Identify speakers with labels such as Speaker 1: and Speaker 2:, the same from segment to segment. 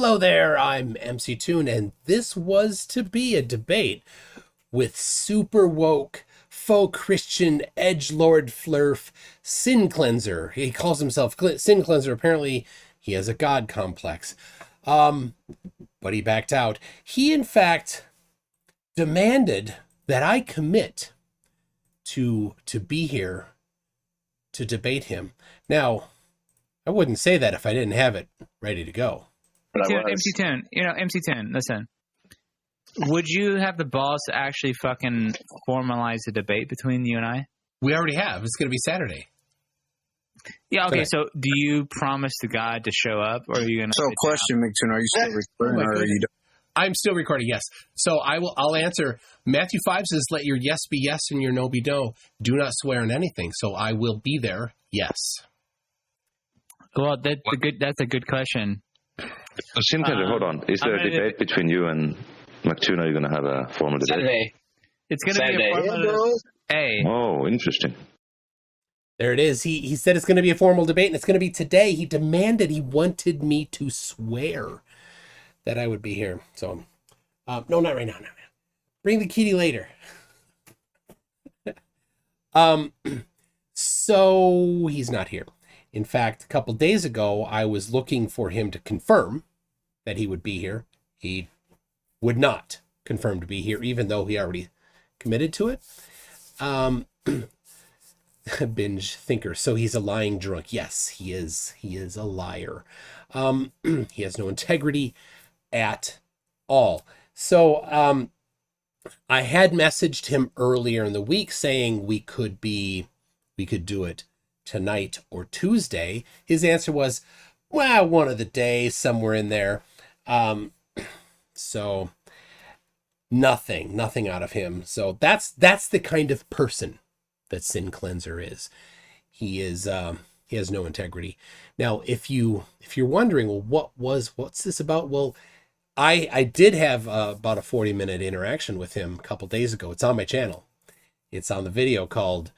Speaker 1: Hello there, I'm MC Toon, and this was to be a debate with super woke, faux Christian, edgelord flurf, sin cleanser. He calls himself sin cleanser. Apparently, he has a god complex. But he backed out. He, in fact, demanded that I commit to be here to debate him. Now, I wouldn't say that if I didn't have it ready to go.
Speaker 2: MC Toon, MC Toon, listen. Would you have the balls to actually fucking formalize a debate between you and I?
Speaker 1: We already have. It's going to be Saturday.
Speaker 2: Yeah, okay, so do you promise to God to show up, or are you going to...
Speaker 3: So question, McToon, are you still recording, or are you done?
Speaker 1: I'm still recording, yes. So I'll answer. Matthew 5 says, let your yes be yes and your no be no. Do not swear on anything. So I will be there, yes.
Speaker 2: Well, that's a good question.
Speaker 4: So, Simon, hold on. Is there a debate between you and McToon? Are you going to have a formal debate?
Speaker 5: Saturday.
Speaker 2: It's going to be a formal debate.
Speaker 4: Oh, interesting.
Speaker 1: There it is. He said it's going to be a formal debate, and it's going to be today. He wanted me to swear that I would be here. So, no, not right now. No. Bring the kitty later. So he's not here. In fact, a couple days ago, I was looking for him to confirm that he would be here. He would not confirm to be here, even though he already committed to it. Binge thinker. So he's a lying drunk. Yes, he is. He is a liar. He has no integrity at all. So I had messaged him earlier in the week saying we could do it tonight or Tuesday. His answer was, well, one of the days, somewhere in there. So nothing out of him. So that's the kind of person that Sin Cleanser is. He has no integrity. Now, if you're wondering, well, what's this about? Well, I did have about a 40-minute interaction with him a couple days ago. It's on my channel. It's on the video called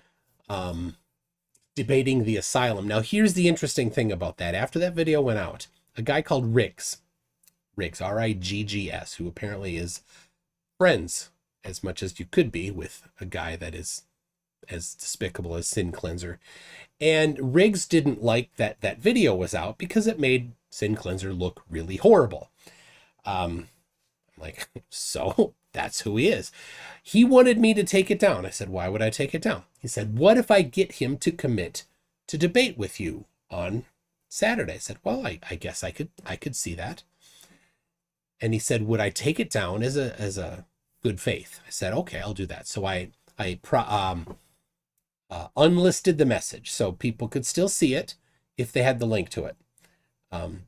Speaker 1: Debating the Asylum. Now, here's the interesting thing about that. After that video went out, a guy called Riggs, Riggs, who apparently is friends as much as you could be with a guy that is as despicable as Sin Cleanser. And Riggs didn't like that video was out because it made Sin Cleanser look really horrible. I'm like, so that's who he is. He wanted me to take it down. I said, why would I take it down? He said, what if I get him to commit to debate with you on Saturday? I said, well, I guess I could see that. And he said, would I take it down as a good faith? I said, okay, I'll do that. So I unlisted the message so people could still see it if they had the link to it. And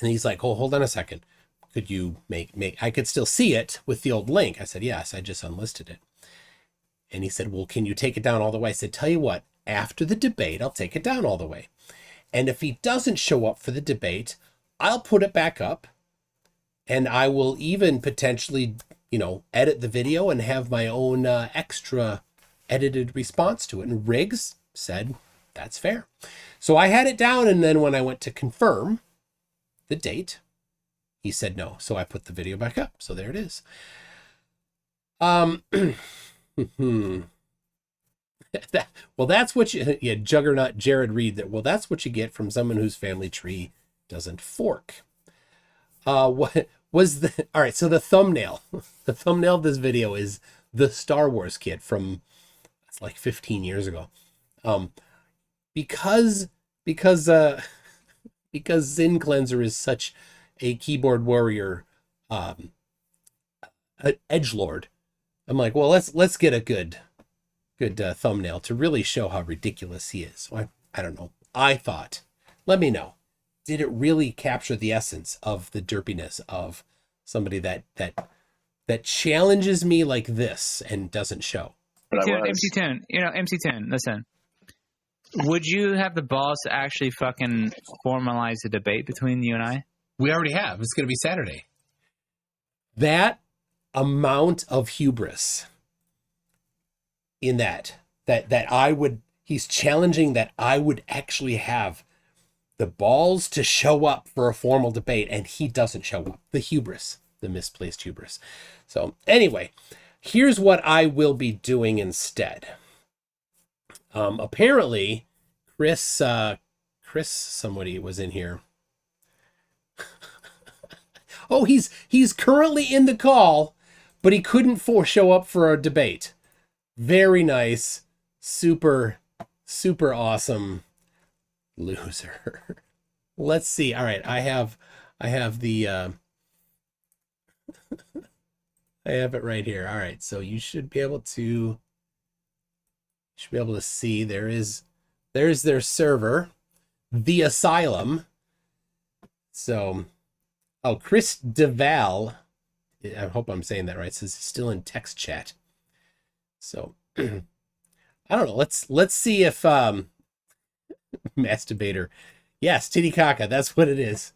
Speaker 1: he's like, oh, hold on a second. Could you make, I could still see it with the old link. I said, yes, I just unlisted it. And he said, well, can you take it down all the way? I said, tell you what, after the debate, I'll take it down all the way. And if he doesn't show up for the debate, I'll put it back up. And I will even potentially, edit the video and have my own extra edited response to it. And Riggs said, that's fair. So I had it down. And then when I went to confirm the date, he said no. So I put the video back up. So there it is. Well, that's what Juggernaut Jared Reed. That's what you get from someone whose family tree doesn't fork. What was all right. So the thumbnail of this video is the Star Wars kid from like 15 years ago. Because Sin Cleanser is such a keyboard warrior, edgelord, I'm like, well, let's get a good thumbnail to really show how ridiculous he is. So I don't know. I thought, let me know. Did it really capture the essence of the derpiness of somebody that challenges me like this and doesn't show?
Speaker 2: MC Toon, listen. Would you have the balls to actually fucking formalize a debate between you and I?
Speaker 1: We already have. It's going to be Saturday. That amount of hubris in that I would, he's challenging that I would actually have the balls to show up for a formal debate, and he doesn't show up. The hubris, the misplaced hubris. So anyway, here's what I will be doing instead. Apparently, Chris, somebody was in here. Oh, he's currently in the call, but he couldn't show up for a debate. Very nice, super awesome loser. Let's see. All right, I have the I have it right here. All right, so you should be able to see there's their server, the Asylum. So, oh, Chris DeVal, I hope I'm saying that right, says he's still in text chat. So I don't know. Let's see if masturbator. Yes, Titicaca, that's what it is.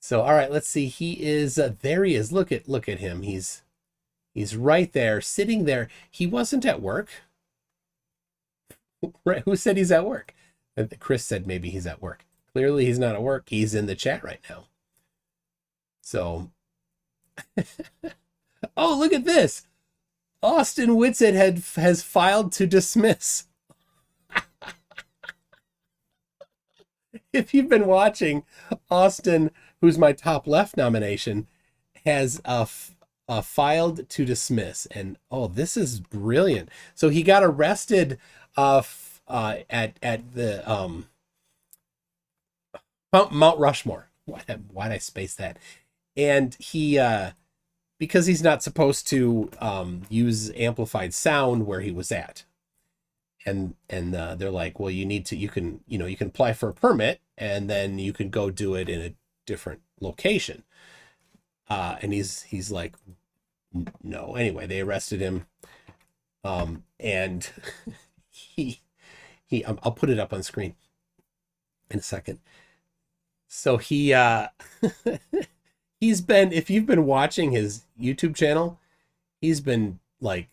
Speaker 1: So all right, let's see. He is there he is. Look at him. He's right there, sitting there. He wasn't at work. Right? Who said he's at work? Chris said maybe he's at work. Clearly he's not at work. He's in the chat right now. So oh, look at this. Austin Whitsitt has filed to dismiss. If you've been watching, Austin, who's my top left nomination, has filed to dismiss. And oh, this is brilliant. So he got arrested at the Mount Rushmore. Why'd I space that? And he because he's not supposed to use amplified sound where he was at. And they're like, well, you can apply for a permit and then you can go do it in a different location. And he's like, no. Anyway, they arrested him. And I'll put it up on screen in a second. So he's been, if you've been watching his YouTube channel, he's been like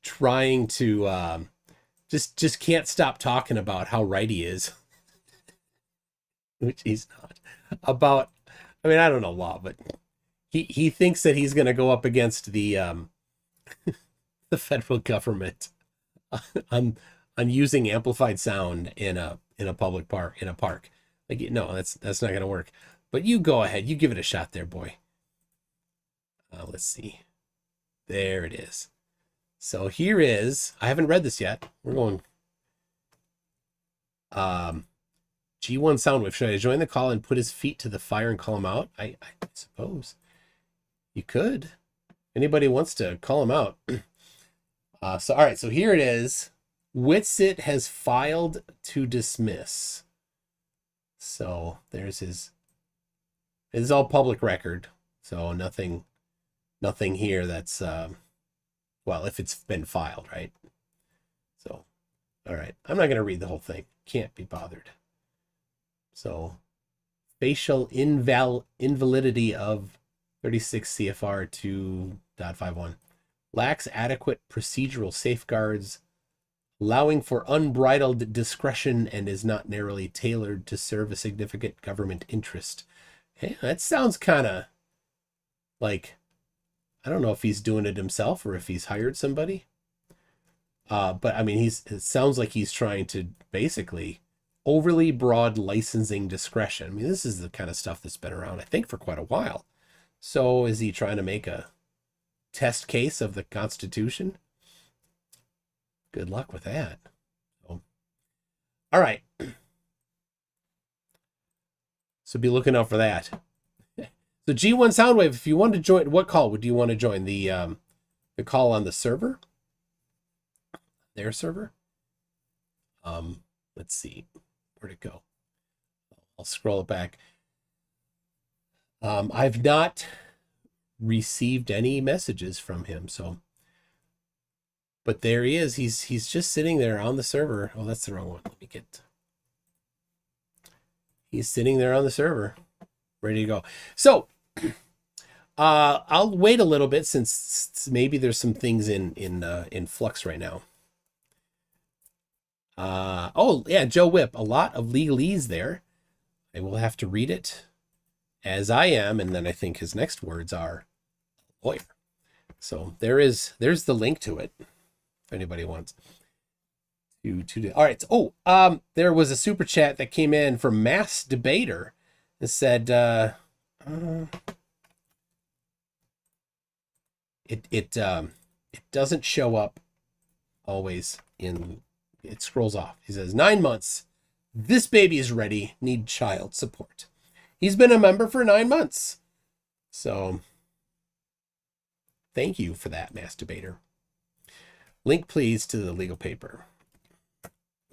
Speaker 1: trying to just can't stop talking about how right he is. Which he's not. About, I mean, I don't know law, but he thinks that he's going to go up against the the federal government on using amplified sound in a public park, in a park. Like, no, that's not going to work. But you go ahead, you give it a shot there, boy. Let's see. There it is. So here is, I haven't read this yet. We're going G1 Soundwave. Should I join the call and put his feet to the fire and call him out? I suppose you could. Anybody wants to call him out. So, all right. So here it is. Whitsitt has filed to dismiss. So there's his, it is all public record. So nothing here that's, well, if it's been filed, right? So, all right. I'm not going to read the whole thing. Can't be bothered. So, facial invalidity of 36 CFR 2.51 lacks adequate procedural safeguards, allowing for unbridled discretion, and is not narrowly tailored to serve a significant government interest. Hey, that sounds kind of like, I don't know if he's doing it himself or if he's hired somebody. But I mean, it sounds like he's trying to basically overly broad licensing discretion. I mean, this is the kind of stuff that's been around, I think, for quite a while. So is he trying to make a test case of the Constitution? Good luck with that. So, all right. So be looking out for that. So G1 Soundwave, if you want to join, what call would you want to join? The call on the server? Their server? Let's see. Where'd it go? I'll scroll it back. I've not received any messages from him, so. But there he is. He's just sitting there on the server. Oh, that's the wrong one. Let me get. He's sitting there on the server, ready to go. So, I'll wait a little bit since maybe there's some things in flux right now. Oh yeah, Joe Whip, a lot of legalese there. I will have to read it as I am, and then I think his next words are lawyer. So there's the link to it, if anybody wants to do. All right. There was a super chat that came in from Mass Debater that said, it doesn't show up always it scrolls off. He says, 9 months. This baby is ready. Need child support. He's been a member for 9 months. So thank you for that, Mass Debater. Link, please, to the legal paper.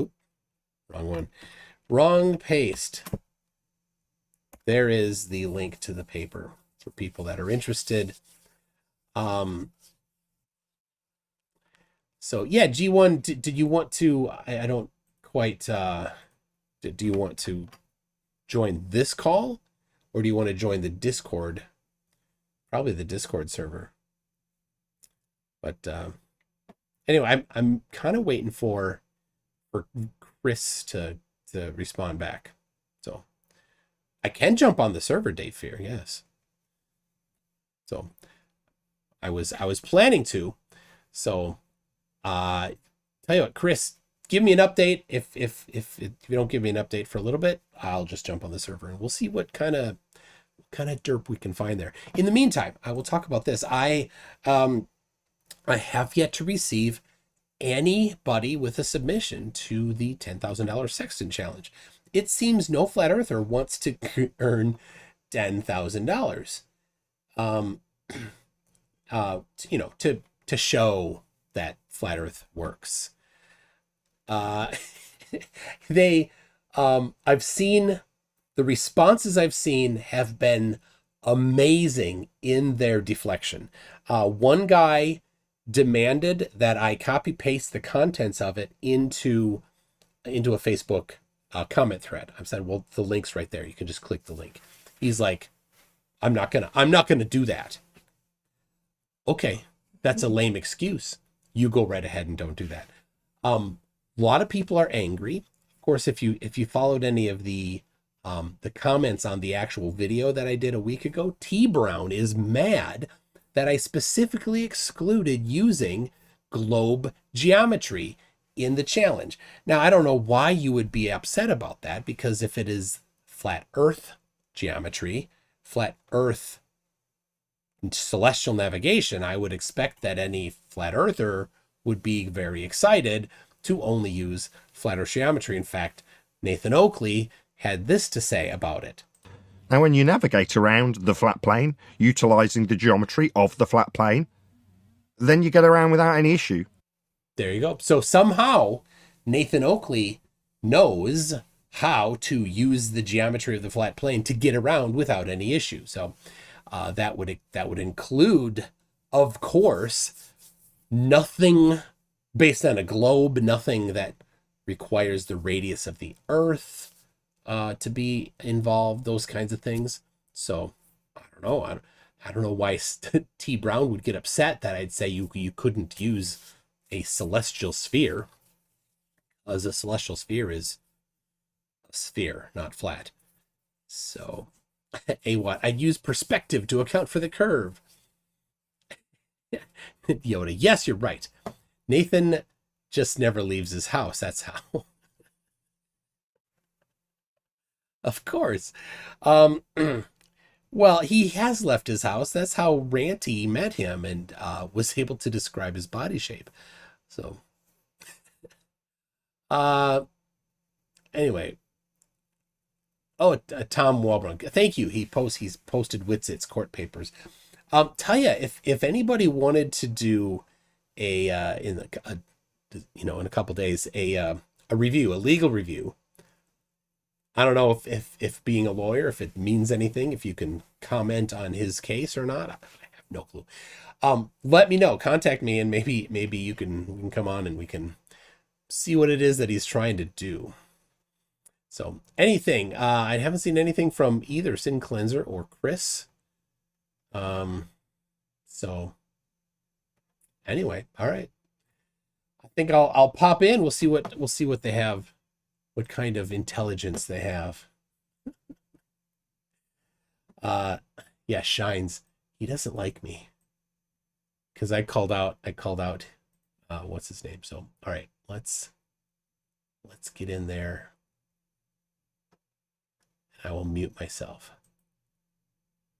Speaker 1: Oop, wrong one. Wrong paste. There is the link to the paper for people that are interested. So yeah, G1, did you want to, I don't quite, do you want to join this call, or do you want to join the Discord? Probably the Discord server. But anyway, I'm kind of waiting for Chris to respond back. So I can jump on the server, Dave Fear, yes. So I was planning to. So tell you what, Chris, give me an update. If you don't give me an update for a little bit, I'll just jump on the server and we'll see what kind of derp we can find there. In the meantime, I will talk about this. I have yet to receive anybody with a submission to the $10,000 Sexton challenge. It seems no flat earther wants to earn $10,000. To show that flat earth works. I've seen the responses I've seen have been amazing in their deflection. One guy demanded that I copy paste the contents of it into a Facebook comment thread. I said, well, the link's right there. You can just click the link. He's like, I'm not gonna do that. Okay, that's a lame excuse. You go right ahead and don't do that. A lot of people are angry. Of course, if you followed any of the comments on the actual video that I did a week ago, T Brown is mad that I specifically excluded using globe geometry in the challenge. Now, I don't know why you would be upset about that, because if it is flat earth geometry, flat earth celestial navigation, I would expect that any flat earther would be very excited to only use flat earth geometry. In fact, Nathan Oakley had this to say about it.
Speaker 5: And when you navigate around the flat plane, utilizing the geometry of the flat plane, then you get around without any issue.
Speaker 1: There you go. So somehow Nathan Oakley knows how to use the geometry of the flat plane to get around without any issue. So that would include, of course, nothing based on a globe, nothing that requires the radius of the Earth to be involved, those kinds of things. So I don't know. I don't know why T Brown would get upset that I'd say you couldn't use a celestial sphere, as a celestial sphere is a sphere, not flat. So what? I'd use perspective to account for the curve. Yoda, yes, you're right. Nathan just never leaves his house. That's how. Of course. Well, he has left his house. That's how Ranty met him and was able to describe his body shape. So, anyway. Oh, Tom Walbrunk. Thank you. He's posted Witzit's court papers. Tell ya, if anybody wanted to do in a couple days, a review, a legal review. I don't know if being a lawyer, if it means anything, if you can comment on his case or not. I have no clue. Let me know. Contact me, and maybe you can come on and we can see what it is that he's trying to do. So anything, I haven't seen anything from either Sin Cleanser or Chris. So anyway, all right. I think I'll pop in. We'll see what they have, what kind of intelligence they have. Yeah, Shines. He doesn't like me because I called out. What's his name? So, all right, let's get in there. I will mute myself.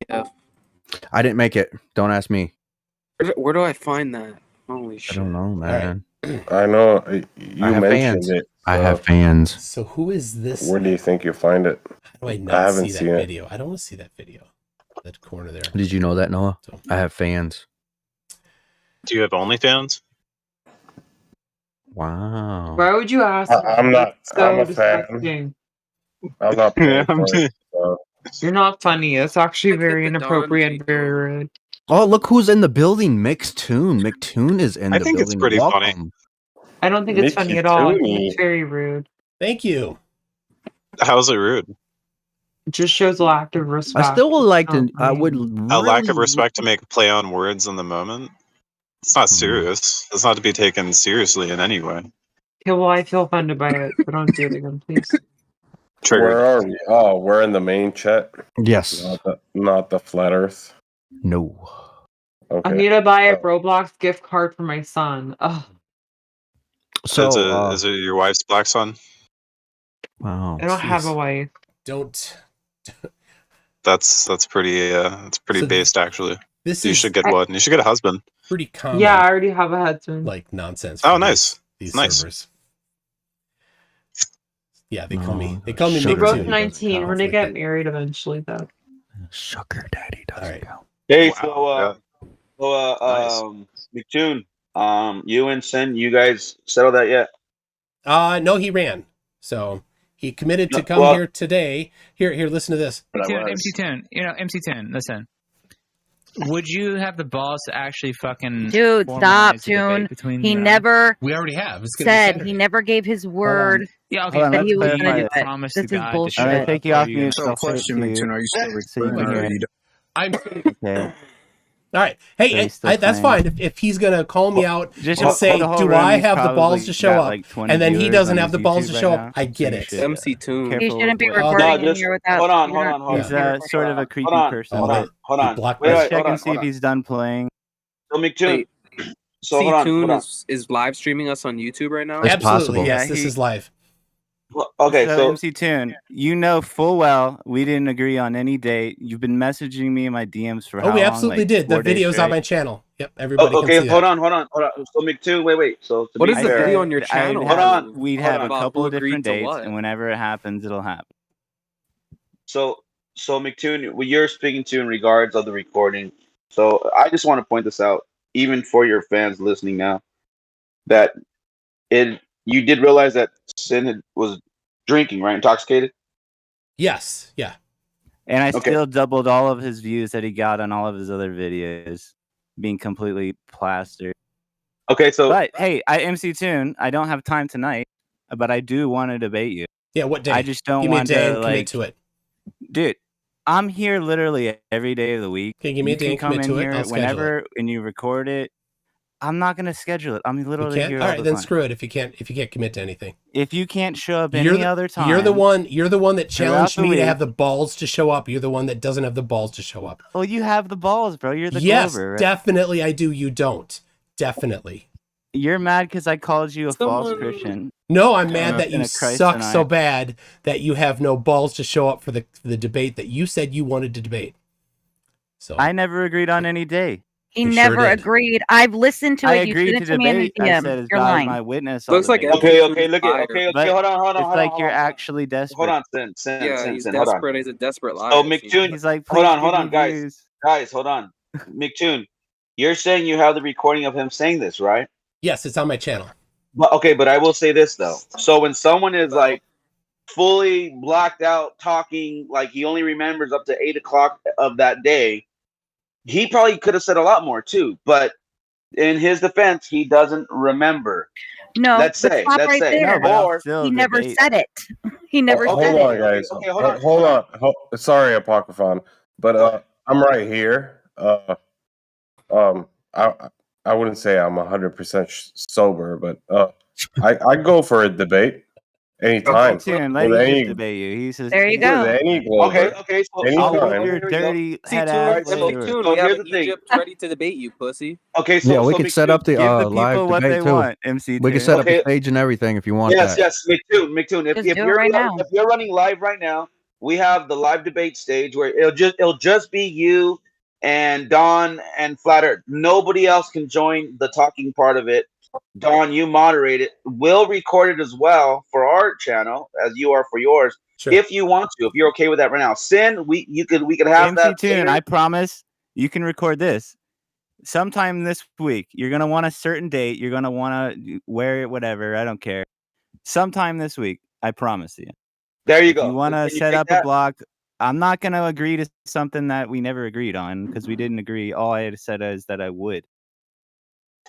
Speaker 3: Yeah.
Speaker 6: I didn't make it. Don't ask me.
Speaker 3: Where do I find that? Holy shit.
Speaker 6: I don't know, man.
Speaker 7: I know you
Speaker 6: I have
Speaker 7: mentioned
Speaker 6: fans.
Speaker 7: it.
Speaker 6: I have fans.
Speaker 1: So who is this?
Speaker 7: Where do you think you find it?
Speaker 1: How do I
Speaker 7: I
Speaker 1: not
Speaker 7: haven't
Speaker 1: see that
Speaker 7: seen it.
Speaker 1: video? I don't want to see that video. That corner there.
Speaker 6: Did you know that, Noah?
Speaker 1: So,
Speaker 6: I have fans.
Speaker 8: Do you have OnlyFans?
Speaker 6: Wow.
Speaker 9: Why would you ask?
Speaker 7: I'm not.
Speaker 9: It's so
Speaker 7: I'm a fan.
Speaker 9: disgusting.
Speaker 7: I'm not paying for it. So.
Speaker 9: You're not funny. It's actually
Speaker 3: Like,
Speaker 9: very
Speaker 3: hit the
Speaker 9: inappropriate
Speaker 3: Don
Speaker 9: and very rude.
Speaker 6: Oh, look who's in the building. Toon. Toon is in
Speaker 8: I
Speaker 6: the
Speaker 8: think
Speaker 6: building.
Speaker 8: it's pretty funny.
Speaker 6: Welcome.
Speaker 9: I don't think it's funny
Speaker 7: Mickey
Speaker 9: at all. I think
Speaker 7: Tooney.
Speaker 9: it's very rude.
Speaker 1: thank you.
Speaker 8: How's it rude?
Speaker 9: It just shows a lack of respect.
Speaker 6: I still would like to.
Speaker 9: It's not
Speaker 6: I
Speaker 9: funny.
Speaker 6: would
Speaker 8: A lack of
Speaker 6: really-
Speaker 8: respect to make a play on words in the moment. It's not serious. It's not to be taken seriously in any way.
Speaker 9: Okay, well, I feel offended by it, but don't do it again, please.
Speaker 8: Triggered.
Speaker 7: Where are we? Oh, we're in the main chat.
Speaker 6: Yes.
Speaker 7: Not the flat Earth.
Speaker 6: No.
Speaker 7: Okay.
Speaker 9: I need to buy a Roblox gift card for my son. Ugh,
Speaker 6: So,
Speaker 8: is it your wife's black son?
Speaker 6: wow.
Speaker 9: I don't have a
Speaker 1: jeez.
Speaker 9: wife.
Speaker 1: Don't.
Speaker 8: That's pretty
Speaker 1: So
Speaker 8: based actually.
Speaker 1: This
Speaker 8: You
Speaker 1: is
Speaker 8: should get one. You should get a husband.
Speaker 1: pretty common.
Speaker 9: Yeah, I already have a husband.
Speaker 1: Like nonsense.
Speaker 8: Oh,
Speaker 1: for
Speaker 8: nice.
Speaker 1: These
Speaker 8: Nice.
Speaker 1: servers. Yeah, they
Speaker 6: No,
Speaker 1: call me. They call me
Speaker 6: sugar
Speaker 9: We're
Speaker 1: Mick
Speaker 9: both
Speaker 1: too.
Speaker 6: daddy
Speaker 9: 19. We're
Speaker 1: Like
Speaker 9: gonna get
Speaker 1: that.
Speaker 9: married eventually, though.
Speaker 6: Sugar daddy doesn't
Speaker 1: All right.
Speaker 6: count.
Speaker 10: Hey,
Speaker 8: Wow,
Speaker 10: McToon, you and Sin, you guys settled that yet?
Speaker 1: No, he ran. So he committed to
Speaker 10: No,
Speaker 1: come
Speaker 10: well-
Speaker 1: here today. Here, listen to this.
Speaker 2: MC Toon, MC Toon, listen. Would you have the balls to actually fucking
Speaker 11: Dude,
Speaker 2: formalize
Speaker 11: stop,
Speaker 2: the debate
Speaker 11: Toon.
Speaker 2: between
Speaker 11: He
Speaker 2: you and-
Speaker 11: never
Speaker 1: We already have. It's gonna be
Speaker 11: said,
Speaker 1: Saturday.
Speaker 11: he never gave his word.
Speaker 2: Yeah, okay,
Speaker 6: Hold on,
Speaker 2: but
Speaker 11: let's
Speaker 2: he was
Speaker 11: clarify
Speaker 2: gonna
Speaker 11: it.
Speaker 2: promise
Speaker 11: This
Speaker 2: to
Speaker 11: is
Speaker 2: God
Speaker 11: bullshit.
Speaker 2: to
Speaker 11: I'm
Speaker 2: show
Speaker 11: gonna
Speaker 2: up
Speaker 6: take you
Speaker 2: for
Speaker 6: off mute,
Speaker 2: and
Speaker 3: So,
Speaker 6: so I'll
Speaker 3: question,
Speaker 6: say it to
Speaker 3: Mington,
Speaker 6: you.
Speaker 3: are you still
Speaker 6: So you
Speaker 3: recording
Speaker 6: can
Speaker 3: or
Speaker 6: hear
Speaker 3: are you done?
Speaker 1: I'm
Speaker 6: Okay.
Speaker 1: all right. Hey,
Speaker 6: So he's still
Speaker 1: that's
Speaker 6: playing.
Speaker 1: fine. If he's gonna call me out
Speaker 6: Just
Speaker 1: and
Speaker 6: for
Speaker 1: say,
Speaker 6: the whole
Speaker 1: "Do
Speaker 6: room,
Speaker 1: I
Speaker 6: he's
Speaker 1: have the balls
Speaker 6: probably
Speaker 1: to show
Speaker 6: got,
Speaker 1: up?"
Speaker 6: like, 20
Speaker 1: and then he
Speaker 6: viewers
Speaker 1: doesn't
Speaker 6: on
Speaker 1: have the
Speaker 6: his
Speaker 1: balls to
Speaker 6: YouTube
Speaker 1: show
Speaker 6: right
Speaker 1: up,
Speaker 6: now,
Speaker 1: I
Speaker 6: so
Speaker 1: get
Speaker 6: you
Speaker 1: it.
Speaker 6: should,
Speaker 3: MC Toon.
Speaker 11: He
Speaker 6: careful
Speaker 11: shouldn't be
Speaker 6: what-
Speaker 11: recording
Speaker 10: No,
Speaker 11: in here without.
Speaker 10: hold on.
Speaker 6: He's sort of a creepy
Speaker 10: Hold on.
Speaker 6: person.
Speaker 1: Oh,
Speaker 6: but
Speaker 10: Hold
Speaker 1: he
Speaker 10: on.
Speaker 1: blocked
Speaker 10: Wait,
Speaker 1: my-
Speaker 6: let's check
Speaker 10: hold on,
Speaker 6: and see
Speaker 10: hold
Speaker 6: if
Speaker 10: on.
Speaker 6: he's done playing.
Speaker 10: So McToon. So hold on.
Speaker 3: Toon
Speaker 10: Hold on.
Speaker 3: is live streaming us on YouTube right now?
Speaker 6: It's
Speaker 1: Absolutely,
Speaker 6: possible.
Speaker 1: yes.
Speaker 6: Yeah,
Speaker 1: This
Speaker 6: he-
Speaker 1: is live.
Speaker 10: Well, okay, so
Speaker 6: MC Toon, you know full well we didn't agree on any date. You've been messaging me in my DMs for how
Speaker 1: Oh, we
Speaker 6: long?
Speaker 1: absolutely
Speaker 6: Like,
Speaker 1: did. The
Speaker 6: 4 days
Speaker 1: video's on
Speaker 6: straight?
Speaker 1: my channel. Yep, everybody
Speaker 10: okay,
Speaker 1: can see
Speaker 10: hold
Speaker 1: that.
Speaker 10: on. So McToon, wait. So to
Speaker 3: What
Speaker 10: be
Speaker 3: is the
Speaker 10: fair,
Speaker 3: video on your channel?
Speaker 6: I'd
Speaker 10: Hold
Speaker 6: have-
Speaker 10: on.
Speaker 6: We'd
Speaker 10: Hold
Speaker 6: have
Speaker 10: on.
Speaker 6: a couple
Speaker 3: Who
Speaker 6: of different
Speaker 3: agreed to
Speaker 6: dates,
Speaker 3: what?
Speaker 6: and whenever it happens, it'll happen.
Speaker 10: So McToon, what you're speaking to in regards of the recording. So I just want to point this out, even for your fans listening now, that you did realize that Sin was drinking, right? Intoxicated.
Speaker 1: Yes, yeah.
Speaker 6: And I
Speaker 10: Okay.
Speaker 6: still doubled all of his views that he got on all of his other videos, being completely plastered.
Speaker 10: Okay, so
Speaker 6: But hey, MC Toon, I don't have time tonight, but I do want to debate you.
Speaker 1: Yeah, what day?
Speaker 6: I just don't
Speaker 1: Give me a
Speaker 6: want
Speaker 1: day
Speaker 6: to
Speaker 1: and commit
Speaker 6: like,
Speaker 1: to it.
Speaker 6: dude. I'm here literally every day of the week.
Speaker 1: Okay, give me
Speaker 6: You
Speaker 1: a day
Speaker 6: can
Speaker 1: and
Speaker 6: come
Speaker 1: commit
Speaker 6: in
Speaker 1: to it.
Speaker 6: here
Speaker 1: I'll schedule
Speaker 6: whenever and you record it. I'm not gonna schedule it. I'm
Speaker 1: You
Speaker 6: literally
Speaker 1: can't?
Speaker 6: here.
Speaker 1: All
Speaker 6: all
Speaker 1: right,
Speaker 6: the
Speaker 1: then
Speaker 6: time.
Speaker 1: screw it if you can't commit to anything.
Speaker 6: If you can't show up
Speaker 1: You're
Speaker 6: any
Speaker 1: the-
Speaker 6: other time,
Speaker 1: You're the one that
Speaker 6: throughout
Speaker 1: challenged
Speaker 6: the
Speaker 1: me to
Speaker 6: week.
Speaker 1: have the balls to show up. You're the one that doesn't have the balls to show up.
Speaker 6: Well, you have the balls, bro. You're the
Speaker 1: Yes,
Speaker 6: Glover, right?
Speaker 1: definitely I do. You don't. Definitely.
Speaker 6: You're mad because I called you a false
Speaker 3: Someone-
Speaker 6: Christian.
Speaker 1: No, I'm mad that
Speaker 6: in
Speaker 1: you
Speaker 6: a Christ
Speaker 1: suck
Speaker 6: tonight.
Speaker 1: so bad that you have no balls to show up for the debate that you said you wanted to debate. So
Speaker 6: I never agreed on any day.
Speaker 11: He
Speaker 1: You
Speaker 11: never
Speaker 1: sure did.
Speaker 11: agreed. I've listened to
Speaker 6: I
Speaker 11: it. You
Speaker 6: agreed
Speaker 11: sent
Speaker 6: to
Speaker 11: it to me in the
Speaker 6: debate. I
Speaker 11: DM.
Speaker 6: said as
Speaker 11: You're
Speaker 6: God is
Speaker 11: lying.
Speaker 6: my witness.
Speaker 3: Looks like
Speaker 6: debate.
Speaker 10: okay,
Speaker 3: Toon's
Speaker 10: look
Speaker 3: fire.
Speaker 10: at okay,
Speaker 6: But
Speaker 10: hold on.
Speaker 6: it's like you're
Speaker 10: hold on.
Speaker 6: actually desperate.
Speaker 10: Hold on, Sin.
Speaker 3: Yeah, he's
Speaker 10: Hold on.
Speaker 3: desperate. He's a desperate liar.
Speaker 10: So McToon,
Speaker 6: He's like,
Speaker 10: hold
Speaker 6: please
Speaker 10: on,
Speaker 6: give me
Speaker 10: guys.
Speaker 6: views.
Speaker 10: Guys, hold on. McToon, you're saying you have the recording of him saying this, right?
Speaker 1: yes, it's on my channel.
Speaker 10: But I will say this though. So when someone is like fully blacked out talking, like he only remembers up to 8 o'clock of that day, he probably could have said a lot more too. But in his defense, he doesn't remember.
Speaker 11: No,
Speaker 10: Let's
Speaker 11: but
Speaker 10: say,
Speaker 11: stop
Speaker 10: let's
Speaker 11: right
Speaker 10: say.
Speaker 11: there.
Speaker 6: No, but I'll
Speaker 10: Or
Speaker 6: still
Speaker 11: He never
Speaker 6: debate.
Speaker 11: said it. He never
Speaker 7: Hold
Speaker 11: said
Speaker 7: on,
Speaker 11: it.
Speaker 7: guys.
Speaker 10: Okay, hold on.
Speaker 7: Hold on. Sorry, Apocryphon, but I'm right here. I wouldn't say I'm 100% sober, but I go for a debate. anytime.
Speaker 6: Toon, let
Speaker 7: With
Speaker 6: Egypt
Speaker 7: any,
Speaker 6: debate you. He's just,
Speaker 11: There you
Speaker 7: with
Speaker 11: go.
Speaker 7: any
Speaker 10: Okay,
Speaker 7: glober.
Speaker 10: okay. So
Speaker 6: I'll
Speaker 7: Anytime.
Speaker 6: whip your
Speaker 10: here we go.
Speaker 6: dirty
Speaker 9: See,
Speaker 6: head
Speaker 9: Toon,
Speaker 6: ass.
Speaker 10: Alright,
Speaker 6: Let's
Speaker 10: so-
Speaker 6: do it.
Speaker 3: Toon,
Speaker 10: so
Speaker 3: we have
Speaker 10: here's the thing.
Speaker 3: Egypt ready to debate you, pussy.
Speaker 10: Okay, so
Speaker 12: Yeah, we
Speaker 10: so
Speaker 12: could set up the
Speaker 6: Give the
Speaker 12: live
Speaker 6: people what
Speaker 12: debate
Speaker 6: they
Speaker 12: too.
Speaker 6: want, MC
Speaker 12: We could
Speaker 6: Toon.
Speaker 12: set up
Speaker 10: Okay.
Speaker 12: a stage and everything if you want
Speaker 10: Yes,
Speaker 12: that.
Speaker 10: yes, McToon.
Speaker 11: Just do it right now.
Speaker 10: If you're running live right now, we have the live debate stage where it'll just be you and Don and Flat Earth. Nobody else can join the talking part of it. Don, you moderate it. We'll record it as well for our channel as you are for yours.
Speaker 1: Sure.
Speaker 10: If you want to, if you're okay with that right now. Sin, we could have
Speaker 6: MC
Speaker 10: that
Speaker 6: Toon,
Speaker 10: later.
Speaker 6: I promise you can record this sometime this week. You're gonna want a certain date. You're gonna want to wear it, whatever. I don't care. Sometime this week, I promise you.
Speaker 10: There you
Speaker 6: If
Speaker 10: go.
Speaker 6: you want to
Speaker 10: Can you
Speaker 6: set
Speaker 10: take
Speaker 6: up a
Speaker 10: that?
Speaker 6: block, I'm not gonna agree to something that we never agreed on because we didn't agree. All I had said is that I would.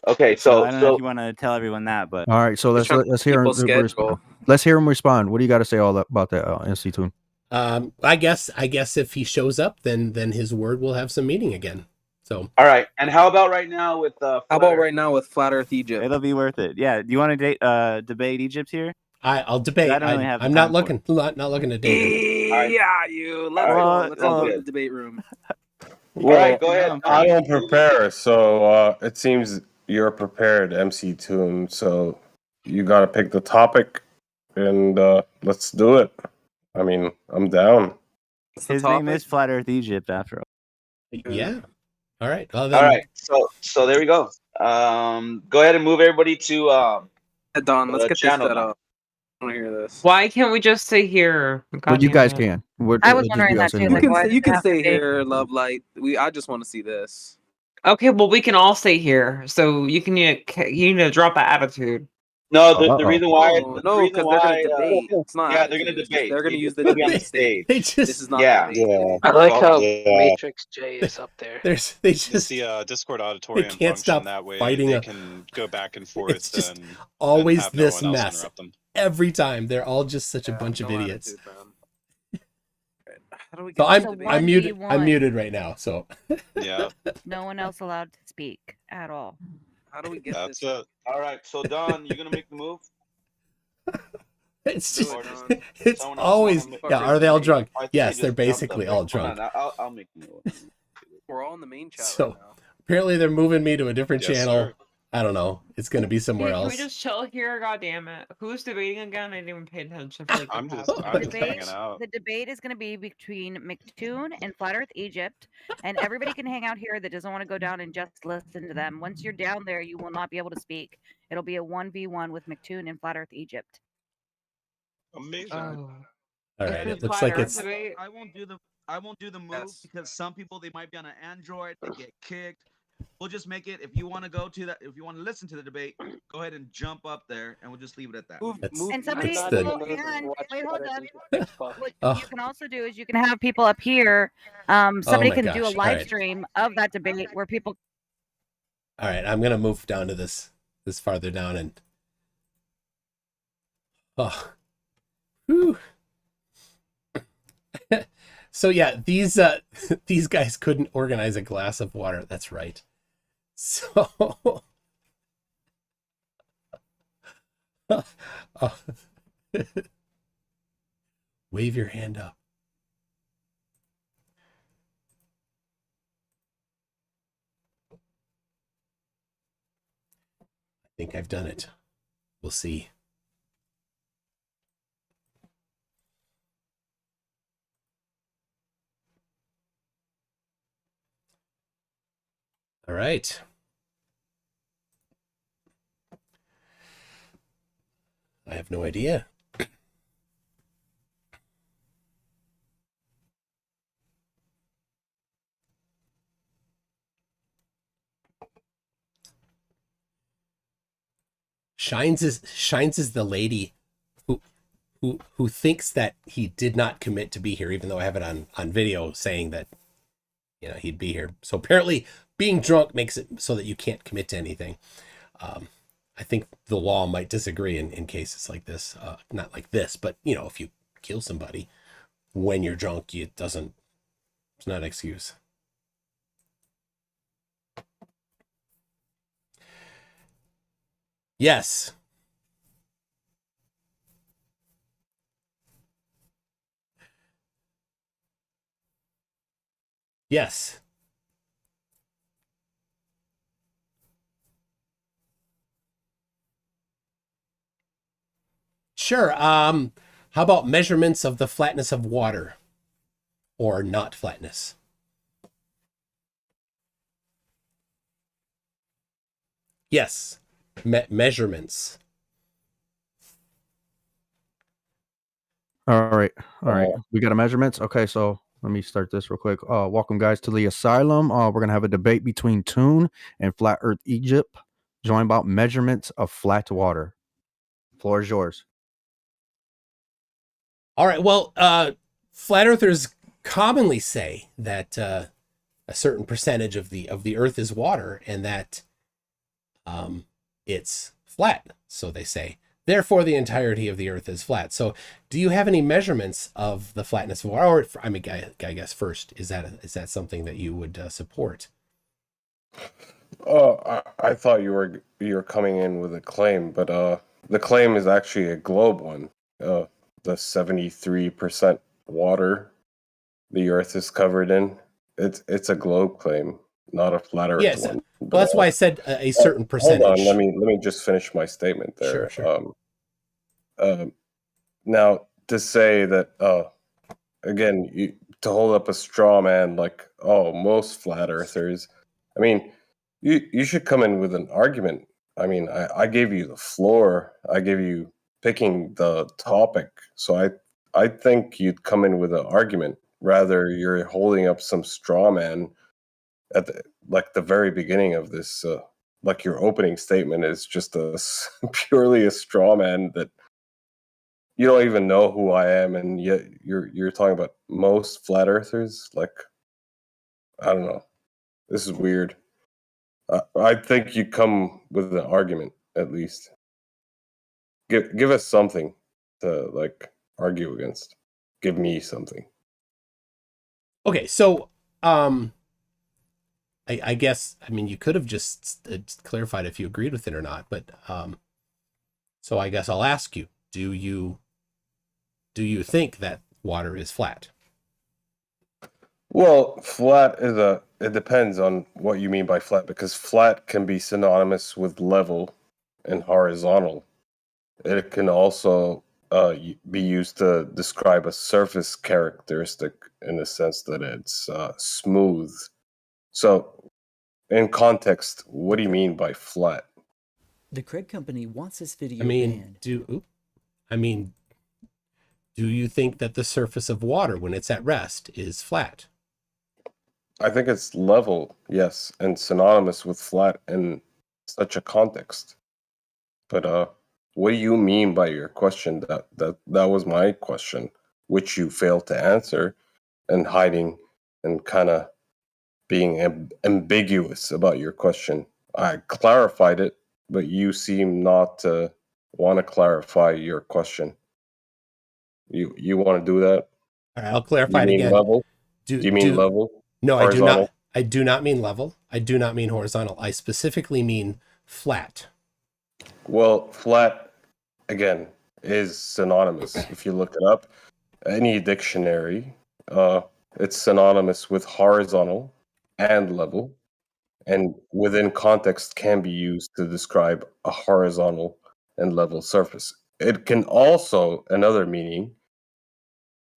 Speaker 10: Okay,
Speaker 6: So
Speaker 10: so
Speaker 6: I don't know if you want to tell everyone that, but
Speaker 12: All right, so let's
Speaker 3: trying to
Speaker 12: let's hear him
Speaker 3: people's schedule.
Speaker 12: respond. Let's hear him respond. What do you got to say about that, NC Toon?
Speaker 1: I guess if he shows up, then his word will have some meaning again. So
Speaker 10: all right. And how about right now with
Speaker 3: How about right now with Flat Earth Egypt?
Speaker 6: it'll be worth it. Yeah. Do you want to debate Egypt here?
Speaker 1: I'll debate.
Speaker 6: I don't really have the
Speaker 1: I'm not
Speaker 6: time for
Speaker 1: looking not looking to date him.
Speaker 10: right.
Speaker 3: Yeah, you. Let's
Speaker 10: All
Speaker 3: go.
Speaker 10: right.
Speaker 3: Let's
Speaker 10: Sounds
Speaker 3: go to
Speaker 10: good.
Speaker 3: the debate room.
Speaker 10: All right, go ahead.
Speaker 7: I don't prepare, so it seems you're prepared, MC Toon. So you got to pick the topic, and let's do it. I mean, I'm down.
Speaker 6: His name is Flat Earth Egypt, after all.
Speaker 1: Yeah. All right. Well,
Speaker 10: All
Speaker 1: then,
Speaker 10: right. So there we go. Go ahead and move everybody to
Speaker 3: Don, let's
Speaker 10: the
Speaker 3: get this
Speaker 10: channel
Speaker 3: set
Speaker 10: now.
Speaker 3: up. I want to hear this.
Speaker 9: Why can't we just stay here?
Speaker 12: Well, you
Speaker 9: Goddamn
Speaker 12: guys
Speaker 9: it.
Speaker 12: can.
Speaker 11: I was wondering that too. Like, why does
Speaker 3: You
Speaker 11: it
Speaker 3: can
Speaker 11: have to
Speaker 3: stay
Speaker 11: be-
Speaker 3: here, Love Light. I just want to see this.
Speaker 9: Okay, well we can all stay here. So you need to drop that attitude.
Speaker 10: No, the reason why
Speaker 3: No, because they're gonna debate. It's not.
Speaker 10: Yeah, they're
Speaker 3: attitude,
Speaker 10: gonna
Speaker 3: it's just
Speaker 10: debate.
Speaker 3: They're gonna
Speaker 10: They
Speaker 3: use
Speaker 10: just
Speaker 3: the
Speaker 10: put me on
Speaker 3: debate
Speaker 10: the
Speaker 3: stage.
Speaker 1: They just
Speaker 3: This is not
Speaker 10: yeah.
Speaker 3: debate.
Speaker 13: I like how
Speaker 10: Yeah.
Speaker 13: Matrix J is up there.
Speaker 1: they
Speaker 8: Use
Speaker 1: just
Speaker 8: the Discord auditorium
Speaker 1: can't
Speaker 8: function
Speaker 1: stop
Speaker 8: that way.
Speaker 1: fighting
Speaker 8: They
Speaker 1: a-
Speaker 8: can go back and forth.
Speaker 1: it's just
Speaker 8: and
Speaker 1: always
Speaker 8: have no
Speaker 1: this
Speaker 8: one else
Speaker 1: mess
Speaker 8: interrupt them.
Speaker 1: every time. They're all just such a bunch of
Speaker 3: no
Speaker 1: idiots.
Speaker 3: attitude, man. How do we
Speaker 1: So
Speaker 3: get this
Speaker 11: a
Speaker 3: debate?
Speaker 1: I'm muted.
Speaker 11: 1v1.
Speaker 1: I'm muted right now. So
Speaker 8: Yeah,
Speaker 11: No one else allowed to speak at all.
Speaker 3: How do we get
Speaker 8: that's
Speaker 3: this?
Speaker 8: it.
Speaker 10: All right. So Don, you gonna make the move?
Speaker 1: it's
Speaker 3: Do
Speaker 1: just
Speaker 3: it, Don.
Speaker 1: it's
Speaker 10: Someone else
Speaker 1: always
Speaker 10: wanna make-
Speaker 1: yeah. Are they all drunk?
Speaker 10: I think
Speaker 1: Yes,
Speaker 10: you
Speaker 1: they're
Speaker 10: just jumped
Speaker 1: basically
Speaker 10: up
Speaker 1: all
Speaker 10: there. Hold
Speaker 1: drunk.
Speaker 10: on, I'll make the move.
Speaker 3: We're all in the main chat
Speaker 1: So
Speaker 3: right now.
Speaker 1: apparently they're moving me to a different
Speaker 8: Yes,
Speaker 1: channel.
Speaker 8: sir.
Speaker 1: I don't know. It's gonna be somewhere
Speaker 9: Can
Speaker 1: else.
Speaker 9: we just chill here? God damn it! Who's debating again? I didn't even pay attention for like
Speaker 8: I'm
Speaker 9: the
Speaker 8: just
Speaker 9: past
Speaker 8: I'm
Speaker 11: The
Speaker 8: just
Speaker 11: debate,
Speaker 8: hanging out.
Speaker 11: the debate is going to be between McToon and Flat Earth Egypt, and everybody can hang out here that doesn't want to go down and just listen to them. Once you're down there, you will not be able to speak. It'll be a 1v1 with McToon and Flat Earth Egypt.
Speaker 8: Amazing.
Speaker 9: Oh.
Speaker 1: All
Speaker 9: Is
Speaker 1: right.
Speaker 9: this
Speaker 1: It looks
Speaker 9: Flat
Speaker 1: like
Speaker 9: Earth
Speaker 1: it's
Speaker 9: debate?
Speaker 14: I won't do the move
Speaker 3: Yes.
Speaker 14: because some people they might be on an Android, they get kicked. We'll just make it. If you want to go to that, if you want to listen to the debate, go ahead and jump up there, and we'll just leave it at that.
Speaker 11: And somebody,
Speaker 1: that's the-
Speaker 11: well, hang on, wait, hold on. What
Speaker 1: Oh.
Speaker 11: you can also do is you can have people up here. Somebody
Speaker 1: my
Speaker 11: can do a
Speaker 1: gosh,
Speaker 11: live
Speaker 1: alright.
Speaker 11: stream of that debate where people.
Speaker 1: all right. I'm gonna move down to this farther down and oh, whew. So yeah, these these guys couldn't organize a glass of water. That's right. So oh. Wave your hand up. I think I've done it. We'll see. All right. I have no idea. Shines is the lady who thinks that he did not commit to be here, even though I have it on video saying that he'd be here. So apparently being drunk makes it so that you can't commit to anything. I think the law might disagree in cases like this. Not like this, but if you kill somebody when you're drunk, it's not an excuse. Yes. Yes. Sure. How about measurements of the flatness of water or not flatness? Yes. Measurements.
Speaker 12: All right. We got a measurements. Okay, so let me start this real quick. Welcome, guys, to the asylum. We're gonna have a debate between Toon and Flat Earth Egypt, join about measurements of flat water. Floor is yours.
Speaker 1: All right. Well, flat earthers commonly say that a certain percentage of the Earth is water, and that it's flat. So they say. Therefore, the entirety of the Earth is flat. So, do you have any measurements of the flatness of water? Or, I mean, I guess first, is that something that you would support?
Speaker 7: I thought you were coming in with a claim, but the claim is actually a globe one. The 73% water the Earth is covered in. It's a globe claim, not a flat Earth
Speaker 1: Yes.
Speaker 7: one.
Speaker 1: Well, that's why I said a certain percentage.
Speaker 7: Hold on, let me just finish my statement there.
Speaker 1: Sure.
Speaker 7: Now, to say that, again, to hold up a straw man like, oh, most flat earthers, I mean, you should come in with an argument. I mean, I gave you the floor. I gave you picking the topic. So I think you'd come in with an argument. Rather, you're holding up some straw man at the very beginning of this. Like your opening statement is just purely a straw man that you don't even know who I am, and yet you're talking about most flat earthers. Like, I don't know. This is weird. I think you come with an argument at least. Give us something to like argue against. Give me something.
Speaker 1: Okay, so I guess, I mean, you could have just clarified if you agreed with it or not, but so I guess I'll ask you: Do you think that water is flat?
Speaker 7: Well, flat it depends on what you mean by flat, because flat can be synonymous with level and horizontal. It can also be used to describe a surface characteristic in the sense that it's smooth. So, in context, what do you mean by flat?
Speaker 15: The Craig Company wants this video
Speaker 1: I
Speaker 15: banned.
Speaker 1: mean, do you think that the surface of water when it's at rest is flat?
Speaker 7: I think it's level, yes, and synonymous with flat in such a context. But what do you mean by your question? That was my question, which you failed to answer, and hiding and kind of being ambiguous about your question. I clarified it, but you seem not to want to clarify your question. You want to do that?
Speaker 1: All right, I'll clarify it
Speaker 7: You mean
Speaker 1: again.
Speaker 7: level? Do you mean level?
Speaker 1: No,
Speaker 7: Horizontal?
Speaker 1: I do not mean level. I do not mean horizontal. I specifically mean flat.
Speaker 7: Well, flat, again, is synonymous. If you look it up, any dictionary, it's synonymous with horizontal and level, and within context can be used to describe a horizontal and level surface. It can also, another meaning,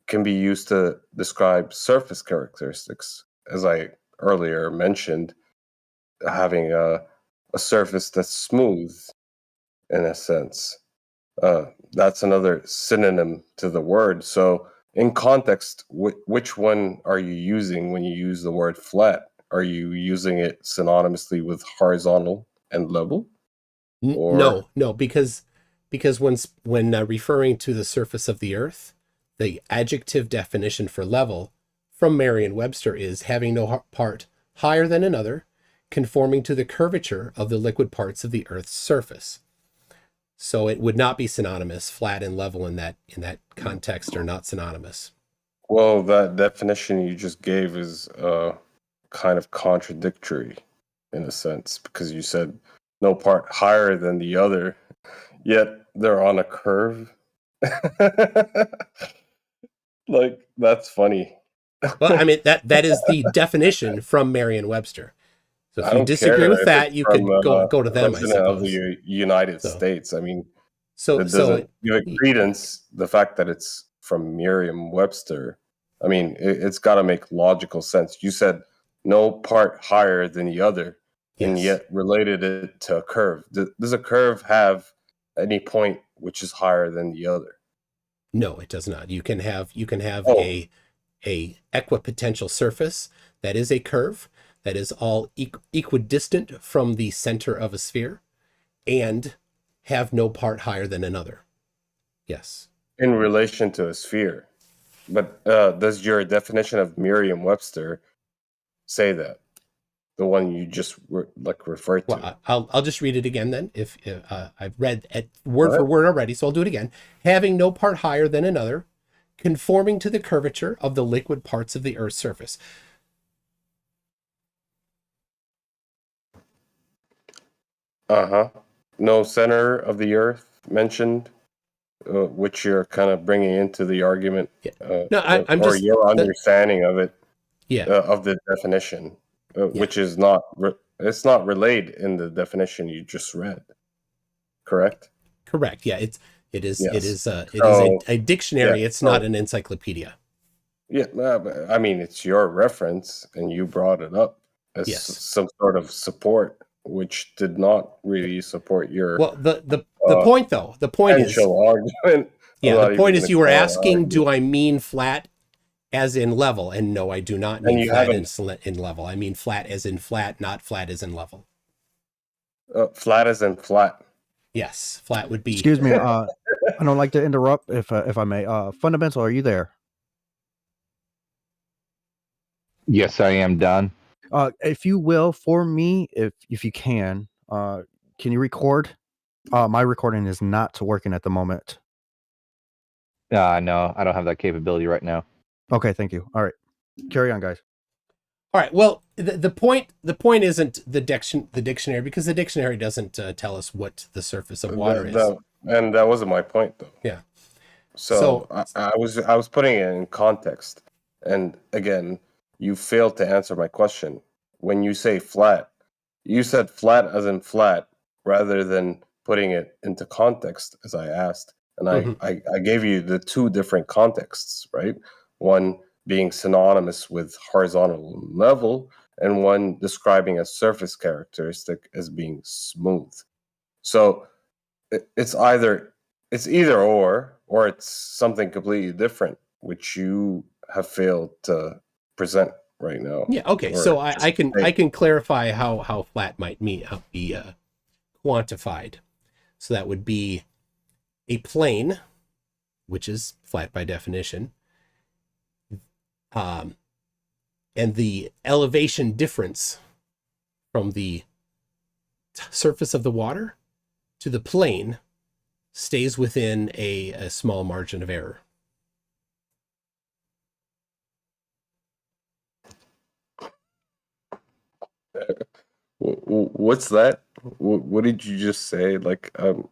Speaker 7: can be used to describe surface characteristics, as I earlier mentioned, having a surface that's smooth in a sense. That's another synonym to the word. So, in context, which one are you using when you use the word flat? Are you using it synonymously with horizontal and level? Or
Speaker 1: No, because when referring to the surface of the Earth, the adjective definition for level from Merriam-Webster is having no part higher than another, conforming to the curvature of the liquid parts of the Earth's surface. So it would not be synonymous. Flat and level in that context are not synonymous.
Speaker 7: Well, that definition you just gave is kind of contradictory in a sense, because you said no part higher than the other, yet they're on a curve. Like, that's funny.
Speaker 1: Well, I mean that is the definition from Merriam-Webster. So if
Speaker 7: I
Speaker 1: you
Speaker 7: don't
Speaker 1: disagree
Speaker 7: care
Speaker 1: with
Speaker 7: if
Speaker 1: that,
Speaker 7: it's
Speaker 1: you
Speaker 7: from
Speaker 1: could go to them, I
Speaker 7: president of
Speaker 1: suppose.
Speaker 7: the United
Speaker 1: So-
Speaker 7: States. I mean,
Speaker 1: So
Speaker 7: that doesn't give it credence. The fact that it's from Merriam-Webster, I mean, it's got to make logical sense. You said no part higher than the other, and
Speaker 1: Yes.
Speaker 7: yet related it to a curve. Does a curve have any point which is higher than the other?
Speaker 1: No, it does not. You can have
Speaker 7: Oh.
Speaker 1: a equipotential surface that is a curve that is all equidistant from the center of a sphere, and have no part higher than another. Yes.
Speaker 7: In relation to a sphere. But does your definition of Merriam-Webster say that? The one you just referred to?
Speaker 1: Well, I'll just read it again then. If I've read it word for word already, so I'll do it again. Having no part higher than another, conforming to the curvature of the liquid parts of the Earth's surface.
Speaker 7: No center of the Earth mentioned, which you're kind of bringing into the argument.
Speaker 1: No, I'm
Speaker 7: or
Speaker 1: just
Speaker 7: your understanding of it.
Speaker 1: Yeah.
Speaker 7: Of the definition, which is not it's not relayed in the definition you just read. Correct.
Speaker 1: Correct. Yeah, it is
Speaker 7: So,
Speaker 1: a dictionary.
Speaker 7: yeah,
Speaker 1: It's not an encyclopedia.
Speaker 7: Yeah, but, I mean, it's your reference, and you brought it up as
Speaker 1: Yes.
Speaker 7: some sort of support, which did not really support your.
Speaker 1: Well, the point though, the point is,
Speaker 7: potential argument.
Speaker 1: yeah, the point is, you were
Speaker 7: call it
Speaker 1: asking,
Speaker 7: argument.
Speaker 1: do I mean flat as in level? And no, I do not
Speaker 7: And
Speaker 1: mean
Speaker 7: you
Speaker 1: flat
Speaker 7: haven't-
Speaker 1: in level. I mean flat as in flat, not flat as in level.
Speaker 7: Flat as in flat.
Speaker 1: Yes, flat would be.
Speaker 12: Excuse me. I don't like to interrupt if I may. Fundamental, are you there?
Speaker 16: Yes, I am done.
Speaker 12: If you will, for me, if you can you record? My recording is not working at the moment.
Speaker 16: No, I don't have that capability right now.
Speaker 12: Okay, thank you. All right, carry on, guys.
Speaker 1: All right. Well, the point isn't the dictionary, because the dictionary doesn't tell us what the surface of water is.
Speaker 7: And that wasn't my point, though.
Speaker 1: Yeah.
Speaker 7: So I was putting it in context, and again, you failed to answer my question. When you say flat, you said flat as in flat, rather than putting it into context as I asked. And I gave you the two different contexts, right? One being synonymous with horizontal and level, and one describing a surface characteristic as being smooth. So it's either or it's something completely different, which you have failed to present right now.
Speaker 1: Yeah. Okay. So I can clarify how flat might be quantified. So that would be a plane, which is flat by definition, and the elevation difference from the surface of the water to the plane stays within a small margin of error.
Speaker 7: What's that? What did you just say? Like, I'm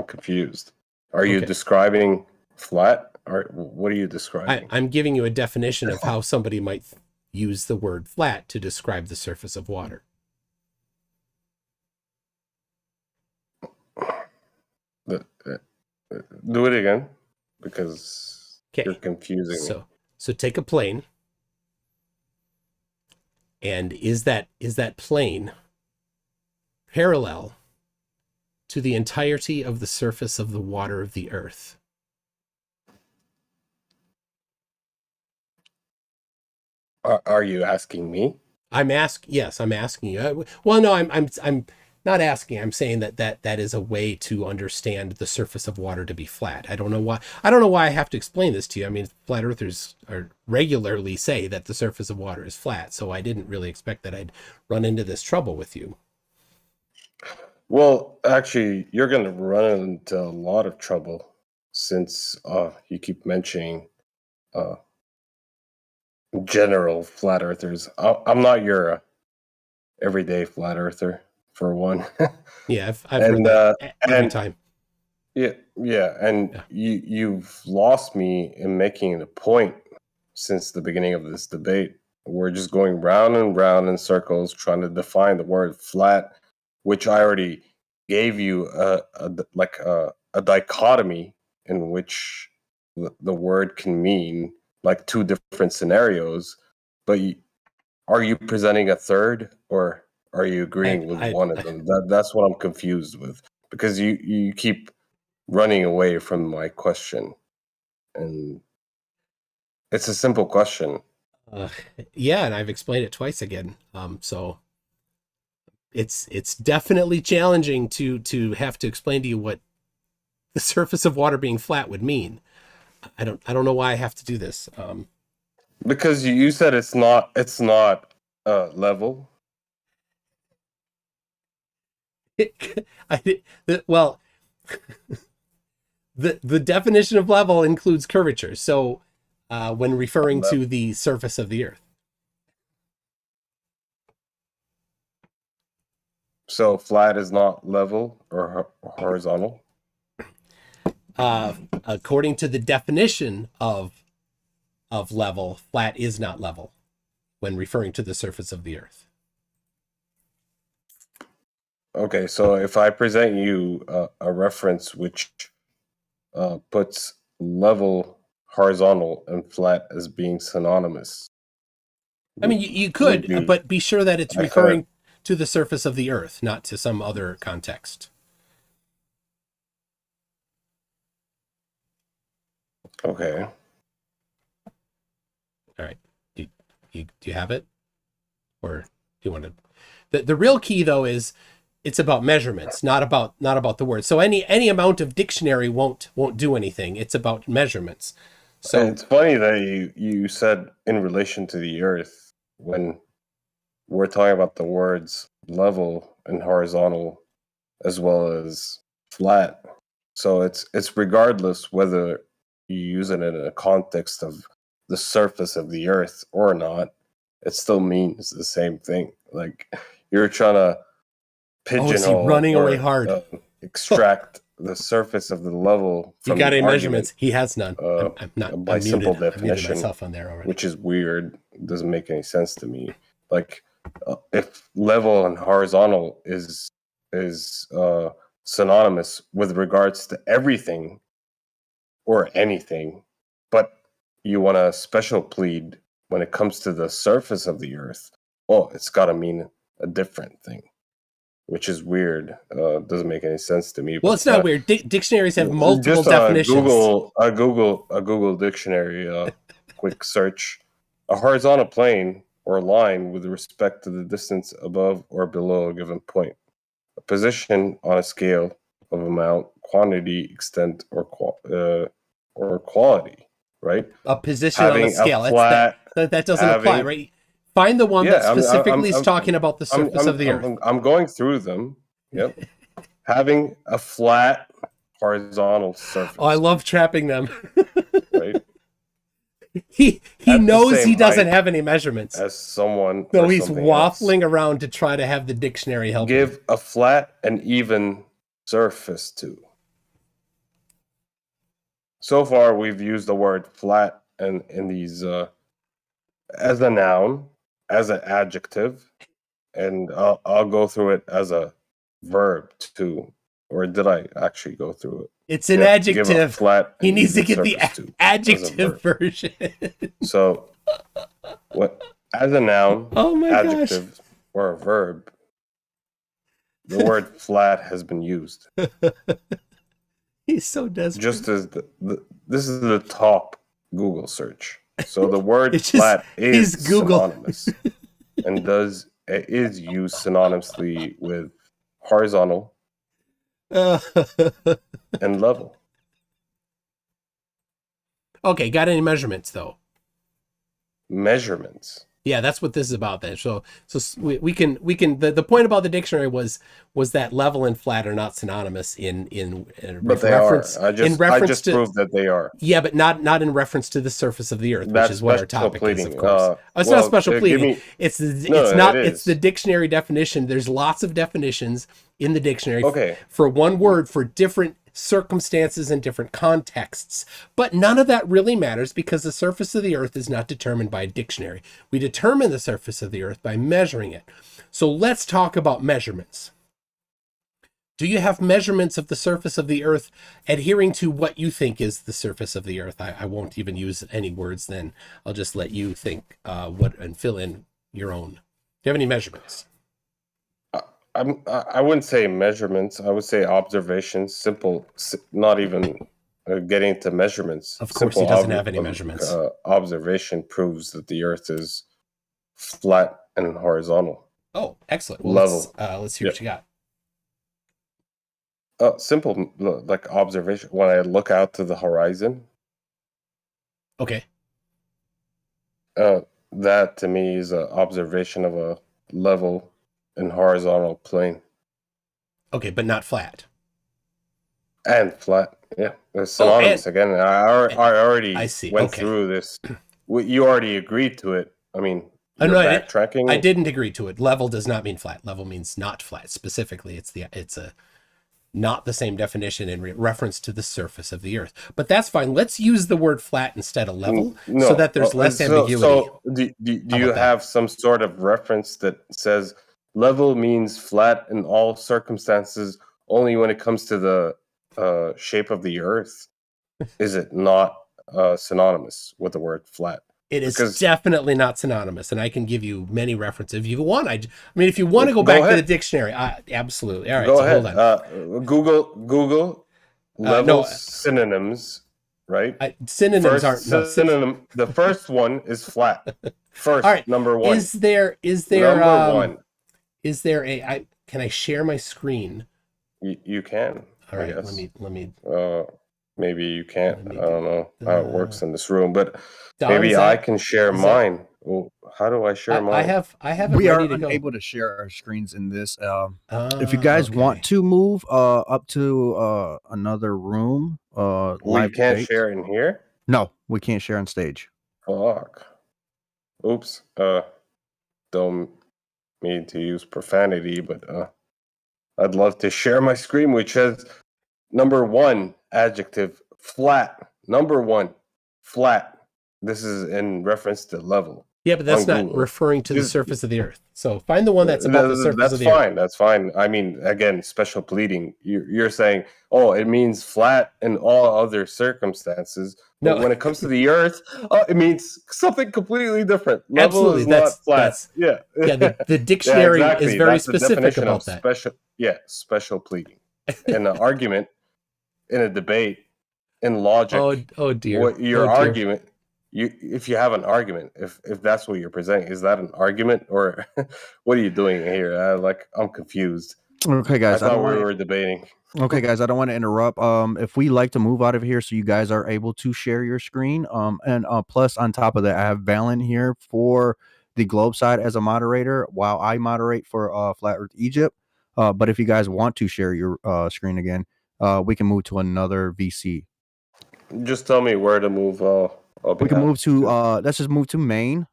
Speaker 7: confused. Are you describing flat, or what are you describing?
Speaker 1: I'm giving you a definition of how somebody might use the word flat to describe the surface of water.
Speaker 7: Do it again, because you're confusing me.
Speaker 1: So take a plane, and is that plane parallel to the entirety of the surface of the water of the Earth?
Speaker 7: Are you asking me?
Speaker 1: Yes, I'm asking you. Well, no, I'm not asking. I'm saying that is a way to understand the surface of water to be flat. I don't know why I have to explain this to you. I mean, flat earthers regularly say that the surface of water is flat, so I didn't really expect that I'd run into this trouble with you.
Speaker 7: Well, actually, you're going to run into a lot of trouble, since you keep mentioning general flat earthers. I'm not your everyday flat earther, for one.
Speaker 1: Yeah, I've heard that every time.
Speaker 7: Yeah, and you've lost me in making the point, since the beginning of this debate. We're just going round and round in circles trying to define the word flat, which I already gave you a dichotomy in which the word can mean like two different scenarios. But are you presenting a third, or are you agreeing with one of them? That's what I'm confused with, because you keep running away from my question, and it's a simple question.
Speaker 1: Yeah, and I've explained it twice again. So it's definitely challenging to have to explain to you what the surface of water being flat would mean. I don't know why I have to do this.
Speaker 7: Because you said it's not level.
Speaker 1: Well, the definition of level includes curvature. So when referring to the surface of the Earth.
Speaker 7: So flat is not level or horizontal?
Speaker 1: According to the definition of level, flat is not level when referring to the surface of the Earth.
Speaker 7: Okay, so if I present you a reference which puts level, horizontal, and flat as being synonymous.
Speaker 1: I mean, you could, but be sure that it's referring to the surface of the Earth, not to some other context.
Speaker 7: Okay.
Speaker 1: All right. Do you have it? Or do you want to... The real key, though, is it's about measurements, not about the word. So any amount of dictionary won't do anything. It's about measurements. So
Speaker 7: and it's funny that you said in relation to the Earth, when we're talking about the words level and horizontal as well as flat. So it's regardless whether you use it in a context of the surface of the Earth or not, it still means the same thing. Like you're trying to pigeonhole,
Speaker 1: running away hard,
Speaker 7: extract the surface of the level.
Speaker 1: You got any measurements? He has none. I'm not
Speaker 7: by simple
Speaker 1: muted.
Speaker 7: definition,
Speaker 1: myself on there already.
Speaker 7: Which is weird. It doesn't make any sense to me. Like if level and horizontal is synonymous with regards to everything or anything, but you want a special plead when it comes to the surface of the Earth, it's got to mean a different thing, which is weird. Doesn't make any sense to me.
Speaker 1: Well, it's not weird. Dictionaries have multiple definitions.
Speaker 7: A Google dictionary, quick search: a horizontal plane or line with respect to the distance above or below a given point, a position on a scale of amount, quantity, extent, or quality. Right?
Speaker 1: A position on a scale. That doesn't apply, right? Find the one that specifically is talking about the surface of the Earth.
Speaker 7: I'm going through them. Yep. Having a flat horizontal surface.
Speaker 1: Oh, I love trapping them.
Speaker 7: Right?
Speaker 1: He knows he doesn't have any measurements.
Speaker 7: As someone.
Speaker 1: No, he's waffling around to try to have the dictionary help
Speaker 7: Give
Speaker 1: him.
Speaker 7: a flat and even surface to. So far, we've used the word flat in these as a noun, as an adjective, and I'll go through it as a verb too. Or did I actually go through it?
Speaker 1: It's an adjective.
Speaker 7: Flat
Speaker 1: he needs to get the adjective version.
Speaker 7: So, what as a noun, adjective, or a verb, the word flat has been used.
Speaker 1: He's so desperate.
Speaker 7: Just as this is the top Google search. So the word flat is synonymous and is used synonymously with horizontal and level.
Speaker 1: Okay, got any measurements though?
Speaker 7: Measurements.
Speaker 1: Yeah, that's what this is about then. So we can the point about the dictionary was that level and flat are not synonymous in
Speaker 7: but they
Speaker 1: reference.
Speaker 7: Are. I just proved that they are.
Speaker 1: Yeah, but not in reference to the surface of the Earth, which is what our topic is, of course. It's
Speaker 7: not
Speaker 1: special pleading. It's the dictionary definition. There's lots of definitions in the dictionary for one word for different circumstances and different contexts. But none of that really matters because the surface of the Earth is not determined by a dictionary. We determine the surface of the Earth by measuring it. So let's talk about measurements. Do you have measurements of the surface of the Earth adhering to what you think is the surface of the Earth? I won't even use any words then. I'll just let you think and fill in your own. Do you have any measurements?
Speaker 7: I wouldn't say measurements. I would say observations. Simple, not even getting to measurements.
Speaker 1: Of course, he doesn't have any measurements.
Speaker 7: Observation proves that the Earth is flat and horizontal.
Speaker 1: Oh, excellent. Well,
Speaker 7: level.
Speaker 1: Let's hear what you got.
Speaker 7: Simple, like observation. When I look out to the horizon.
Speaker 1: Okay.
Speaker 7: That to me is an observation of a level and horizontal plane.
Speaker 1: Okay, but not flat.
Speaker 7: And flat, yeah. It's synonymous again. I already went through this. You already agreed to it. I mean, you're backtracking.
Speaker 1: I didn't agree to it. Level does not mean flat. Level means not flat. Specifically, it's a not the same definition in reference to the surface of the Earth. But that's fine. Let's use the word flat instead of level so that there's less ambiguity.
Speaker 7: So do you have some sort of reference that says level means flat in all circumstances only when it comes to the shape of the Earth? Is it not synonymous with the word flat?
Speaker 1: It is definitely not synonymous, and I can give you many references if you want. I mean, if you want to go back to the dictionary, absolutely. All right,
Speaker 7: go
Speaker 1: so
Speaker 7: ahead.
Speaker 1: Hold on.
Speaker 7: Google level synonyms, right?
Speaker 1: Synonyms aren't
Speaker 7: synonym. The first one is flat. First, all right, number one.
Speaker 1: Is there
Speaker 7: number one?
Speaker 1: Is there a? Can I share my screen?
Speaker 7: You can.
Speaker 1: All right, let me.
Speaker 7: Maybe you can't. I don't know how it works in this room, but maybe I can share mine. How do I share mine?
Speaker 1: I have.
Speaker 12: We are unable to share our screens in this. If you guys want to move up to another room,
Speaker 7: we can't share in here.
Speaker 12: No, we can't share on stage.
Speaker 7: Fuck. Oops. Don't mean to use profanity, but I'd love to share my screen, which says number one. Adjective, flat. Number one, flat. This is in reference to level.
Speaker 1: Yeah, but that's not referring to the surface of the Earth. So find the one that's about the surface of the Earth.
Speaker 7: That's fine. I mean, again, special pleading. You're saying, oh, it means flat in all other circumstances. But when it comes to the Earth, it means something completely different. Level is not flat. Yeah.
Speaker 1: The dictionary is very specific about that.
Speaker 7: Special pleading. In an argument, in a debate, in logic.
Speaker 1: Oh dear.
Speaker 7: Your argument. If you have an argument, if that's what you're presenting, is that an argument or what are you doing here? I'm confused.
Speaker 12: Okay, guys.
Speaker 7: I thought we were debating.
Speaker 12: Okay, guys. I don't want to interrupt. If we like to move out of here, so you guys are able to share your screen. And plus on top of that, I have Valen here for the Globe side as a moderator, while I moderate for Flat Earth Egypt. But if you guys want to share your screen again, we can move to another VC.
Speaker 7: Just tell me where to move.
Speaker 12: We can move to let's just move to main,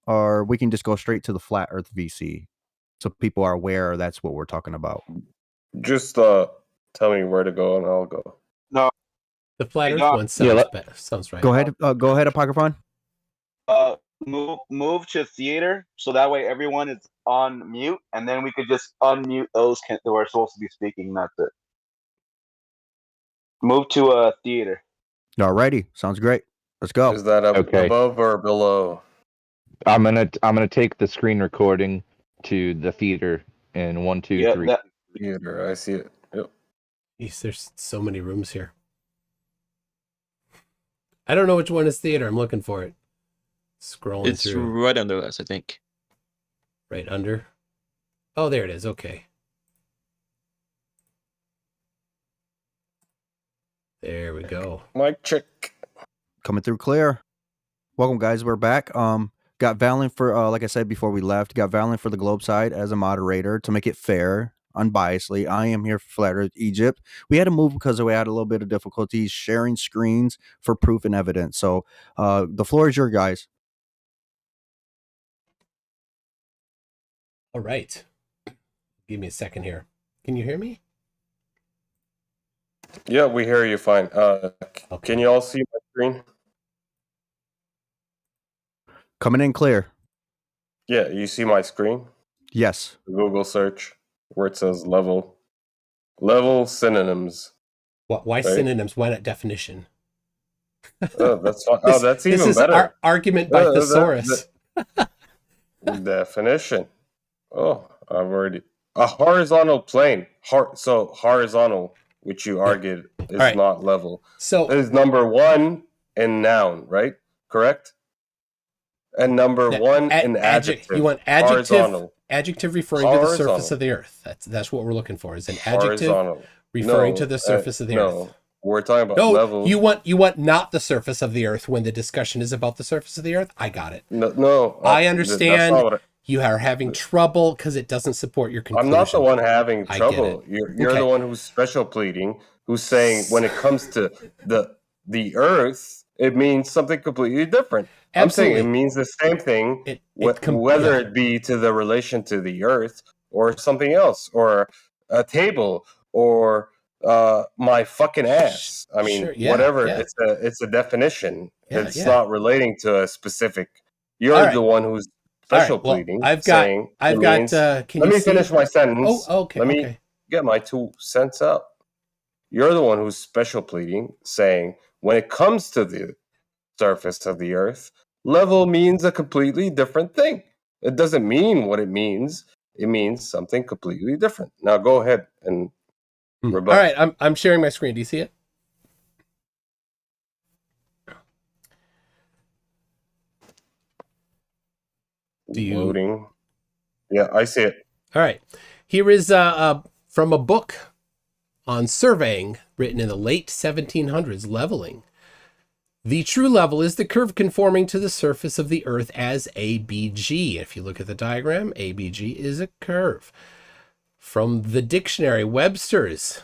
Speaker 12: or we can just go straight to the Flat Earth VC, so people are aware that's what we're talking about.
Speaker 7: Just tell me where to go, and I'll go.
Speaker 10: No,
Speaker 1: the Flat Earth one sounds better. Sounds right.
Speaker 12: Go ahead, Apocryphon.
Speaker 10: Move to theater, so that way everyone is on mute, and then we could just unmute those who are supposed to be speaking. That's it. Move to theater.
Speaker 12: Alrighty, sounds great. Let's go.
Speaker 7: Is that above or below?
Speaker 16: I'm gonna take the screen recording to the theater in 1, 2, 3.
Speaker 7: Theater, I see it. Yep.
Speaker 1: Jeez, there's so many rooms here. I don't know which one is theater. I'm looking for it. Scrolling through.
Speaker 17: It's right under us, I think.
Speaker 1: Right under? Oh, there it is. Okay. There we go.
Speaker 7: Mic check.
Speaker 12: Coming through clear. Welcome, guys. We're back. Got Valen for, like I said before we left, got Valen for the Globe side as a moderator to make it fair, unbiasedly. I am here for Flat Earth Egypt. We had to move because we had a little bit of difficulties sharing screens for proof and evidence. So the floor is your guys.
Speaker 1: All right. Give me a second here. Can you hear me?
Speaker 7: Yeah, we hear you fine. Can you all see my screen?
Speaker 12: Coming in clear.
Speaker 7: Yeah, you see my screen?
Speaker 12: Yes.
Speaker 7: Google search where it says level. Level synonyms.
Speaker 1: Why
Speaker 7: right?
Speaker 1: synonyms? Why not definition?
Speaker 7: Oh, that's fine.
Speaker 1: This,
Speaker 7: that's
Speaker 1: this
Speaker 7: even
Speaker 1: is
Speaker 7: better.
Speaker 1: argument by thesaurus.
Speaker 7: Definition. Oh, I've already a horizontal plane. So horizontal, which you argued is
Speaker 1: right.
Speaker 7: not level.
Speaker 1: So
Speaker 7: is number one in noun, right? Correct. And number one in adjective.
Speaker 1: You want adjective?
Speaker 7: Horizontal.
Speaker 1: Adjective referring to the surface of the earth. That's what we're looking for. Is an adjective
Speaker 7: Horizontal.
Speaker 1: referring to the surface of the earth.
Speaker 7: No, we're talking about
Speaker 1: No,
Speaker 7: level.
Speaker 1: you want not the surface of the earth when the discussion is about the surface of the earth. I got it.
Speaker 7: No,
Speaker 1: I understand.
Speaker 7: That's not what
Speaker 1: You are having trouble because it doesn't support your conclusion.
Speaker 7: I'm not the one having
Speaker 1: I get
Speaker 7: trouble.
Speaker 1: it.
Speaker 7: You're
Speaker 1: Okay.
Speaker 7: the one who's special pleading, who's saying when it comes to the earth, it means something completely different.
Speaker 1: Absolutely.
Speaker 7: I'm saying it means the same thing, whether it be to the relation to the earth or something else, or a table, or my fucking ass. I mean,
Speaker 1: Sure, yeah,
Speaker 7: whatever.
Speaker 1: yeah.
Speaker 7: It's a definition.
Speaker 1: Yeah,
Speaker 7: it's
Speaker 1: yeah.
Speaker 7: not relating to a specific. You're
Speaker 1: All right.
Speaker 7: the one who's
Speaker 1: All
Speaker 7: special
Speaker 1: right, well,
Speaker 7: pleading.
Speaker 1: I've got.
Speaker 7: Saying
Speaker 1: I've
Speaker 7: it
Speaker 1: got.
Speaker 7: means,
Speaker 1: Can
Speaker 7: let
Speaker 1: you
Speaker 7: me
Speaker 1: see?
Speaker 7: finish my sentence.
Speaker 1: Oh, okay.
Speaker 7: Let me
Speaker 1: okay.
Speaker 7: get my 2 cents out. You're the one who's special pleading, saying when it comes to the surface of the earth, level means a completely different thing. It doesn't mean what it means. It means something completely different. Now go ahead and rebut.
Speaker 1: All right, I'm sharing my screen. Do you see it?
Speaker 7: Loading. Yeah, I see it.
Speaker 1: All right. Here is from a book on surveying written in the late 1700s, leveling. The true level is the curve conforming to the surface of the earth as ABG. If you look at the diagram, ABG is a curve. From the dictionary, Webster's,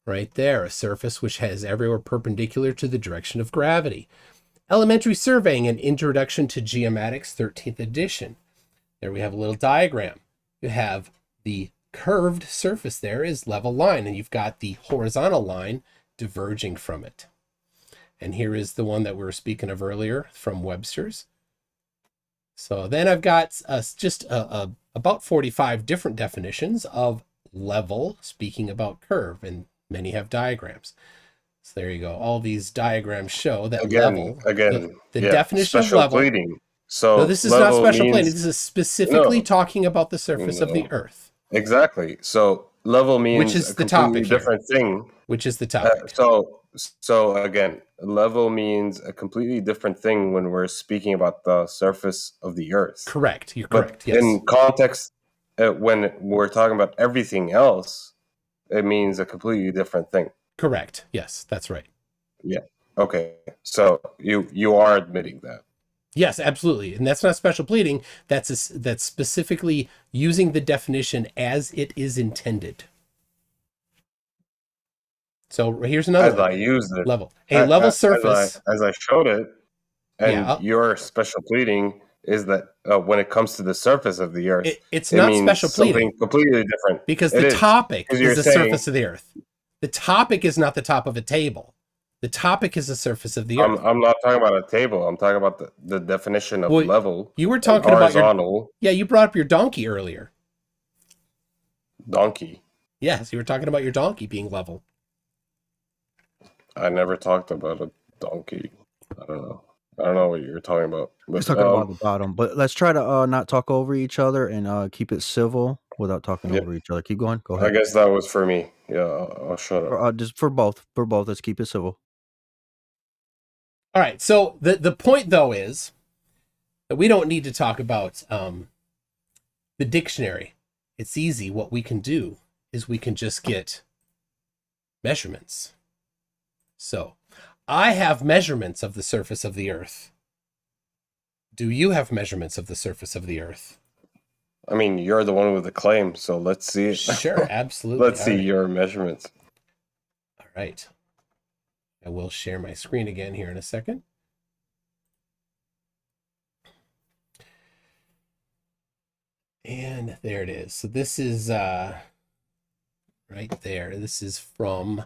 Speaker 1: right there, a surface which has everywhere perpendicular to the direction of gravity. Elementary Surveying, an Introduction to Geomatics, 13th edition. There we have a little diagram. You have the curved surface there is level line, and you've got the horizontal line diverging from it. And here is the one that we were speaking of earlier from Webster's. So then I've got about 45 different definitions of level, speaking about curve, and many have diagrams. So there you go. All these diagrams show that level. The definition of level.
Speaker 7: Pleading. So
Speaker 1: no, this is not special pleading. This is specifically talking about the surface of the earth.
Speaker 7: Exactly. So level means
Speaker 1: which is
Speaker 7: a
Speaker 1: the
Speaker 7: completely
Speaker 1: topic
Speaker 7: different thing.
Speaker 1: Which is the topic.
Speaker 7: So again, level means a completely different thing when we're speaking about the surface of the earth.
Speaker 1: Correct. You're
Speaker 7: But
Speaker 1: correct. Yes.
Speaker 7: in context, when we're talking about everything else, it means a completely different thing.
Speaker 1: Correct. Yes, that's right.
Speaker 7: Yeah. Okay. So you are admitting that.
Speaker 1: Yes, absolutely. And that's not special pleading. That's specifically using the definition as it is intended. So here's another
Speaker 7: as I used it.
Speaker 1: level. A level surface.
Speaker 7: As I showed it, and your special pleading is that when it comes to the surface of the earth,
Speaker 1: it's not
Speaker 7: means
Speaker 1: special pleading.
Speaker 7: Something completely different.
Speaker 1: Because the topic is the surface of the earth. The topic is not the top of a table. The topic is the surface of the earth.
Speaker 7: I'm not talking about a table. I'm talking about the definition of level.
Speaker 1: You were talking about
Speaker 7: horizontal.
Speaker 1: You brought up your donkey earlier.
Speaker 7: Donkey?
Speaker 1: Yes, you were talking about your donkey being level.
Speaker 7: I never talked about a donkey. I don't know what you're talking about.
Speaker 12: Let's talk about the bottom, but let's try to not talk over each other and keep it civil without talking over each other. Keep going. Go ahead.
Speaker 7: I guess that was for me. Yeah, I'll shut up.
Speaker 12: Just for both. Let's keep it civil.
Speaker 1: All right. So the point though is that we don't need to talk about the dictionary. It's easy. What we can do is we can just get measurements. So I have measurements of the surface of the earth. Do you have measurements of the surface of the earth?
Speaker 7: I mean, you're the one with the claim, so let's see it.
Speaker 1: Sure, absolutely.
Speaker 7: Let's see your measurements.
Speaker 1: All right. I will share my screen again here in a second. And there it is. So this is right there. This is from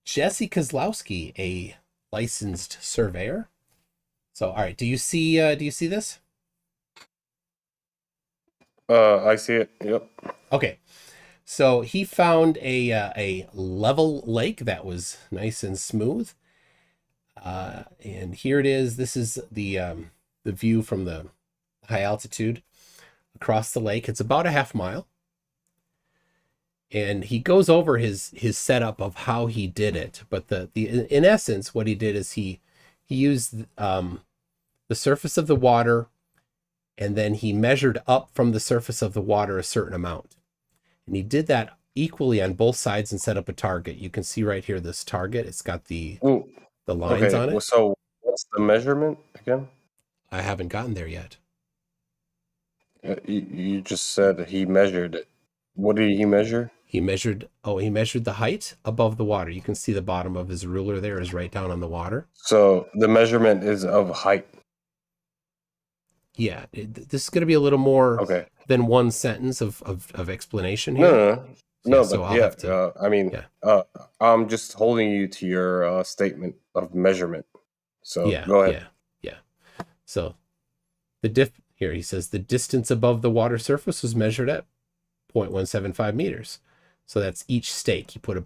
Speaker 1: Jesse Kozlowski, a licensed surveyor. So, all right, do you see this?
Speaker 7: I see it. Yep.
Speaker 1: Okay. So he found a level lake that was nice and smooth. And here it is. This is the view from the high altitude across the lake. It's about a half mile. And he goes over his setup of how he did it. But in essence, what he did is he used the surface of the water, and then he measured up from the surface of the water a certain amount. And he did that equally on both sides and set up a target. You can see right here this target. It's got the lines on it.
Speaker 7: Well, so what's the measurement again?
Speaker 1: I haven't gotten there yet.
Speaker 7: You just said he measured it. What did he measure?
Speaker 1: He measured the height above the water. You can see the bottom of his ruler there is right down on the water.
Speaker 7: So the measurement is of height.
Speaker 1: Yeah, this is going to be a little more than one sentence of explanation here.
Speaker 7: No,
Speaker 1: so
Speaker 7: but
Speaker 1: I'll have to,
Speaker 7: I'm just holding you to your statement of measurement. So go ahead.
Speaker 1: Yeah. So here he says the distance above the water surface was measured at 0.175 meters. So that's each stake. He put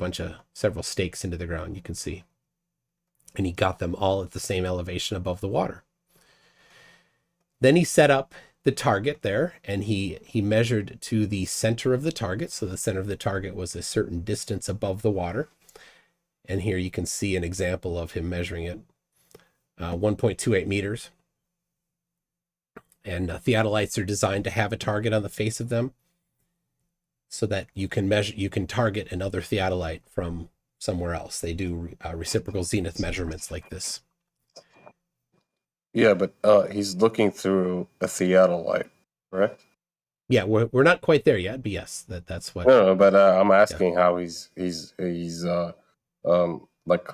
Speaker 1: several stakes into the ground, you can see. And he got them all at the same elevation above the water. Then he set up the target there, and he measured to the center of the target. So the center of the target was a certain distance above the water. And here you can see an example of him measuring it, 1.28 meters. And theodolites are designed to have a target on the face of them so that you can target another theodolite from somewhere else. They do reciprocal zenith measurements like this.
Speaker 7: Yeah, but he's looking through a theodolite, correct?
Speaker 1: Yeah, we're not quite there yet, but yes, that's what.
Speaker 7: No, but I'm asking how he's like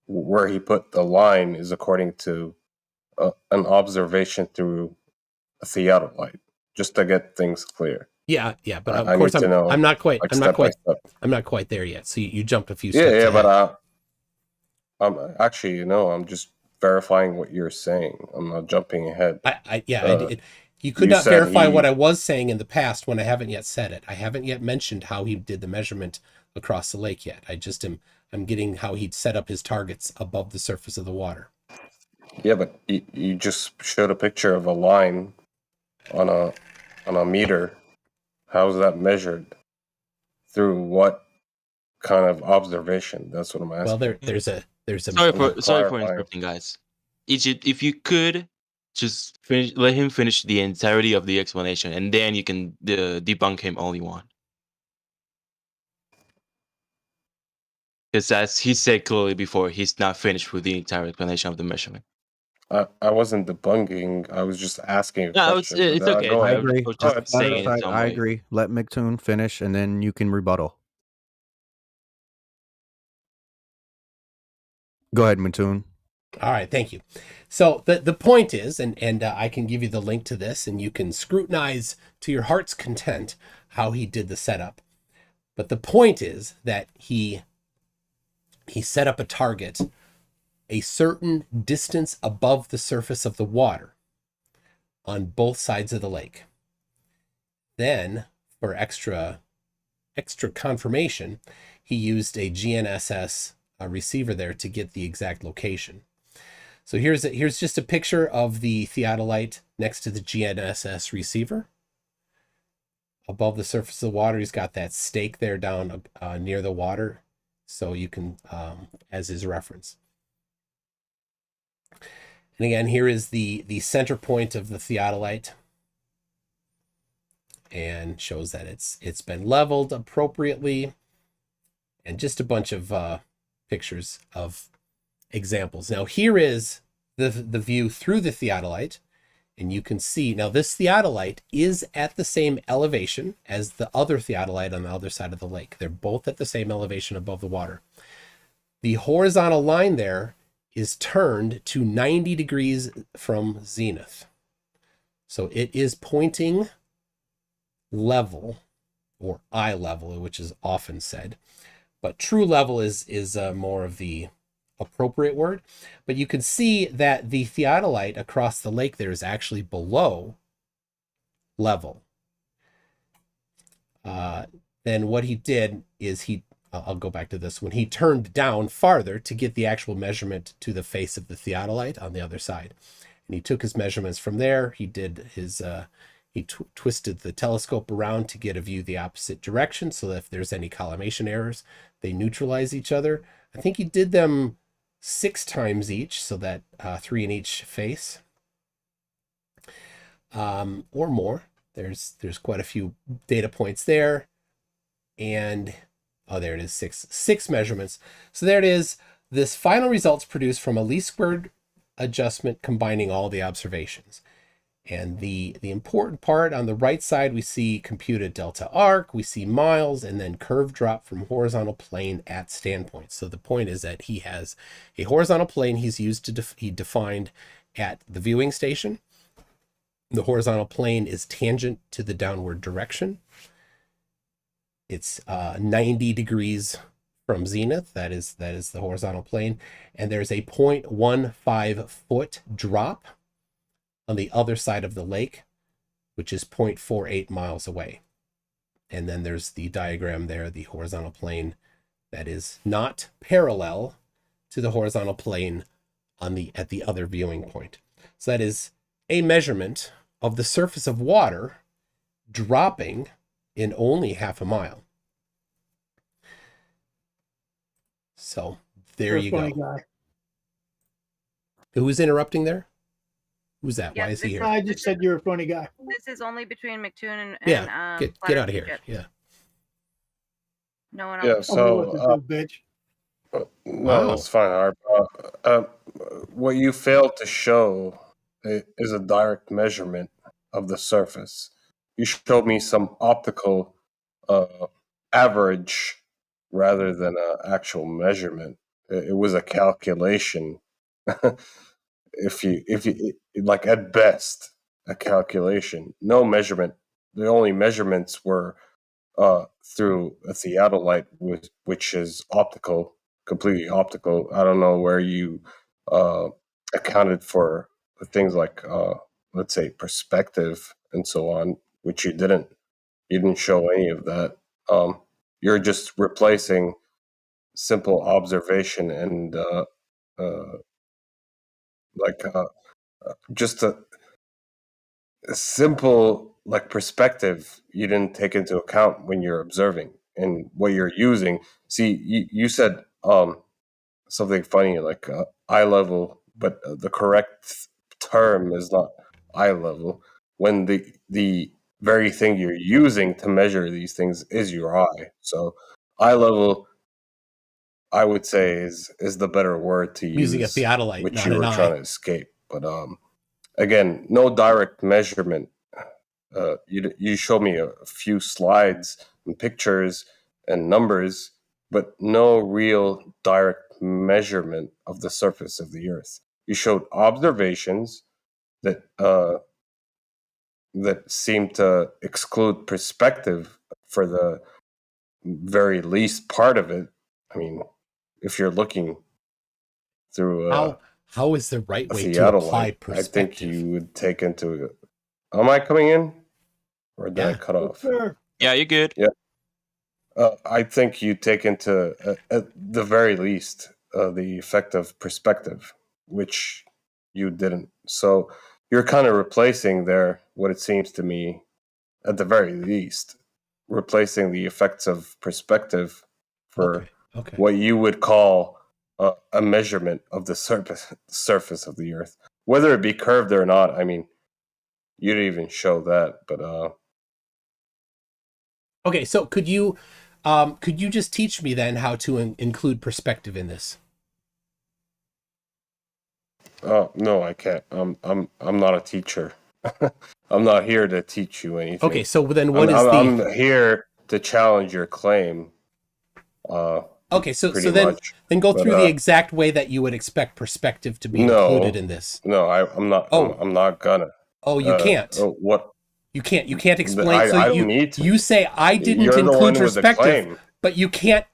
Speaker 7: where he put the line is according to an observation through a theodolite, just to get things clear.
Speaker 1: Yeah, but of course I'm not quite there yet. So you jumped a few steps.
Speaker 7: Yeah,
Speaker 1: ahead.
Speaker 7: but I'm actually, I'm just verifying what you're saying. I'm not jumping ahead.
Speaker 1: You could not verify what I was saying in the past when I haven't yet said it. I haven't yet mentioned how he did the measurement across the lake yet. I'm getting how he'd set up his targets above the surface of the water.
Speaker 7: Yeah, but you just showed a picture of a line on a meter. How is that measured? Through what kind of observation? That's what I'm asking.
Speaker 1: Well, there's a
Speaker 17: sorry for interrupting, guys. Egypt, if you could just let him finish the entirety of the explanation, and then you can debunk him all you want. Because as he said clearly before, he's not finished with the entire explanation of the measurement.
Speaker 7: I wasn't debunking. I was just asking a question.
Speaker 17: It's okay.
Speaker 12: I agree.
Speaker 17: Just
Speaker 12: I agree. Let McToon finish, and then you can rebuttal. Go ahead, McToon.
Speaker 1: All right, thank you. So the point is, and I can give you the link to this, and you can scrutinize to your heart's content how he did the setup. But the point is that he set up a target a certain distance above the surface of the water on both sides of the lake. Then, for extra confirmation, he used a GNSS receiver there to get the exact location. So here's just a picture of the theodolite next to the GNSS receiver. Above the surface of the water, he's got that stake there down near the water, so you can, as his reference. And again, here is the center point of the theodolite, and shows that it's been leveled appropriately, and just a bunch of pictures of examples. Now here is the view through the theodolite, and you can see now this theodolite is at the same elevation as the other theodolite on the other side of the lake. They're both at the same elevation above the water. The horizontal line there is turned to 90 degrees from zenith. So it is pointing level or eye level, which is often said. But true level is more of the appropriate word. But you can see that the theodolite across the lake there is actually below level. Then what he did is I'll go back to this, when he turned down farther to get the actual measurement to the face of the theodolite on the other side. And he took his measurements from there. He did his, he twisted the telescope around to get a view the opposite direction, so that if there's any collimation errors, they neutralize each other. I think he did them 6 times each, so that 3 in each face, or more. There's quite a few data points there, and there it is, six measurements. So there it is. This final results produced from a least squared adjustment combining all the observations. And the important part on the right side, we see computed delta arc, we see miles, and then curve drop from horizontal plane at standpoint. So the point is that he has a horizontal plane he's used to he defined at the viewing station. The horizontal plane is tangent to the downward direction. It's 90 degrees from zenith. That is the horizontal plane. And there's a 0.15 foot drop on the other side of the lake, which is 0.48 miles away. And then there's the diagram there, the horizontal plane that is not parallel to the horizontal plane at the other viewing point. So that is a measurement of the surface of water dropping in only half a mile. So there you go.
Speaker 18: Guy.
Speaker 1: Who's interrupting there? Who's that?
Speaker 11: Yeah,
Speaker 1: Why is he here?
Speaker 18: I just said you're a funny guy.
Speaker 11: This is only between McToon and
Speaker 1: Yeah, get
Speaker 11: Flat
Speaker 1: out of
Speaker 11: Earth
Speaker 1: here.
Speaker 11: Egypt.
Speaker 1: Yeah.
Speaker 11: No one
Speaker 7: Yeah,
Speaker 11: else.
Speaker 7: so
Speaker 18: bitch.
Speaker 7: no, that's fine, Harp. What you failed to show is a direct measurement of the surface. You showed me some optical average rather than an actual measurement. It was a calculation. if you like, at best, a calculation, no measurement. The only measurements were through a theodolite, which is optical, completely optical. I don't know where you accounted for things like, let's say, perspective and so on, which you didn't. You didn't show any of that. You're just replacing simple observation and just a simple perspective. You didn't take into account when you're observing and what you're using. See, you said something funny like eye level, but the correct term is not eye level when the very thing you're using to measure these things is your eye. So eye level, I would say, is the better word to use.
Speaker 1: Using a theodolite,
Speaker 7: which
Speaker 1: not
Speaker 7: you
Speaker 1: an
Speaker 7: were
Speaker 1: eye.
Speaker 7: trying to escape. But again, no direct measurement. You showed me a few slides and pictures and numbers, but no real direct measurement of the surface of the Earth. You showed observations that that seem to exclude perspective for the very least part of it. I mean, if you're looking through
Speaker 1: how is the right
Speaker 7: a
Speaker 1: way to apply
Speaker 7: theodolite,
Speaker 1: perspective?
Speaker 7: I think you would take into. Am I coming in, or did I cut off?
Speaker 17: Yeah, you're good.
Speaker 7: Yeah. I think you take into, at the very least, the effect of perspective, which you didn't. So you're kind of replacing there what it seems to me, at the very least, replacing the effects of perspective for what you would call a measurement of the surface of the Earth. Whether it be curved or not, I mean, you didn't even show that, but...
Speaker 1: Okay, so could you just teach me then how to include perspective in this?
Speaker 7: Oh no, I can't. I'm not a teacher. I'm not here to teach you anything.
Speaker 1: Okay, so then
Speaker 7: I'm here to challenge your claim.
Speaker 1: Okay, so
Speaker 7: pretty
Speaker 1: then
Speaker 7: much.
Speaker 1: go
Speaker 7: But,
Speaker 1: through the exact way that you would expect perspective to be included in this.
Speaker 7: No, I'm not.
Speaker 1: Oh.
Speaker 7: I'm not gonna.
Speaker 1: Oh, you can't.
Speaker 7: What?
Speaker 1: You can't explain.
Speaker 7: I
Speaker 1: So
Speaker 7: don't need to.
Speaker 1: you say I didn't
Speaker 7: You're the
Speaker 1: include
Speaker 7: one with the
Speaker 1: perspective,
Speaker 7: claim.
Speaker 1: but you can't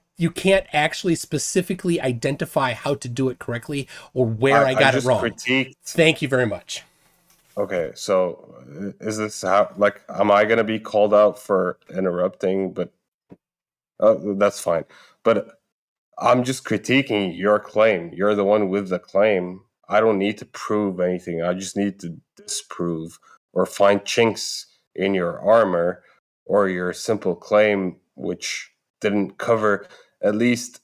Speaker 1: actually specifically identify how to do it correctly or where I got it
Speaker 7: just
Speaker 1: wrong.
Speaker 7: critiqued.
Speaker 1: Thank you very much.
Speaker 7: Okay, so is this how, like, am I going to be called out for interrupting? But that's fine. But I'm just critiquing your claim. You're the one with the claim. I don't need to prove anything. I just need to disprove or find chinks in your armor or your simple claim, which didn't cover at least,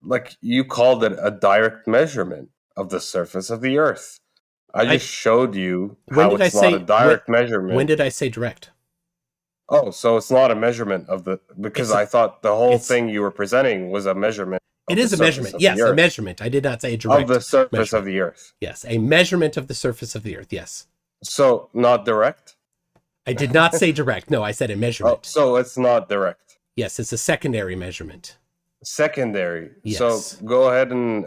Speaker 7: like, you called it a direct measurement of the surface of the Earth. I just showed you how it's not a direct measurement.
Speaker 1: When did I say direct?
Speaker 7: Oh, so it's not a measurement of the, because I thought the whole thing you were presenting was a measurement.
Speaker 1: It is a measurement. Yes, a measurement. I did not say a direct
Speaker 7: of the surface
Speaker 1: measurement.
Speaker 7: of the Earth.
Speaker 1: Yes, a measurement of the surface of the Earth. Yes.
Speaker 7: So not direct?
Speaker 1: I did not say direct. No, I said a measurement.
Speaker 7: So it's not direct.
Speaker 1: Yes, it's a secondary measurement.
Speaker 7: Secondary.
Speaker 1: Yes.
Speaker 7: So go ahead and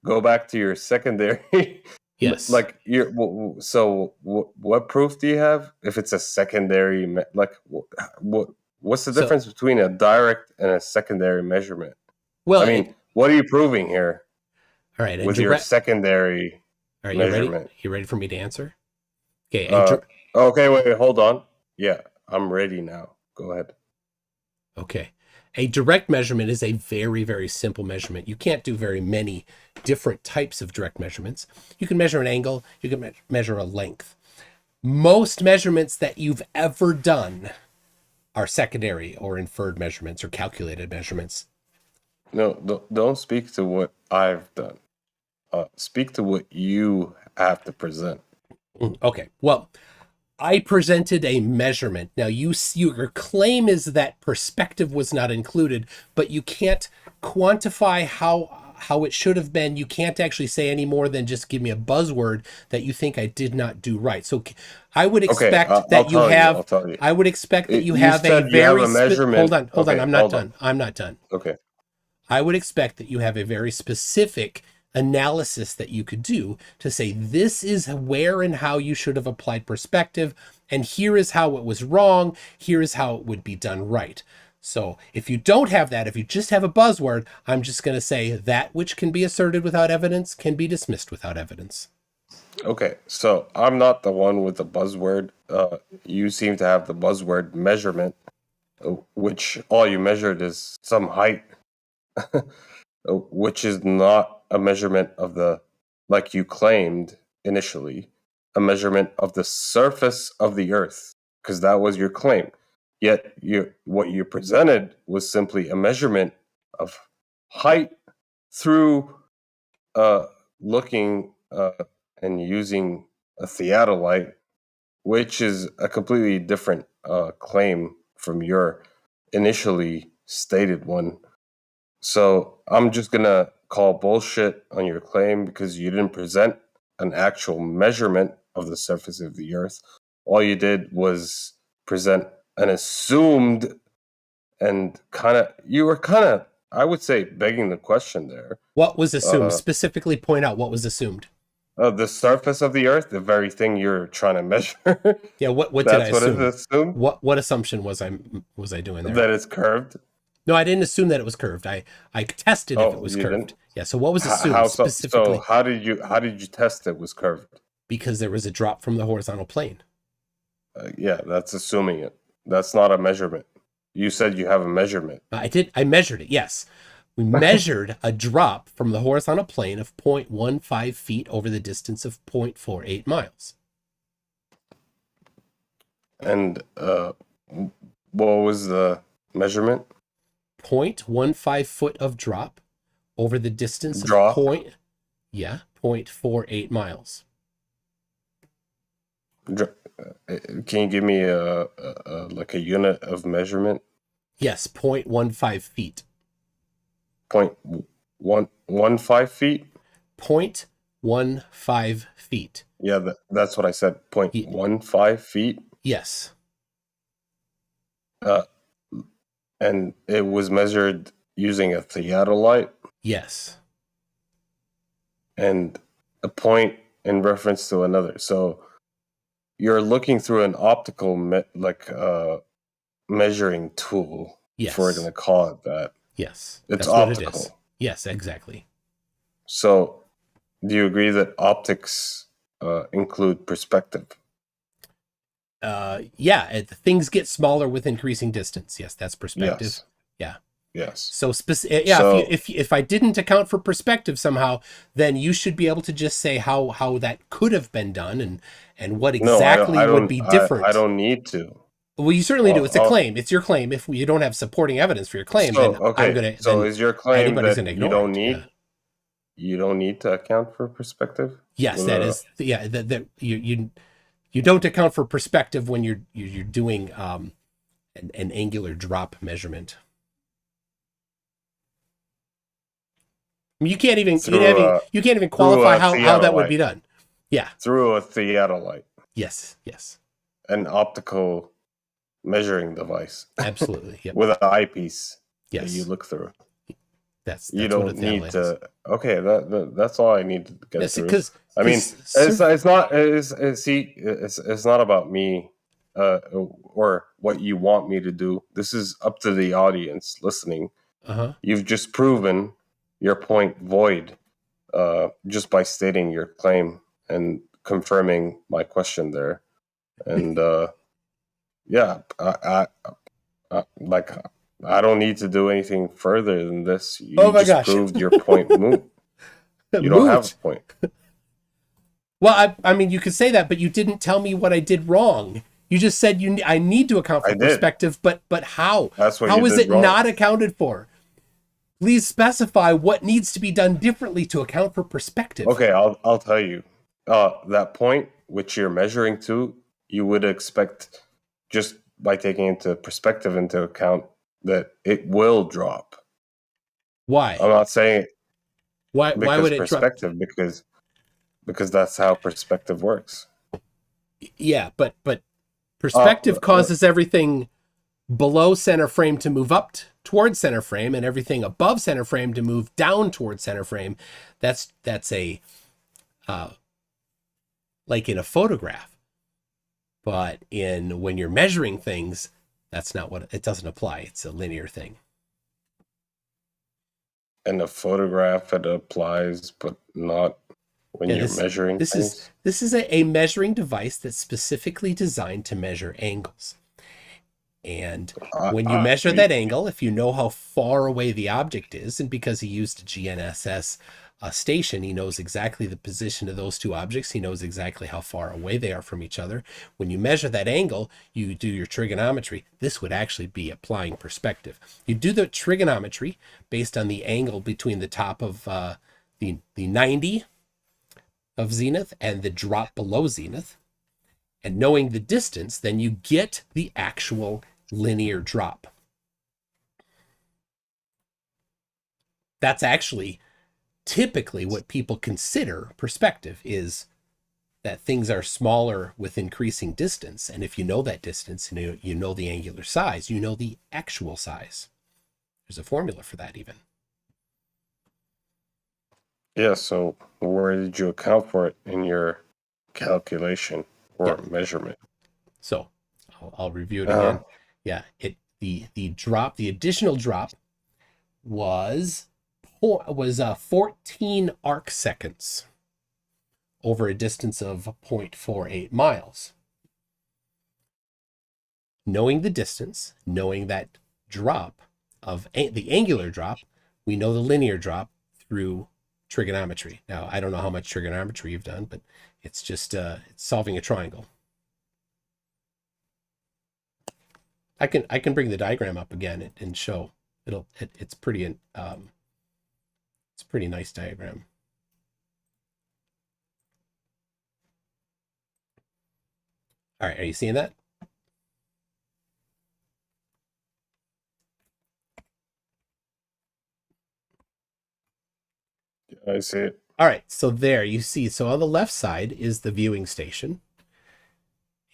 Speaker 7: go back to your secondary.
Speaker 1: Yes.
Speaker 7: Like, so what proof do you have if it's a secondary? What's the difference between a direct and a secondary measurement?
Speaker 1: Well,
Speaker 7: I mean, what are you proving here?
Speaker 1: All right,
Speaker 7: with your secondary measurement.
Speaker 1: You ready for me to answer? Okay.
Speaker 7: Okay, wait, hold on. Yeah, I'm ready now. Go ahead.
Speaker 1: Okay. A direct measurement is a very, very simple measurement. You can't do very many different types of direct measurements. You can measure an angle. You can measure a length. Most measurements that you've ever done are secondary or inferred measurements or calculated measurements.
Speaker 7: No, don't speak to what I've done. Speak to what you have to present.
Speaker 1: Okay. Well, I presented a measurement. Now, your claim is that perspective was not included, but you can't quantify how it should have been. You can't actually say any more than just give me a buzzword that you think I did not do right. So I would expect that you have. I would expect that you have a very measurement. Hold on. I'm not done.
Speaker 7: Okay.
Speaker 1: I would expect that you have a very specific analysis that you could do to say this is where and how you should have applied perspective, and here is how it was wrong, here is how it would be done right. So if you don't have that, if you just have a buzzword, I'm just going to say that which can be asserted without evidence can be dismissed without evidence.
Speaker 7: Okay, so I'm not the one with the buzzword. You seem to have the buzzword measurement, which all you measured is some height, which is not a measurement of the, like you claimed initially, a measurement of the surface of the Earth, because that was your claim. Yet what you presented was simply a measurement of height through looking and using a theodolite, which is a completely different claim from your initially stated one. So I'm just going to call bullshit on your claim because you didn't present an actual measurement of the surface of the Earth. All you did was present an assumed and you were I would say, begging the question there.
Speaker 1: What was assumed? Specifically point out what was assumed.
Speaker 7: The surface of the Earth, the very thing you're trying to measure.
Speaker 1: Yeah, what did I assume?
Speaker 7: What is assumed?
Speaker 1: What assumption was I doing there?
Speaker 7: That it's curved?
Speaker 1: No, I didn't assume that it was curved. I tested if it was curved. Didn't? Yeah, so what was assumed specifically?
Speaker 7: So how did you test it was curved?
Speaker 1: Because there was a drop from the horizontal plane.
Speaker 7: Yeah, that's assuming it. That's not a measurement. You said you have a measurement.
Speaker 1: I measured it, yes. We measured a drop from the horizontal plane of 0.15 feet over the distance of 0.48 miles.
Speaker 7: And what was the measurement?
Speaker 1: 0.15 foot of drop over the distance of 0.48 miles.
Speaker 7: Can you give me a unit of measurement?
Speaker 1: Yes, 0.15 feet.
Speaker 7: 0.15 feet?
Speaker 1: 0.15 feet.
Speaker 7: Yeah, that's what I said. 0.15 feet?
Speaker 1: Yes.
Speaker 7: And it was measured using a theodolite?
Speaker 1: Yes.
Speaker 7: And a point in reference to another. So you're looking through an optical measuring tool.
Speaker 1: Yes.
Speaker 7: If we're going to call it that.
Speaker 1: Yes.
Speaker 7: It's
Speaker 1: That's what
Speaker 7: optical.
Speaker 1: it is. Yes, exactly.
Speaker 7: So, do you agree that optics include perspective?
Speaker 1: Yeah, things get smaller with increasing distance. Yes, that's perspective.
Speaker 7: Yes.
Speaker 1: Yeah.
Speaker 7: Yes.
Speaker 1: So, if I didn't account for perspective somehow, then you should be able to just say how that could have been done and what exactly would be different.
Speaker 7: I don't need to.
Speaker 1: Well, you certainly do. It's a claim. It's your claim. If you don't have supporting evidence for your claim, then I'm gonna.
Speaker 7: So
Speaker 1: then
Speaker 7: is your claim
Speaker 1: anybody's
Speaker 7: that
Speaker 1: gonna
Speaker 7: you
Speaker 1: ignore
Speaker 7: don't
Speaker 1: it.
Speaker 7: need
Speaker 1: Yeah.
Speaker 7: you don't need to account for perspective?
Speaker 1: Yes, that is. Yeah, that you don't account for perspective when you're doing an angular drop measurement. I mean, you can't even qualify how that would be done. Yeah,
Speaker 7: through a theodolite.
Speaker 1: Yes, yes.
Speaker 7: An optical measuring device.
Speaker 1: Absolutely. Yep.
Speaker 7: With an eyepiece.
Speaker 1: Yes.
Speaker 7: That you look through.
Speaker 1: That's
Speaker 7: you
Speaker 1: what
Speaker 7: don't
Speaker 1: a
Speaker 7: need
Speaker 1: theodolite
Speaker 7: to.
Speaker 1: is.
Speaker 7: Okay, that's all I need to get through.
Speaker 1: I
Speaker 7: mean, it's not about me or what you want me to do. This is up to the audience listening.
Speaker 1: Uh-huh.
Speaker 7: You've just proven your point void just by stating your claim and confirming my question there. And yeah, I don't need to do anything further than this. You just proved your point moot. You don't have a point.
Speaker 1: Well, I mean, you could say that, but you didn't tell me what I did wrong. You just said I need to account for perspective, but how?
Speaker 7: That's what
Speaker 1: how
Speaker 7: you
Speaker 1: is
Speaker 7: did
Speaker 1: it
Speaker 7: wrong.
Speaker 1: not accounted for? Please specify what needs to be done differently to account for perspective.
Speaker 7: Okay, I'll tell you. That point which you're measuring to, you would expect just by taking into perspective into account that it will drop.
Speaker 1: Why?
Speaker 7: I'm not saying
Speaker 1: why would it
Speaker 7: perspective drop? Because that's how perspective works.
Speaker 1: Yeah, but perspective causes everything below center frame to move up towards center frame and everything above center frame to move down towards center frame. That's a like in a photograph. But when you're measuring things, that's not what it doesn't apply. It's a linear thing.
Speaker 7: In a photograph, it applies, but not when you're measuring things.
Speaker 1: This is a measuring device that's specifically designed to measure angles. And when you measure that angle, if you know how far away the object is, and because he used a GNSS station, he knows exactly the position of those two objects. He knows exactly how far away they are from each other. When you measure that angle, you do your trigonometry. This would actually be applying perspective. You do the trigonometry based on the angle between the top of the 90 of zenith and the drop below zenith. And knowing the distance, then you get the actual linear drop. That's actually typically what people consider perspective, is that things are smaller with increasing distance. And if you know that distance, you know the angular size, you know the actual size. There's a formula for that even.
Speaker 7: Yeah, so where did you account for it in your calculation or measurement?
Speaker 1: So I'll review it again. Yeah, the additional drop was 14 arc seconds over a distance of 0.48 miles. Knowing the distance, knowing that drop of the angular drop, we know the linear drop through trigonometry. Now, I don't know how much trigonometry you've done, but it's just it's solving a triangle. I can bring the diagram up again and show. It's pretty it's a pretty nice diagram. All right, are you seeing that?
Speaker 7: I see it.
Speaker 1: All right, so there you see. So on the left side is the viewing station.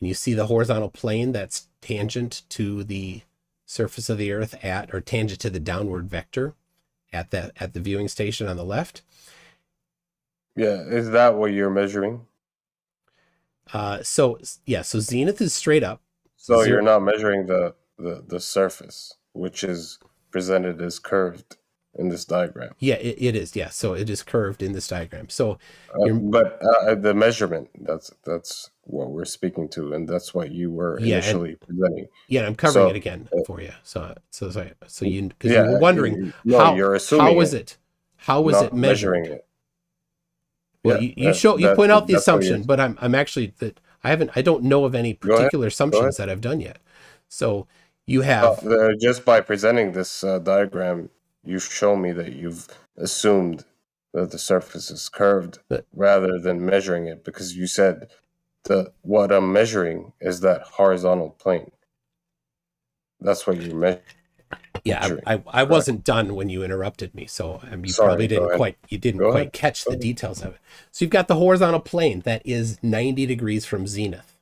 Speaker 1: And you see the horizontal plane that's tangent to the surface of the Earth or tangent to the downward vector at the viewing station on the left.
Speaker 7: Yeah, is that what you're measuring?
Speaker 1: So zenith is straight up.
Speaker 7: So you're not measuring the surface, which is presented as curved in this diagram.
Speaker 1: Yeah, it is. Yeah, so it is curved in this diagram. So,
Speaker 7: but the measurement, that's what we're speaking to, and that's what you were initially presenting.
Speaker 1: Yeah, I'm covering it again for you. So you, because you were wondering
Speaker 7: you're assuming
Speaker 1: how is it measuring
Speaker 7: it?
Speaker 1: Well, you point out the assumption, but I'm actually that I don't know of any particular assumptions that I've done yet. So you have
Speaker 7: just by presenting this diagram, you show me that you've assumed that the surface is curved rather than measuring it, because you said that what I'm measuring is that horizontal plane. That's what you're measuring.
Speaker 1: Yeah, I wasn't done when you interrupted me, so you probably didn't quite catch the details of it. So you've got the horizontal plane that is 90 degrees from zenith.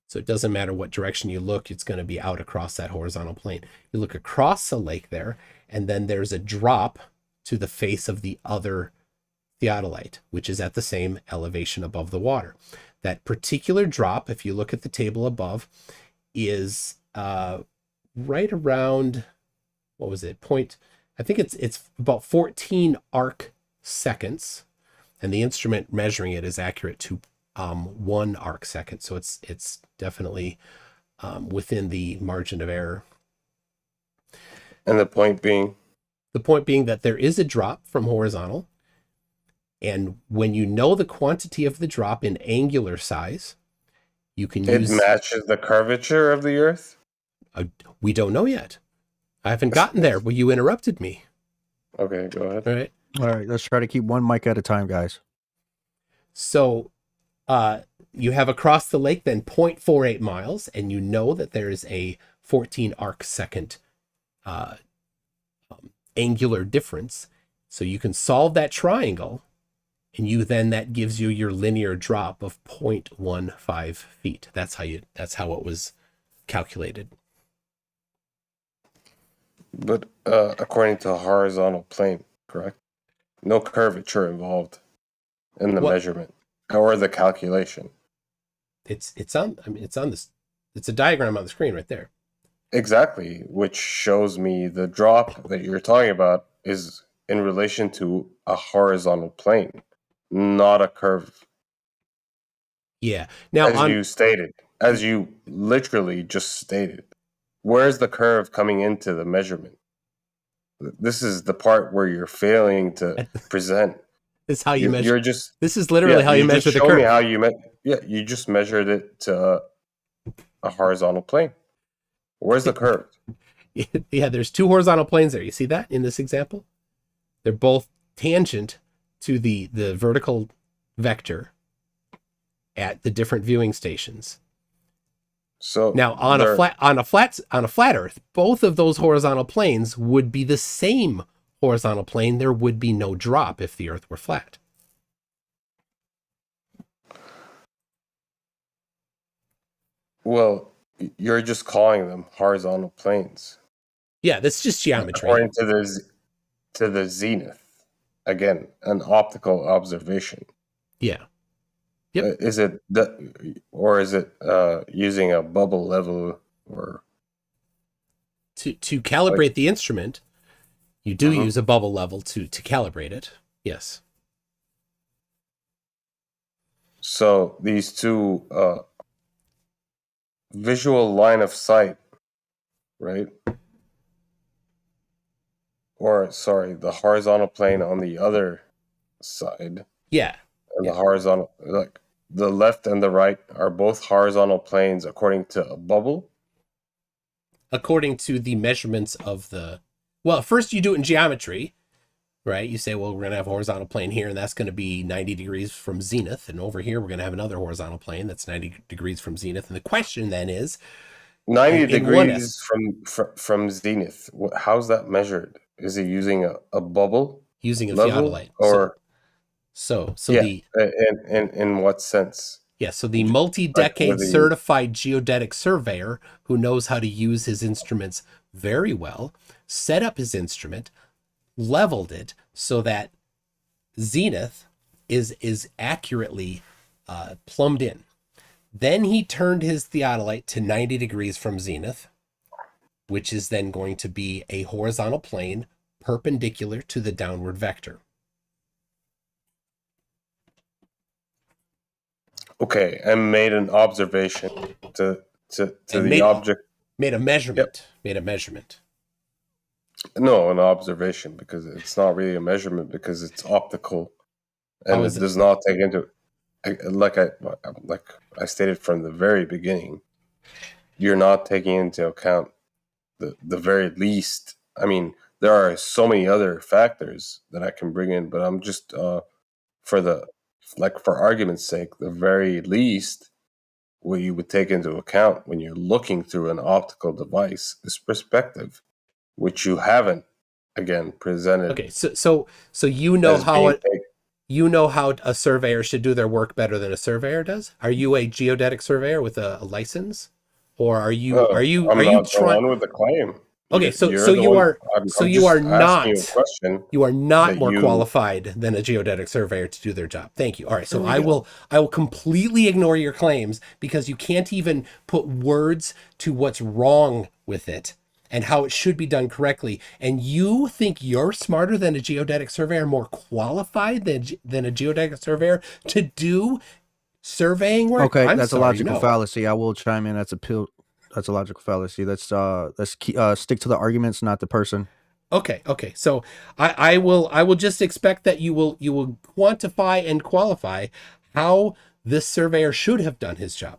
Speaker 1: So it doesn't matter what direction you look, it's going to be out across that horizontal plane. You look across the lake there, and then there's a drop to the face of the other theodolite, which is at the same elevation above the water. That particular drop, if you look at the table above, is right around, what was it? I think it's about 14 arc seconds, and the instrument measuring it is accurate to 1 arc second. So it's definitely within the margin of error.
Speaker 7: And the point being?
Speaker 1: The point being that there is a drop from horizontal, and when you know the quantity of the drop in angular size, you can use...
Speaker 7: It matches the curvature of the Earth?
Speaker 1: We don't know yet. I haven't gotten there, but you interrupted me.
Speaker 7: Okay, go ahead.
Speaker 1: All
Speaker 12: right, let's try to keep one mic at a time, guys.
Speaker 1: So you have across the lake then 0.48 miles, and you know that there is a 14 arc second angular difference. So you can solve that triangle, and that gives you your linear drop of 0.15 feet. That's how it was calculated.
Speaker 7: But according to a horizontal plane, correct? No curvature involved in the measurement or the calculation.
Speaker 1: It's on this. It's a diagram on the screen right there.
Speaker 7: Exactly, which shows me the drop that you're talking about is in relation to a horizontal plane, not a curve.
Speaker 1: Yeah. Now,
Speaker 7: as you literally just stated, where's the curve coming into the measurement? This is the part where you're failing to present.
Speaker 1: This is how you measure. This is
Speaker 7: literally
Speaker 1: how you measure the curve.
Speaker 7: Show me how you just measured it to a horizontal plane. Where's the curve?
Speaker 1: Yeah, there's 2 horizontal planes there. You see that in this example? They're both tangent to the vertical vector at the different viewing stations.
Speaker 7: So
Speaker 1: now on a flat Earth, both of those horizontal planes would be the same horizontal plane. There would be no drop if the Earth were flat.
Speaker 7: Well, you're just calling them horizontal planes.
Speaker 1: Yeah, that's just geometry.
Speaker 7: According to the zenith. Again, an optical observation.
Speaker 1: Yeah. Yep.
Speaker 7: Is it using a bubble level or
Speaker 1: to calibrate the instrument? You do use a bubble level to calibrate it. Yes.
Speaker 7: So these two visual line of sight, right? Or sorry, the horizontal plane on the other side.
Speaker 1: Yeah.
Speaker 7: And the horizontal, like the left and the right are both horizontal planes according to a bubble?
Speaker 1: According to the measurements of the... Well, first you do it in geometry, right? You say, well, we're going to have a horizontal plane here, and that's going to be 90 degrees from zenith. And over here, we're going to have another horizontal plane that's 90 degrees from zenith. And the question then is...
Speaker 7: 90 degrees from zenith. How's that measured? Is he using a bubble?
Speaker 1: Using a
Speaker 7: level?
Speaker 1: theodolite.
Speaker 7: Or...
Speaker 1: So
Speaker 7: yeah, in what sense?
Speaker 1: Yeah, so the multi-decade certified geodetic surveyor who knows how to use his instruments very well, set up his instrument, leveled it so that zenith is accurately plumbed in. Then he turned his theodolite to 90 degrees from zenith, which is then going to be a horizontal plane perpendicular to the downward vector.
Speaker 7: Okay, and made an observation to the object.
Speaker 1: Made a measurement. Yep. Made a measurement.
Speaker 7: No, an observation, because it's not really a measurement because it's optical, and it does not take into, like I stated from the very beginning, you're not taking into account the very least. I mean, there are so many other factors that I can bring in, but I'm just for argument's sake, the very least what you would take into account when you're looking through an optical device is perspective, which you haven't again presented.
Speaker 1: Okay, so you know how a surveyor should do their work better than a surveyor does? Are you a geodetic surveyor with a license, or are you
Speaker 7: I'm not the one with the claim?
Speaker 1: Okay, so you are not more qualified than a geodetic surveyor to do their job. Thank you. All right, so I will completely ignore your claims because you can't even put words to what's wrong with it and how it should be done correctly. And you think you're smarter than a geodetic surveyor, more qualified than a geodetic surveyor to do surveying work?
Speaker 12: Okay, that's a logical fallacy. I will chime in. That's a logical fallacy. Let's stick to the arguments, not the person.
Speaker 1: Okay. So I will just expect that you will quantify and qualify how this surveyor should have done his job.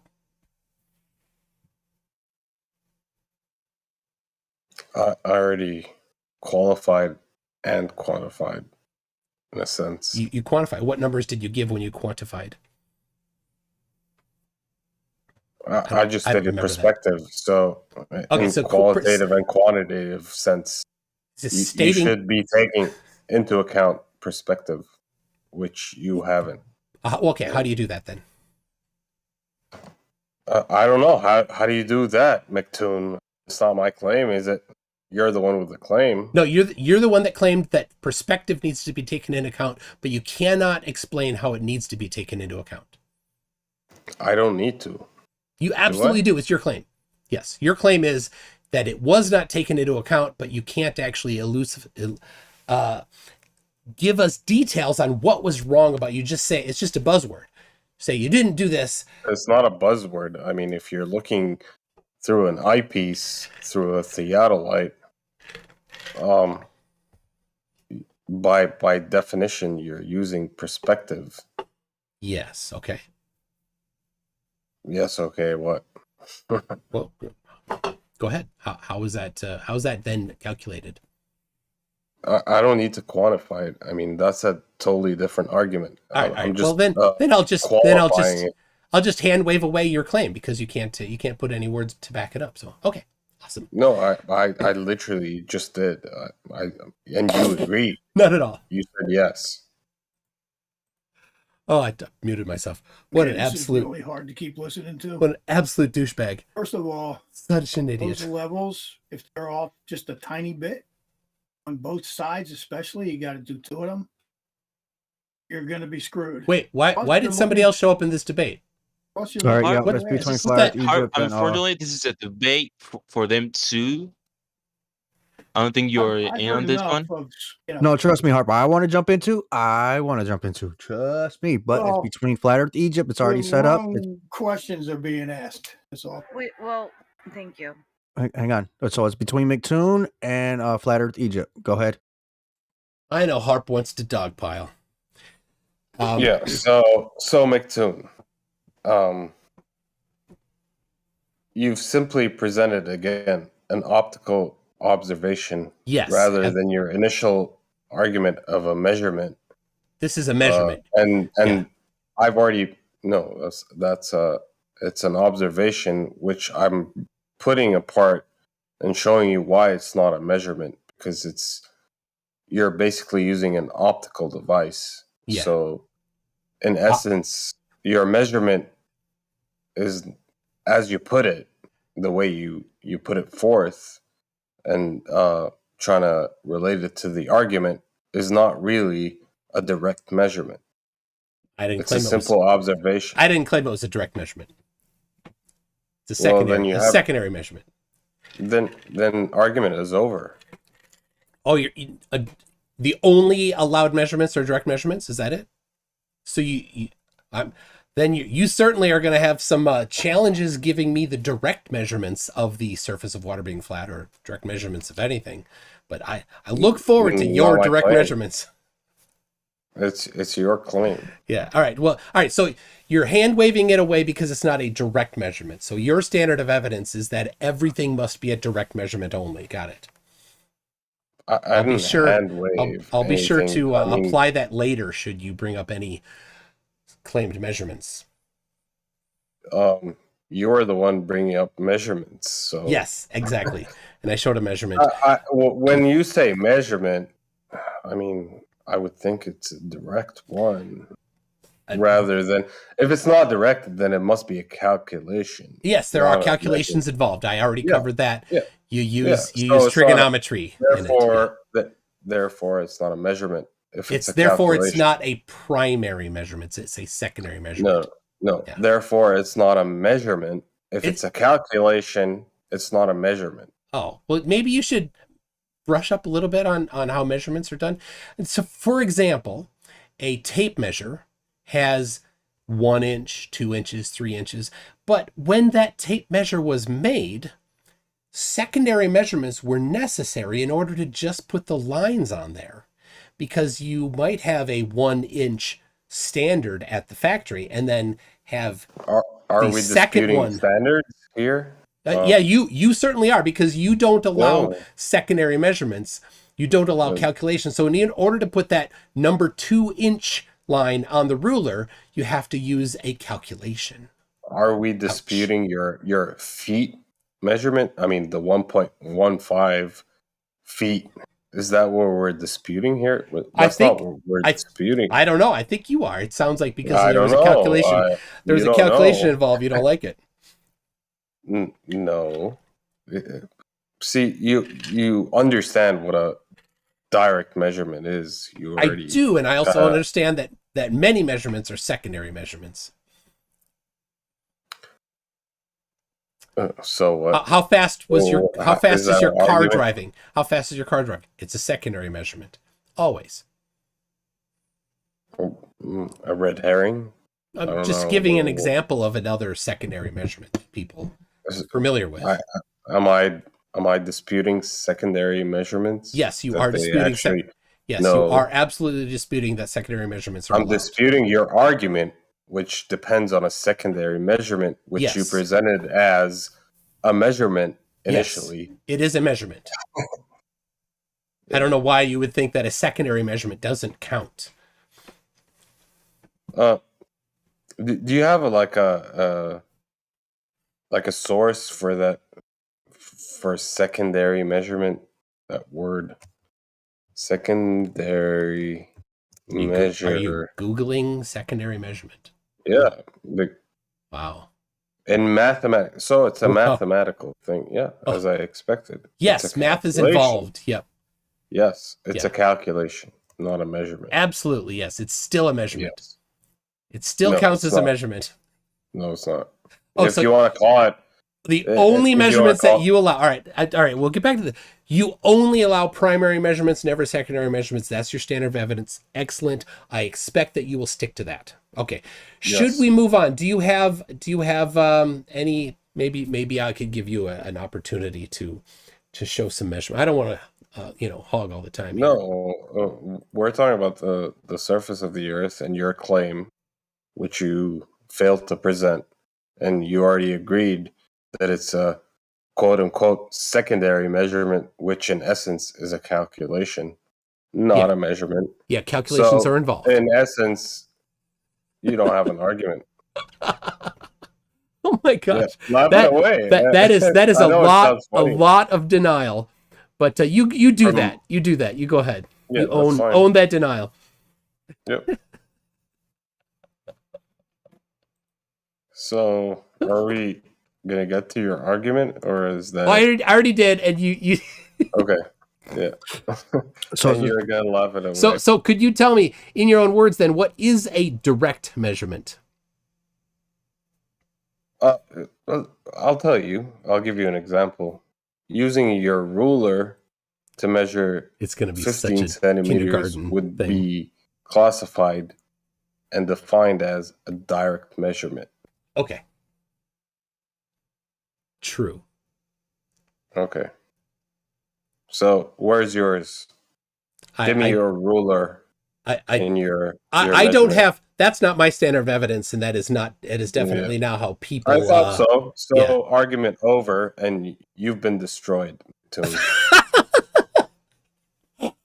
Speaker 7: I already qualified and quantified, in a sense.
Speaker 1: You quantify. What numbers did you give when you quantified?
Speaker 7: I just stated perspective. So, in qualitative and quantitative sense, you should be taking into account perspective, which you haven't.
Speaker 1: Okay, how do you do that then?
Speaker 7: I don't know. How do you do that, McToon? It's not my claim, is it? You're the one with the claim.
Speaker 1: No, you're the one that claimed that perspective needs to be taken into account, but you cannot explain how it needs to be taken into account.
Speaker 7: I don't need to.
Speaker 1: You absolutely do. It's your claim. Yes, your claim is that it was not taken into account, but you can't actually give us details on what was wrong about. You just say it's just a buzzword. Say you didn't do this.
Speaker 7: It's not a buzzword. I mean, if you're looking through an eyepiece, through a theodolite, by definition, you're using perspective.
Speaker 1: Yes. Okay.
Speaker 7: Yes. Okay. What?
Speaker 1: Well, go ahead. How is that? How is that then calculated?
Speaker 7: I don't need to quantify it. I mean, that's a totally different argument.
Speaker 1: All right. Well, then I'll just hand wave away your claim because you can't put any words to back it up. So okay, awesome.
Speaker 7: No, I literally just did. And you agreed.
Speaker 1: Not at all.
Speaker 7: You said yes.
Speaker 1: Oh, I muted myself. What an absolute!
Speaker 18: It's really hard to keep listening to.
Speaker 1: What an absolute douchebag.
Speaker 18: First of all,
Speaker 1: such an idiot.
Speaker 18: Those levels, if they're off just a tiny bit, on both sides especially, you got to do two of them. You're going to be screwed.
Speaker 1: Wait, why did somebody else show up in this debate?
Speaker 12: All right, yeah, that's between Flat Egypt and
Speaker 17: unfortunately, this is a debate for them too. I don't think you're in on this one.
Speaker 12: No, trust me, Harper. I want to jump into. Trust me, but it's between Flat Earth Egypt. It's already set up.
Speaker 18: Questions are being asked. That's all.
Speaker 11: Wait, well, thank you.
Speaker 12: Hang on. So it's between McToon and Flat Earth Egypt. Go ahead.
Speaker 1: I know Harp wants to dogpile.
Speaker 7: Yeah. So McToon, you've simply presented again an optical observation, rather than your initial argument of a measurement.
Speaker 1: This is a measurement,
Speaker 7: and I've already that's it's an observation which I'm putting apart and showing you why it's not a measurement, because you're basically using an optical device.
Speaker 1: Yeah.
Speaker 7: So in essence, your measurement is, as you put it, the way you put it forth, and trying to relate it to the argument, is not really a direct measurement.
Speaker 1: I didn't
Speaker 7: it's
Speaker 1: claim
Speaker 7: a simple observation.
Speaker 1: I didn't claim it was a direct measurement. It's a
Speaker 7: Well,
Speaker 1: secondary,
Speaker 7: then you
Speaker 1: a
Speaker 7: have-
Speaker 1: secondary measurement.
Speaker 7: Then argument is over.
Speaker 1: Oh, the only allowed measurements are direct measurements. Is that it? So then you certainly are going to have some challenges giving me the direct measurements of the surface of water being flat, or direct measurements of anything. But I look forward to your direct measurements.
Speaker 7: It's your claim.
Speaker 1: Yeah. All right. Well, all right. So you're hand waving it away because it's not a direct measurement. So your standard of evidence is that everything must be a direct measurement only. Got it.
Speaker 7: I'll
Speaker 1: be sure. I'll be sure
Speaker 7: anything.
Speaker 1: to
Speaker 7: I mean-
Speaker 1: apply that later. Should you bring up any claimed measurements?
Speaker 7: You're the one bringing up measurements. So
Speaker 1: Yes, exactly. And I showed a measurement.
Speaker 7: When you say measurement, I mean, I would think it's a direct one, rather than if it's not direct, then it must be a calculation.
Speaker 1: Yes, there are
Speaker 7: not a
Speaker 1: calculations involved. I already covered that.
Speaker 7: Yeah.
Speaker 1: You use
Speaker 7: Yeah.
Speaker 1: you
Speaker 7: So
Speaker 1: use
Speaker 7: it's not
Speaker 1: trigonometry. in it.
Speaker 7: Therefore, it's not a measurement. If it's a
Speaker 1: Therefore it's
Speaker 7: calculation.
Speaker 1: not a primary measurement. It's a secondary measurement.
Speaker 7: No. Therefore, it's not a measurement. If it's a calculation, it's not a measurement.
Speaker 1: Oh, well, maybe you should brush up a little bit on how measurements are done. And so, for example, a tape measure has 1 inch, 2 inches, 3 inches. But when that tape measure was made, secondary measurements were necessary in order to just put the lines on there, because you might have a 1 inch standard at the factory and then have
Speaker 7: Are
Speaker 1: the
Speaker 7: we
Speaker 1: second
Speaker 7: disputing
Speaker 1: one.
Speaker 7: standards here?
Speaker 1: Yeah, you certainly are, because you don't allow
Speaker 7: No.
Speaker 1: secondary measurements. You don't allow
Speaker 7: No.
Speaker 1: calculations. So in order to put that number 2 inch line on the ruler, you have to use a calculation.
Speaker 7: Are we disputing your feet measurement? I mean, the 1.15 feet. Is that what we're disputing here? That's not what we're disputing.
Speaker 1: I don't know. I think you are. It sounds like because
Speaker 7: I
Speaker 1: there was a
Speaker 7: don't know.
Speaker 1: calculation. There was
Speaker 7: you
Speaker 1: a
Speaker 7: don't
Speaker 1: calculation
Speaker 7: know.
Speaker 1: involved. You don't like it.
Speaker 7: No. See, you understand what a direct measurement is. You
Speaker 1: I
Speaker 7: already
Speaker 1: do, and I also understand that many measurements are secondary measurements.
Speaker 7: So what?
Speaker 1: How fast was your
Speaker 7: Well,
Speaker 1: how fast
Speaker 7: is
Speaker 1: is
Speaker 7: that
Speaker 1: your
Speaker 7: an
Speaker 1: car
Speaker 7: argument?
Speaker 1: driving? How fast is your car driving? It's a secondary measurement. Always.
Speaker 7: A red herring? I
Speaker 1: I'm
Speaker 7: don't
Speaker 1: just
Speaker 7: know.
Speaker 1: giving an example of another secondary measurement that people are familiar with.
Speaker 7: Am I disputing secondary measurements?
Speaker 1: Yes, you
Speaker 7: That
Speaker 1: are
Speaker 7: they
Speaker 1: disputing.
Speaker 7: actually
Speaker 1: Yes,
Speaker 7: know?
Speaker 1: you are absolutely disputing that secondary measurements are
Speaker 7: I'm
Speaker 1: allowed.
Speaker 7: disputing your argument, which depends on a secondary measurement, which you
Speaker 1: Yes.
Speaker 7: presented as a measurement
Speaker 1: Yes,
Speaker 7: initially.
Speaker 1: it is a measurement. I don't know why you would think that a secondary measurement doesn't count.
Speaker 7: Do you have like a source for that, for secondary measurement? That word, secondary measure.
Speaker 1: Are you Googling secondary measurement?
Speaker 7: Yeah.
Speaker 1: Wow.
Speaker 7: In mathematics, so it's a
Speaker 1: Wow.
Speaker 7: mathematical thing. Yeah, as I expected. It's
Speaker 1: Yes,
Speaker 7: a
Speaker 1: math is
Speaker 7: calculation.
Speaker 1: involved. Yep.
Speaker 7: Yes, it's
Speaker 1: Yeah.
Speaker 7: a calculation, not a measurement.
Speaker 1: Absolutely, yes. It's still a measurement.
Speaker 7: Yes.
Speaker 1: It still
Speaker 7: No,
Speaker 1: counts
Speaker 7: it's
Speaker 1: as a
Speaker 7: not.
Speaker 1: measurement.
Speaker 7: No, it's not.
Speaker 1: Oh,
Speaker 7: if
Speaker 1: so
Speaker 7: you want to call it
Speaker 1: the
Speaker 7: if
Speaker 1: only
Speaker 7: you wanna
Speaker 1: measurements that
Speaker 7: call-
Speaker 1: you allow. All right. We'll get back to you only allow primary measurements, never secondary measurements. That's your standard of evidence. Excellent. I expect that you will stick to that. Okay. Should
Speaker 7: Yes.
Speaker 1: we move on? Do you have any? Maybe I could give you an opportunity to show some measurement. I don't want to hog all the time. here.
Speaker 7: No, we're talking about the surface of the Earth and your claim, which you failed to present, and you already agreed that it's a quote unquote secondary measurement, which in essence is a calculation, not a measurement.
Speaker 1: Yeah, calculations
Speaker 7: So,
Speaker 1: are involved.
Speaker 7: In essence, you don't have an argument.
Speaker 1: Oh my gosh,
Speaker 7: Yeah, laugh it away.
Speaker 1: that is
Speaker 7: I
Speaker 1: a
Speaker 7: know it sounds funny.
Speaker 1: lot of denial, but you do
Speaker 7: From-
Speaker 1: that. You do that. You go ahead.
Speaker 7: Yeah,
Speaker 1: you
Speaker 7: that's fine.
Speaker 1: own that denial.
Speaker 7: Yep. So, are we gonna get to your argument, or is that
Speaker 1: Oh, I already did, and you.
Speaker 7: okay? Yeah.
Speaker 12: So
Speaker 7: and you're gonna laugh it away.
Speaker 1: So could you tell me in your own words then what is a direct measurement?
Speaker 7: I'll tell you. I'll give you an example. Using your ruler to measure
Speaker 1: It's going to be
Speaker 7: 15
Speaker 1: such a
Speaker 7: centimeters
Speaker 1: kindergarten
Speaker 7: would
Speaker 1: thing.
Speaker 7: be classified and defined as a direct measurement.
Speaker 1: Okay. True.
Speaker 7: Okay. So where's yours? Give me your ruler.
Speaker 1: I
Speaker 7: measurement.
Speaker 1: don't have. That's not my standard of evidence, and that is not. It is definitely now how people.
Speaker 7: I thought so. So
Speaker 1: yeah.
Speaker 7: argument over, and you've been destroyed. Toon.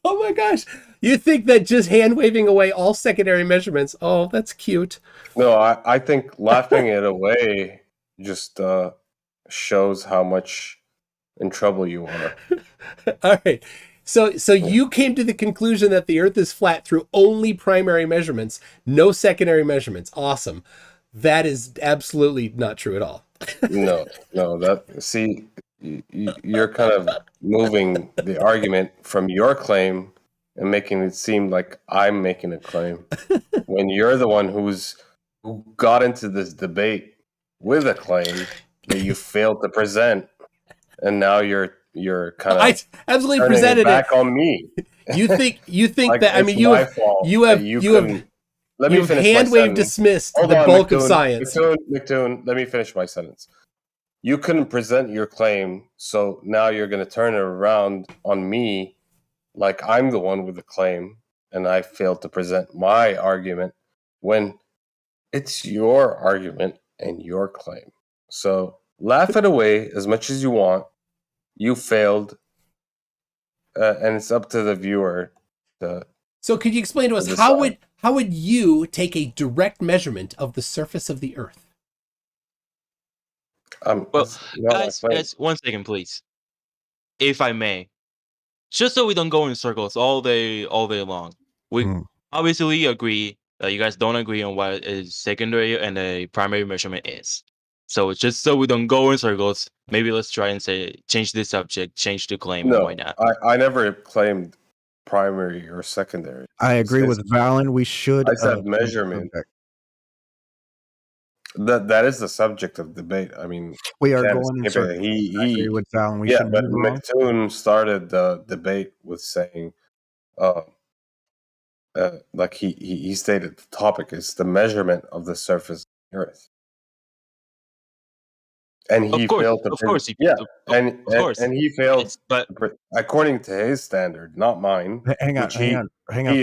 Speaker 1: Oh my gosh! You think that just hand waving away all secondary measurements? Oh, that's cute.
Speaker 7: No, I think laughing it away just shows how much in trouble you are.
Speaker 1: All right. So you came to the conclusion that the Earth is flat through only primary measurements, no secondary measurements. Awesome. That is absolutely not true at all.
Speaker 7: No, see, you're kind of moving the argument from your claim and making it seem like I'm making a claim when you're the one who got into this debate with a claim that you failed to present, and now you're kind of
Speaker 1: I absolutely presented
Speaker 7: back on me.
Speaker 1: You think like
Speaker 7: it's
Speaker 1: that? I mean, you have hand wave dismissed the bulk of science.
Speaker 7: McToon, let me finish my sentence. You couldn't present your claim, so now you're going to turn it around on me like I'm the one with the claim, and I failed to present my argument when it's your argument and your claim. So laugh it away as much as you want. You failed, and it's up to the viewer to.
Speaker 1: So could you explain to us how would you take a direct measurement of the surface of the Earth?
Speaker 17: Well, guys, 1 second, please, if I may, just so we don't go in circles all day long. We obviously agree that you guys don't agree on what a secondary and a primary measurement is. So just so we don't go in circles, maybe let's try and change the subject, change the claim, and why not?
Speaker 7: I never claimed primary or secondary.
Speaker 12: I agree with Valen. We should.
Speaker 7: I said measurement. That is the subject of debate. I mean,
Speaker 12: we are going in circles. I agree with Valen. We should
Speaker 7: but
Speaker 12: move on.
Speaker 7: McToon started the debate with saying, like he stated, the topic is the measurement of the surface of the Earth. And he failed to. Of course, he failed. And he failed. But according to his standard, not mine.
Speaker 12: Hang on.
Speaker 7: He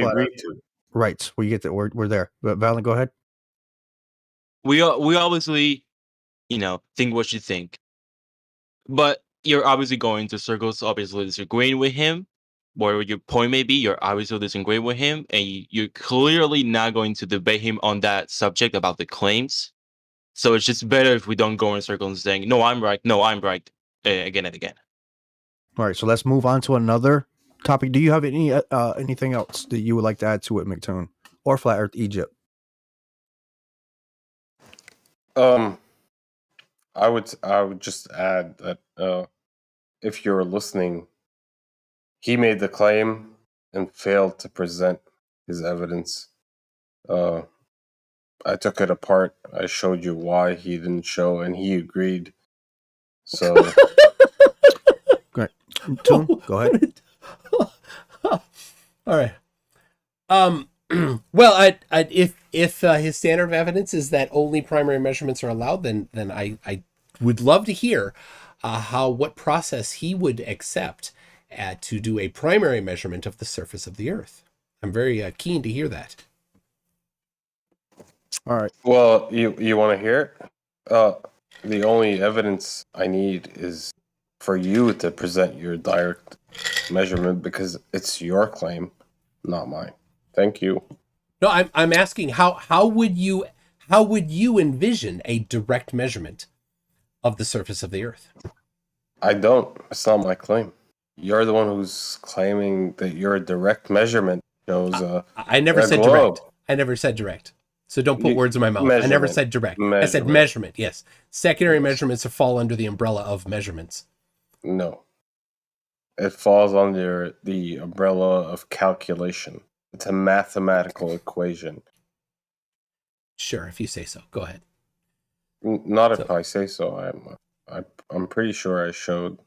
Speaker 7: agreed to.
Speaker 12: Right, we get that. We're there. But Valen, go ahead.
Speaker 17: We obviously, think what you think, but you're obviously going to circles, obviously disagreeing with him. Whatever your point may be, you're obviously disagreeing with him, and you're clearly not going to debate him on that subject about the claims. So it's just better if we don't go in circles saying, no, I'm right, again and again.
Speaker 12: All right, so let's move on to another topic. Do you have anything else that you would like to add to it, McToon, or Flat Earth Egypt?
Speaker 7: I would just add that if you're listening, he made the claim and failed to present his evidence. I took it apart. I showed you why he didn't show, and he agreed. So,
Speaker 12: great. Toon, go ahead.
Speaker 1: All right. Well, if his standard of evidence is that only primary measurements are allowed, then I would love to hear what process he would accept to do a primary measurement of the surface of the Earth. I'm very keen to hear that.
Speaker 12: All right.
Speaker 7: Well, you want to hear it? The only evidence I need is for you to present your direct measurement because it's your claim, not mine. Thank you.
Speaker 1: No, I'm asking how would you envision a direct measurement of the surface of the Earth?
Speaker 7: I don't. It's not my claim. You're the one who's claiming that your direct measurement shows
Speaker 1: I never said direct. I never said direct. So don't put words in my mouth. I never said direct. I said measurement, yes. Secondary measurements fall under the umbrella of measurements.
Speaker 7: No. It falls under the umbrella of calculation. It's a mathematical equation.
Speaker 1: Sure, if you say so. Go ahead.
Speaker 7: Not if I say so. I'm pretty sure I showed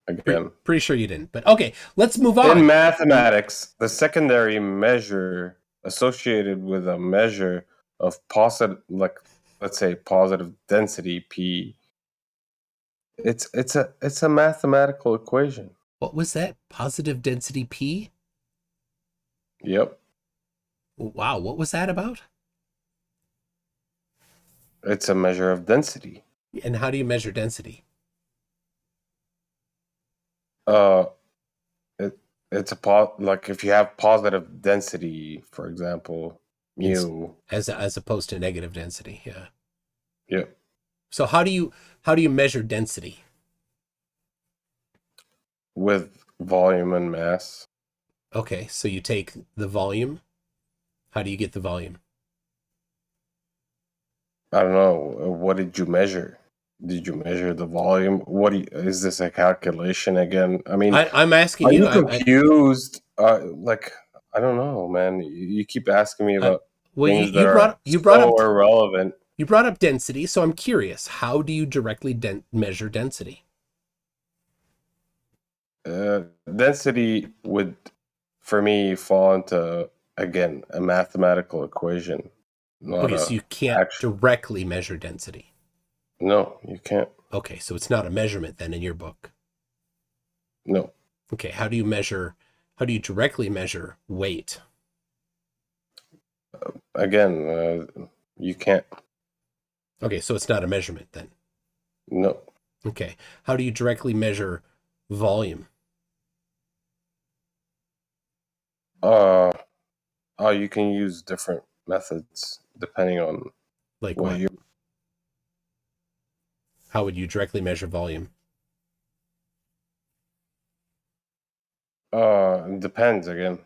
Speaker 7: again.
Speaker 1: Pretty sure you didn't. But okay, let's move on.
Speaker 7: In mathematics, the secondary measure associated with a measure of positive, like let's say positive density P, it's a mathematical equation.
Speaker 1: What was that? Positive density P?
Speaker 7: Yep.
Speaker 1: Wow, what was that about?
Speaker 7: It's a measure of density.
Speaker 1: And how do you measure density?
Speaker 7: It's like if you have positive density, for example, mu,
Speaker 1: as opposed to negative density. Yeah.
Speaker 7: Yeah.
Speaker 1: So how do you measure density?
Speaker 7: With volume and mass.
Speaker 1: Okay, so you take the volume. How do you get the volume?
Speaker 7: I don't know. What did you measure? Did you measure the volume? Is this a calculation again? I mean,
Speaker 1: I'm asking
Speaker 7: are
Speaker 1: you.
Speaker 7: you confused? Like, I don't know, man. You keep asking me about things that are so irrelevant.
Speaker 1: You brought up density, so I'm curious. How do you directly measure density?
Speaker 7: Density would, for me, fall into, again, a mathematical equation.
Speaker 1: Okay, so you can't directly measure density.
Speaker 7: No, you can't.
Speaker 1: Okay, so it's not a measurement then in your book.
Speaker 7: No.
Speaker 1: Okay, how do you directly measure weight?
Speaker 7: Again, you can't.
Speaker 1: Okay, so it's not a measurement then.
Speaker 7: No.
Speaker 1: Okay, how do you directly measure volume?
Speaker 7: You can use different methods depending on
Speaker 1: like what you. How would you directly measure volume?
Speaker 7: It depends again.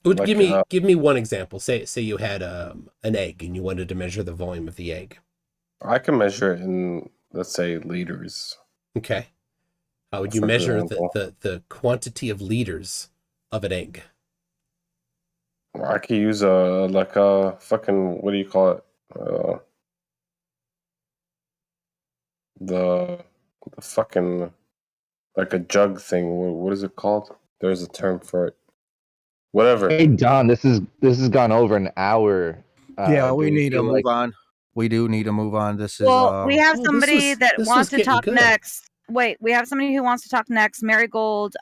Speaker 1: Like, give me one example. Say you had an egg and you wanted to measure the volume of the egg.
Speaker 7: I can measure it in, let's say, liters.
Speaker 1: Okay. How would you measure the quantity of liters of an egg?
Speaker 7: I could use a fucking, what do you call it? The fucking, like a jug thing. What is it called? There's a term for it. Whatever.
Speaker 16: Hey Don, this has gone over an hour.
Speaker 12: Yeah, we need to move on. We do need to move on. This is
Speaker 11: we have somebody that wants to talk next. Wait, we have somebody who wants to talk next. Marigold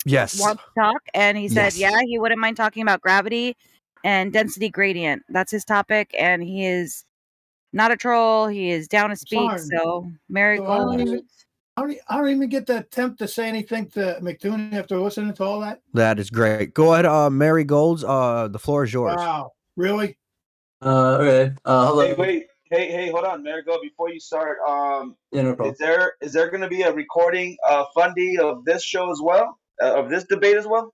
Speaker 12: yes
Speaker 11: wants to talk, and he said he wouldn't mind talking about gravity and density gradient. That's his topic, and he is not a troll. He is down to speak. So Marigold.
Speaker 18: I don't even get the attempt to say anything to McToon after listening to all that.
Speaker 12: That is great. Go ahead, Marigolds. The floor is yours.
Speaker 18: Wow, really?
Speaker 19: Okay. Hello.
Speaker 10: Hey, wait. Hey, hold on, Marigold. Before you start,
Speaker 19: yeah, no problem.
Speaker 10: is there going to be a recording, Fundy, of this show as well, of this debate as well?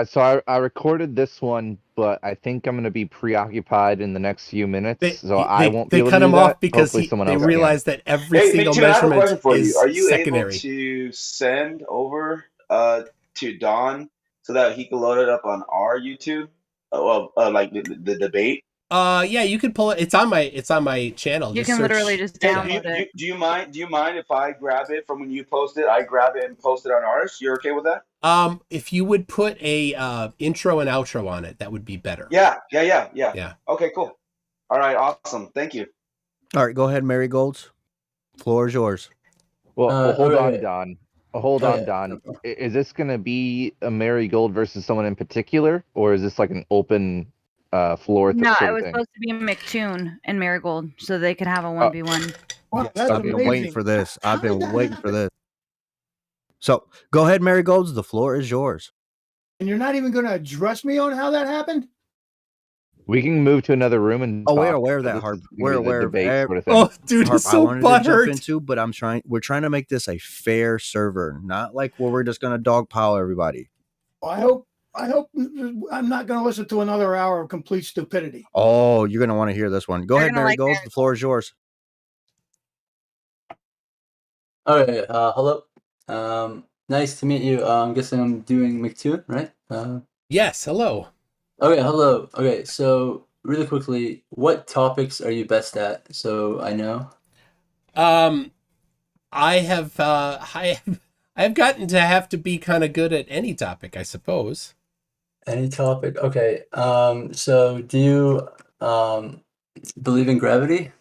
Speaker 16: So I recorded this one, but I think I'm going to be preoccupied in the next few minutes, I won't be able to do that.
Speaker 1: They cut him off because
Speaker 16: they
Speaker 1: realized that every single measurement is
Speaker 10: Are you
Speaker 1: secondary.
Speaker 10: able to send over to Don so that he can load it up on our YouTube? Like the debate.
Speaker 1: Yeah, you can pull it. It's on my channel.
Speaker 11: You can literally just download it.
Speaker 10: Do you mind if I grab it from when you post it? I grab it and post it on ours. You're okay with that?
Speaker 1: If you would put a intro and outro on it, that would be better.
Speaker 10: Yeah.
Speaker 1: Yeah.
Speaker 10: Okay, cool. All right, awesome. Thank you.
Speaker 12: All right, go ahead, Marigolds. Floor is yours.
Speaker 16: Well, hold on, Don. Hold on, Don. Is this going to be a Marigold versus someone in particular, or is this like an open floor?
Speaker 11: No, it was supposed to be McToon and Marigold, so they could have a 1v1.
Speaker 12: I've been waiting for this. I've been waiting for this. So go ahead, Marigolds. The floor is yours.
Speaker 18: And you're not even going to address me on how that happened?
Speaker 16: We can move to another room and.
Speaker 12: We're aware of that, Harp. We're aware of
Speaker 1: it. Oh, dude,
Speaker 12: Harp,
Speaker 1: it's so butthurt.
Speaker 12: But we're trying to make this a fair server, not like where we're just going to dogpile everybody.
Speaker 18: Well, I hope I'm not going to listen to another hour of complete stupidity.
Speaker 12: Oh, you're going to want to hear this one. Go ahead, Marigolds. The floor is yours.
Speaker 19: Okay. Hello. Nice to meet you. I'm guessing I'm doing McToon, right?
Speaker 1: Yes. Hello.
Speaker 19: Okay. Hello. Okay. So really quickly, what topics are you best at? So I know.
Speaker 1: I've gotten to have to be kind of good at any topic, I suppose.
Speaker 19: Any topic. Okay. So do you believe in gravity?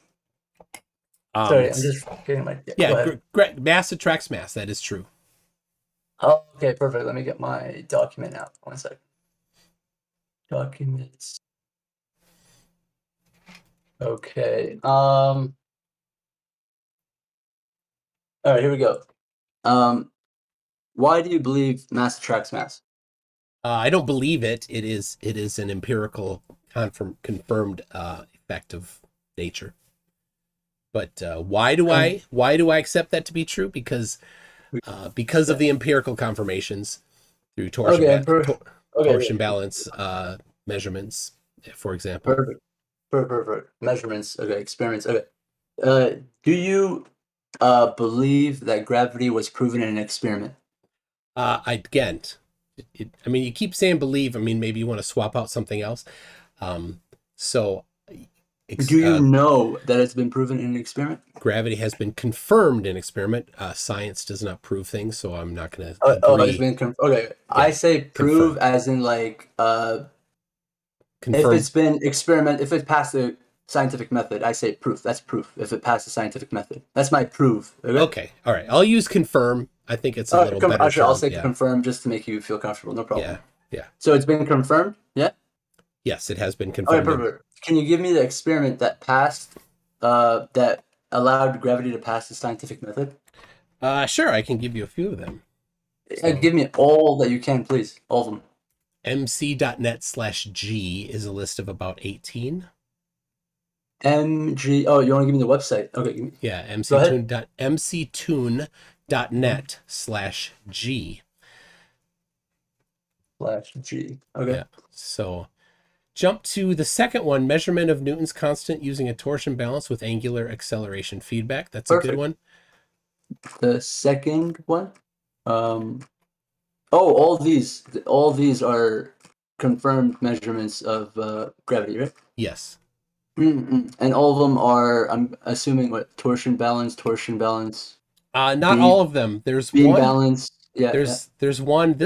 Speaker 19: Sorry, I'm just getting my. Go
Speaker 1: Yeah,
Speaker 19: ahead.
Speaker 1: mass attracts mass. That is true.
Speaker 19: Oh, okay, perfect. Let me get my document out. 1 second. Documents. Okay. All right, here we go. Why do you believe mass attracts mass?
Speaker 1: I don't believe it. It is an empirical confirmed effect of nature. But why do I accept that to be true? Because of the empirical confirmations through torsion balance measurements, for example.
Speaker 19: Perfect. Measurements. Okay. Experiments. Okay. Do you believe that gravity was proven in an experiment?
Speaker 1: Again, I mean, you keep saying believe. I mean, maybe you want to swap out something else.
Speaker 19: Do you know that it's been proven in an experiment?
Speaker 1: Gravity has been confirmed in experiment. Science does not prove things, so I'm not going to agree.
Speaker 19: Oh, it's been okay. Yeah, I say prove as in like if it's been if it passed the scientific method, I say proof. That's proof. If it passed the scientific method, that's my proof.
Speaker 1: Okay. All right. I'll use confirm. I think it's a little better.
Speaker 19: I'll say confirm just to make you feel comfortable. No problem.
Speaker 1: Yeah.
Speaker 19: So it's been confirmed. Yeah.
Speaker 1: Yes, it has been confirmed.
Speaker 19: Okay, perfect. Can you give me the experiment that passed, that allowed gravity to pass the scientific method?
Speaker 1: Sure. I can give you a few of them.
Speaker 19: Give me all that you can, please. All of them.
Speaker 1: mc.net/g is a list of about 18.
Speaker 19: MG. Oh, you want to give me the website? Okay.
Speaker 1: Yeah, mctoon.net/g.
Speaker 19: /G. Okay.
Speaker 1: Yeah. So jump to the second one, measurement of Newton's constant using a torsion balance with angular acceleration feedback. That's a good one.
Speaker 19: The second one? All these are confirmed measurements of gravity, right?
Speaker 1: Yes.
Speaker 19: And all of them are, I'm assuming, what, torsion balance.
Speaker 1: Not all of them. There's
Speaker 19: beam
Speaker 1: one
Speaker 19: balance. Yeah.
Speaker 1: There's one.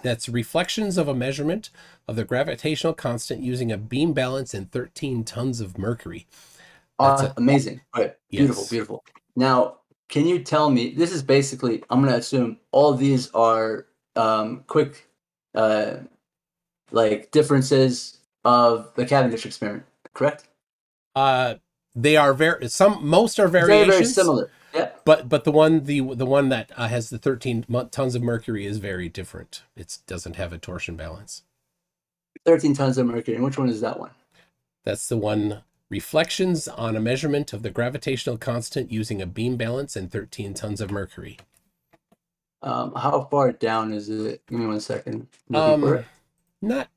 Speaker 1: That's reflections of a measurement of the gravitational constant using a beam balance and 13 tons of mercury.
Speaker 19: Amazing. Right. Beautiful. Now, can you tell me, this is basically, I'm going to assume all these are quick like differences of the Cavendish experiment, correct?
Speaker 1: They are most are variations.
Speaker 19: Very similar. Yeah.
Speaker 1: But the one that has the 13 tons of mercury is very different. It doesn't have a torsion balance.
Speaker 19: 13 tons of mercury. And which one is that one?
Speaker 1: That's the one, reflections on a measurement of the gravitational constant using a beam balance and 13 tons of mercury.
Speaker 19: How far down is it? Give me 1 second.
Speaker 1: Not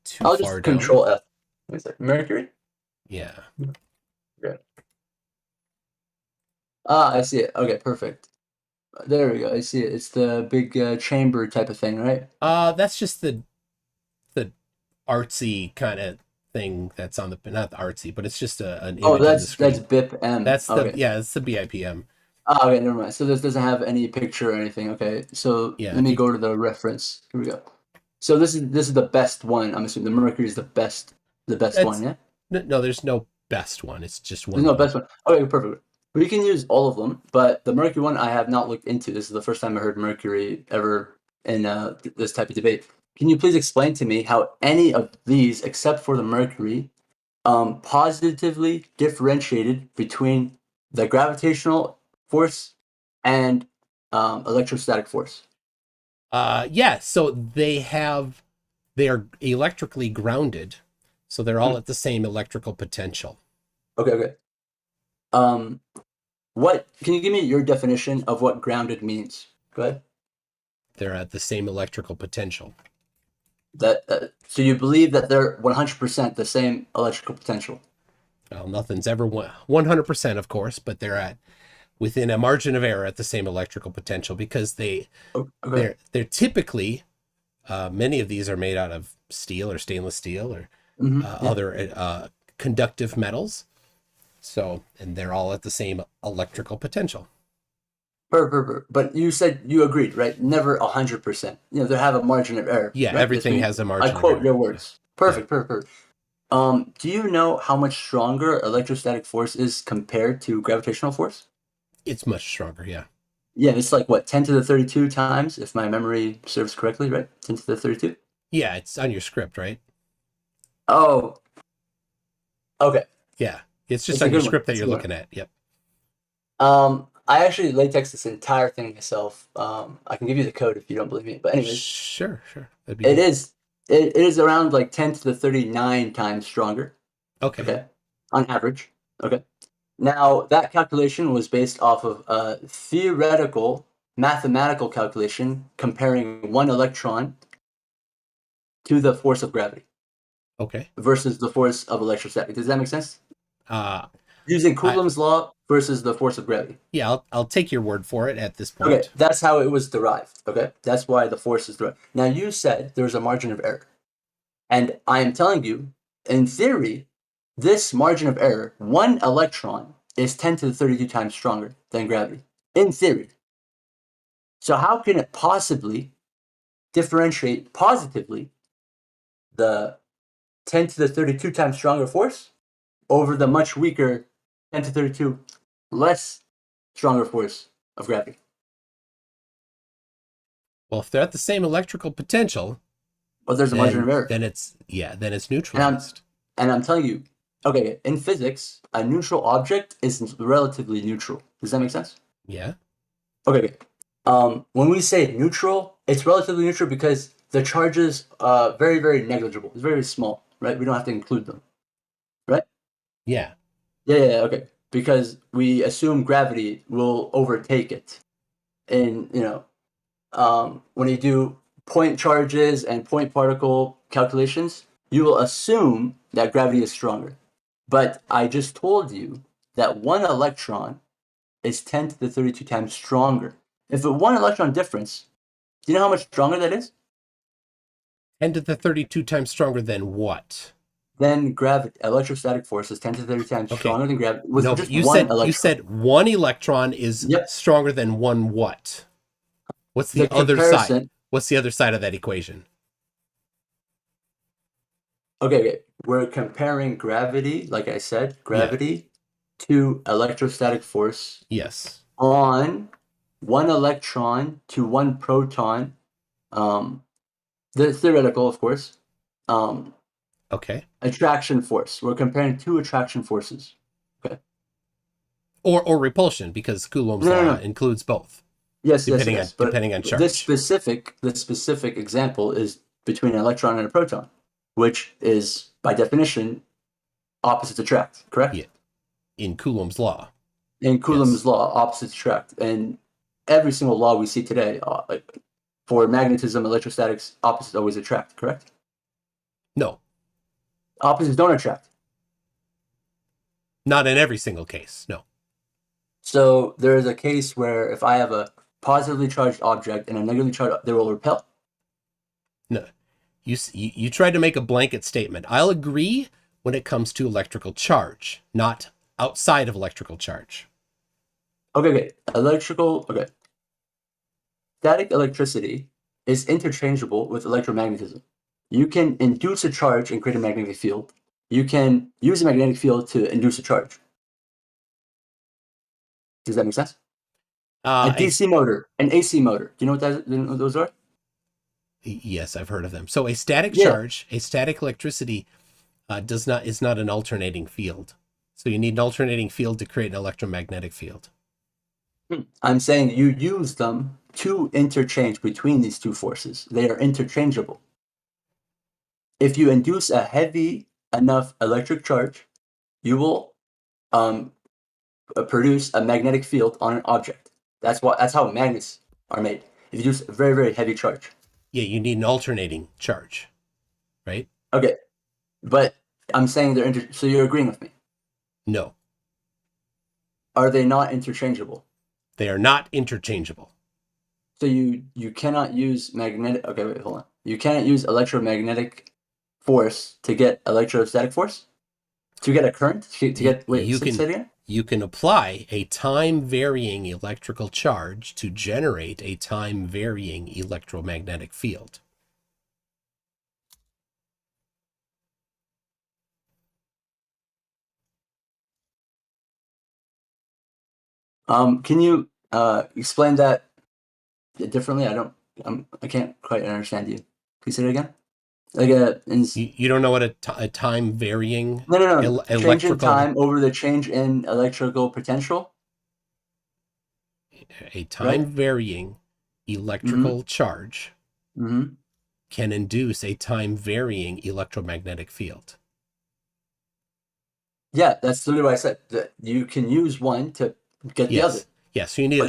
Speaker 1: too
Speaker 19: I'll
Speaker 1: far
Speaker 19: just
Speaker 1: down.
Speaker 19: Control F. Wait a second. Mercury?
Speaker 1: Yeah.
Speaker 19: Good. I see it. Okay, perfect. There we go. I see it. It's the big chamber type of thing, right?
Speaker 1: That's just the artsy kind of thing that's on the, not the artsy, but it's just an image.
Speaker 19: That's BIP-M.
Speaker 1: That's it's the BIPM.
Speaker 19: Okay, never mind. So this doesn't have any picture or anything. Okay, so let me go to the reference. Here we go. So this is the best one. I'm assuming the mercury is the best one. Yeah.
Speaker 1: No, there's no best one. It's just one.
Speaker 19: There's no best one. Okay, perfect. We can use all of them, but the mercury one I have not looked into. This is the first time I heard mercury ever in this type of debate. Can you please explain to me how any of these, except for the mercury, positively differentiated between the gravitational force and electrostatic force?
Speaker 1: So they are electrically grounded, so they're all at the same electrical potential.
Speaker 19: Okay. What can you give me your definition of what grounded means? Go ahead.
Speaker 1: They're at the same electrical potential.
Speaker 19: So you believe that they're 100% the same electrical potential?
Speaker 1: Well, nothing's ever 100%, of course, but they're at within a margin of error at the same electrical potential because they're typically many of these are made out of steel or stainless steel or other conductive metals. So, and they're all at the same electrical potential.
Speaker 19: But you said you agreed, right? Never 100%. They have a margin of error.
Speaker 1: Yeah,
Speaker 19: right?
Speaker 1: everything has a margin
Speaker 19: I quote
Speaker 1: of error.
Speaker 19: your words. Perfect. Do you know how much stronger electrostatic force is compared to gravitational force?
Speaker 1: It's much stronger, yeah.
Speaker 19: Yeah, it's like what, 10 to the 32 times, if my memory serves correctly, right? 10 to the 32?
Speaker 1: Yeah, it's on your script, right?
Speaker 19: Oh. Okay.
Speaker 1: Yeah. It's just on your script that you're looking at. Yep.
Speaker 19: I actually latex this entire thing myself. I can give you the code if you don't believe me. But anyways.
Speaker 1: Sure.
Speaker 19: It is around like 10 to the 39 times stronger.
Speaker 1: Okay.
Speaker 19: On average. Okay. Now, that calculation was based off of a theoretical mathematical calculation comparing one electron to the force of gravity.
Speaker 1: Okay.
Speaker 19: Versus the force of electrostatic. Does that make sense? Using Coulomb's law versus the force of gravity.
Speaker 1: Yeah, I'll take your word for it at this point.
Speaker 19: Okay, that's how it was derived. Okay, that's why the force is derived. Now, you said there's a margin of error. And I am telling you, in theory, this margin of error, one electron is 10 to the 32 times stronger than gravity. In theory. So how can it possibly differentiate positively the 10 to the 32 times stronger force over the much weaker 10 to 32 less stronger force of gravity?
Speaker 1: Well, if they're at the same electrical potential,
Speaker 19: well, there's a margin of error.
Speaker 1: Then it's neutralized.
Speaker 19: And I'm telling you, okay, in physics, a neutral object is relatively neutral. Does that make sense?
Speaker 1: Yeah.
Speaker 19: Okay. When we say neutral, it's relatively neutral because the charges are very, very negligible. It's very, very small, right? We don't have to include them, right?
Speaker 1: Yeah.
Speaker 19: Yeah, okay. Because we assume gravity will overtake it. And, when you do point charges and point particle calculations, you will assume that gravity is stronger. But I just told you that one electron is 10 to the 32 times stronger. If a one electron difference, do you know how much stronger that is?
Speaker 1: 10 to the 32 times stronger than what?
Speaker 19: Then gravity, electrostatic force is 10 to the 30 times stronger than gravity.
Speaker 1: No, but you said one electron is stronger than one what? What's the other side? What's the other side of that equation?
Speaker 19: Okay. We're comparing gravity, like I said, to electrostatic force.
Speaker 1: Yes.
Speaker 19: On one electron to one proton. The theoretical, of course.
Speaker 1: Okay.
Speaker 19: Attraction force. We're comparing two attraction forces. Okay.
Speaker 1: Or repulsion, because Coulomb's law includes both.
Speaker 19: Yes,
Speaker 1: depending on charge.
Speaker 19: This specific example is between an electron and a proton, which is by definition opposites attract. Correct?
Speaker 1: Yeah. In Coulomb's law.
Speaker 19: In Coulomb's law, opposites attract, and every single law we see today, like for magnetism, electrostatics, opposites always attract. Correct?
Speaker 1: No.
Speaker 19: Opposites don't attract.
Speaker 1: Not in every single case. No.
Speaker 19: So there is a case where if I have a positively charged object and a negatively charged, they will repel.
Speaker 1: No, you tried to make a blanket statement. I'll agree when it comes to electrical charge, not outside of electrical charge.
Speaker 19: Okay. Okay. Static electricity is interchangeable with electromagnetism. You can induce a charge and create a magnetic field. You can use a magnetic field to induce a charge. Does that make sense? A DC motor, an AC motor. Do you know what those are?
Speaker 1: Yes, I've heard of them. So a static charge, a static electricity is not an alternating field. So you need an alternating field to create an electromagnetic field.
Speaker 19: I'm saying you use them to interchange between these two forces. They are interchangeable. If you induce a heavy enough electric charge, you will produce a magnetic field on an object. That's how magnets are made. If you use a very, very heavy charge.
Speaker 1: Yeah, you need an alternating charge, right?
Speaker 19: Okay, but I'm saying they're so you're agreeing with me?
Speaker 1: No.
Speaker 19: Are they not interchangeable?
Speaker 1: They are not interchangeable.
Speaker 19: So you cannot use magnetic. Okay, wait, hold on. You cannot use electromagnetic force to get electrostatic force? To get a current? To get wait,
Speaker 1: you
Speaker 19: say
Speaker 1: can
Speaker 19: it again?
Speaker 1: you can apply a time varying electrical charge to generate a time varying electromagnetic field.
Speaker 19: Can you explain that differently? I can't quite understand you. Can you say it again? Like
Speaker 1: you don't know what a time varying
Speaker 19: no. Change in
Speaker 1: electrical
Speaker 19: time over the change in electrical potential.
Speaker 1: a time varying electrical charge can induce a time varying electromagnetic field.
Speaker 19: Yeah, that's literally what I said. That you can use one to get the other.
Speaker 1: Yes, you need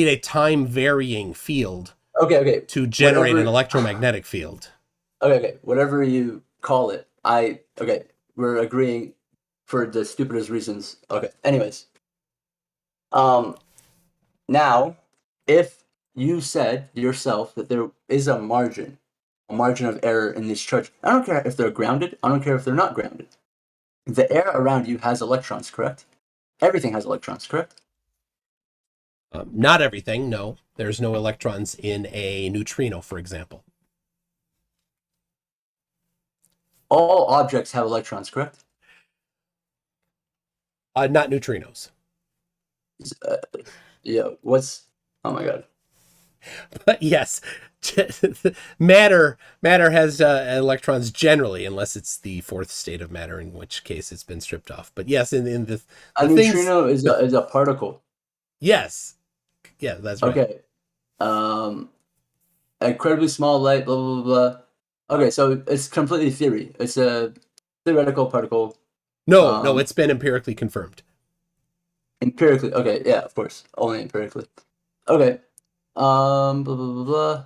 Speaker 1: a time varying field.
Speaker 19: Okay.
Speaker 1: To generate an electromagnetic field.
Speaker 19: Okay. Whatever you call it, we're agreeing for the stupidest reasons. Okay. Anyways, now, if you said yourself that there is a margin of error in this charge, I don't care if they're grounded. I don't care if they're not grounded. The air around you has electrons, correct? Everything has electrons, correct?
Speaker 1: Not everything, no. There's no electrons in a neutrino, for example.
Speaker 19: All objects have electrons, correct?
Speaker 1: Not neutrinos.
Speaker 19: Oh my god.
Speaker 1: But yes, matter has electrons generally, unless it's the fourth state of matter, in which case it's been stripped off. But yes, in the
Speaker 19: a neutrino is a particle.
Speaker 1: Yes. Yeah, that's right.
Speaker 19: Okay. Incredibly small light, blah, blah, blah, blah. Okay, so it's completely theory. It's a theoretical particle.
Speaker 1: No, it's been empirically confirmed.
Speaker 19: Empirically, okay, yeah, of course. Only empirically. Okay. Blah, blah, blah, blah.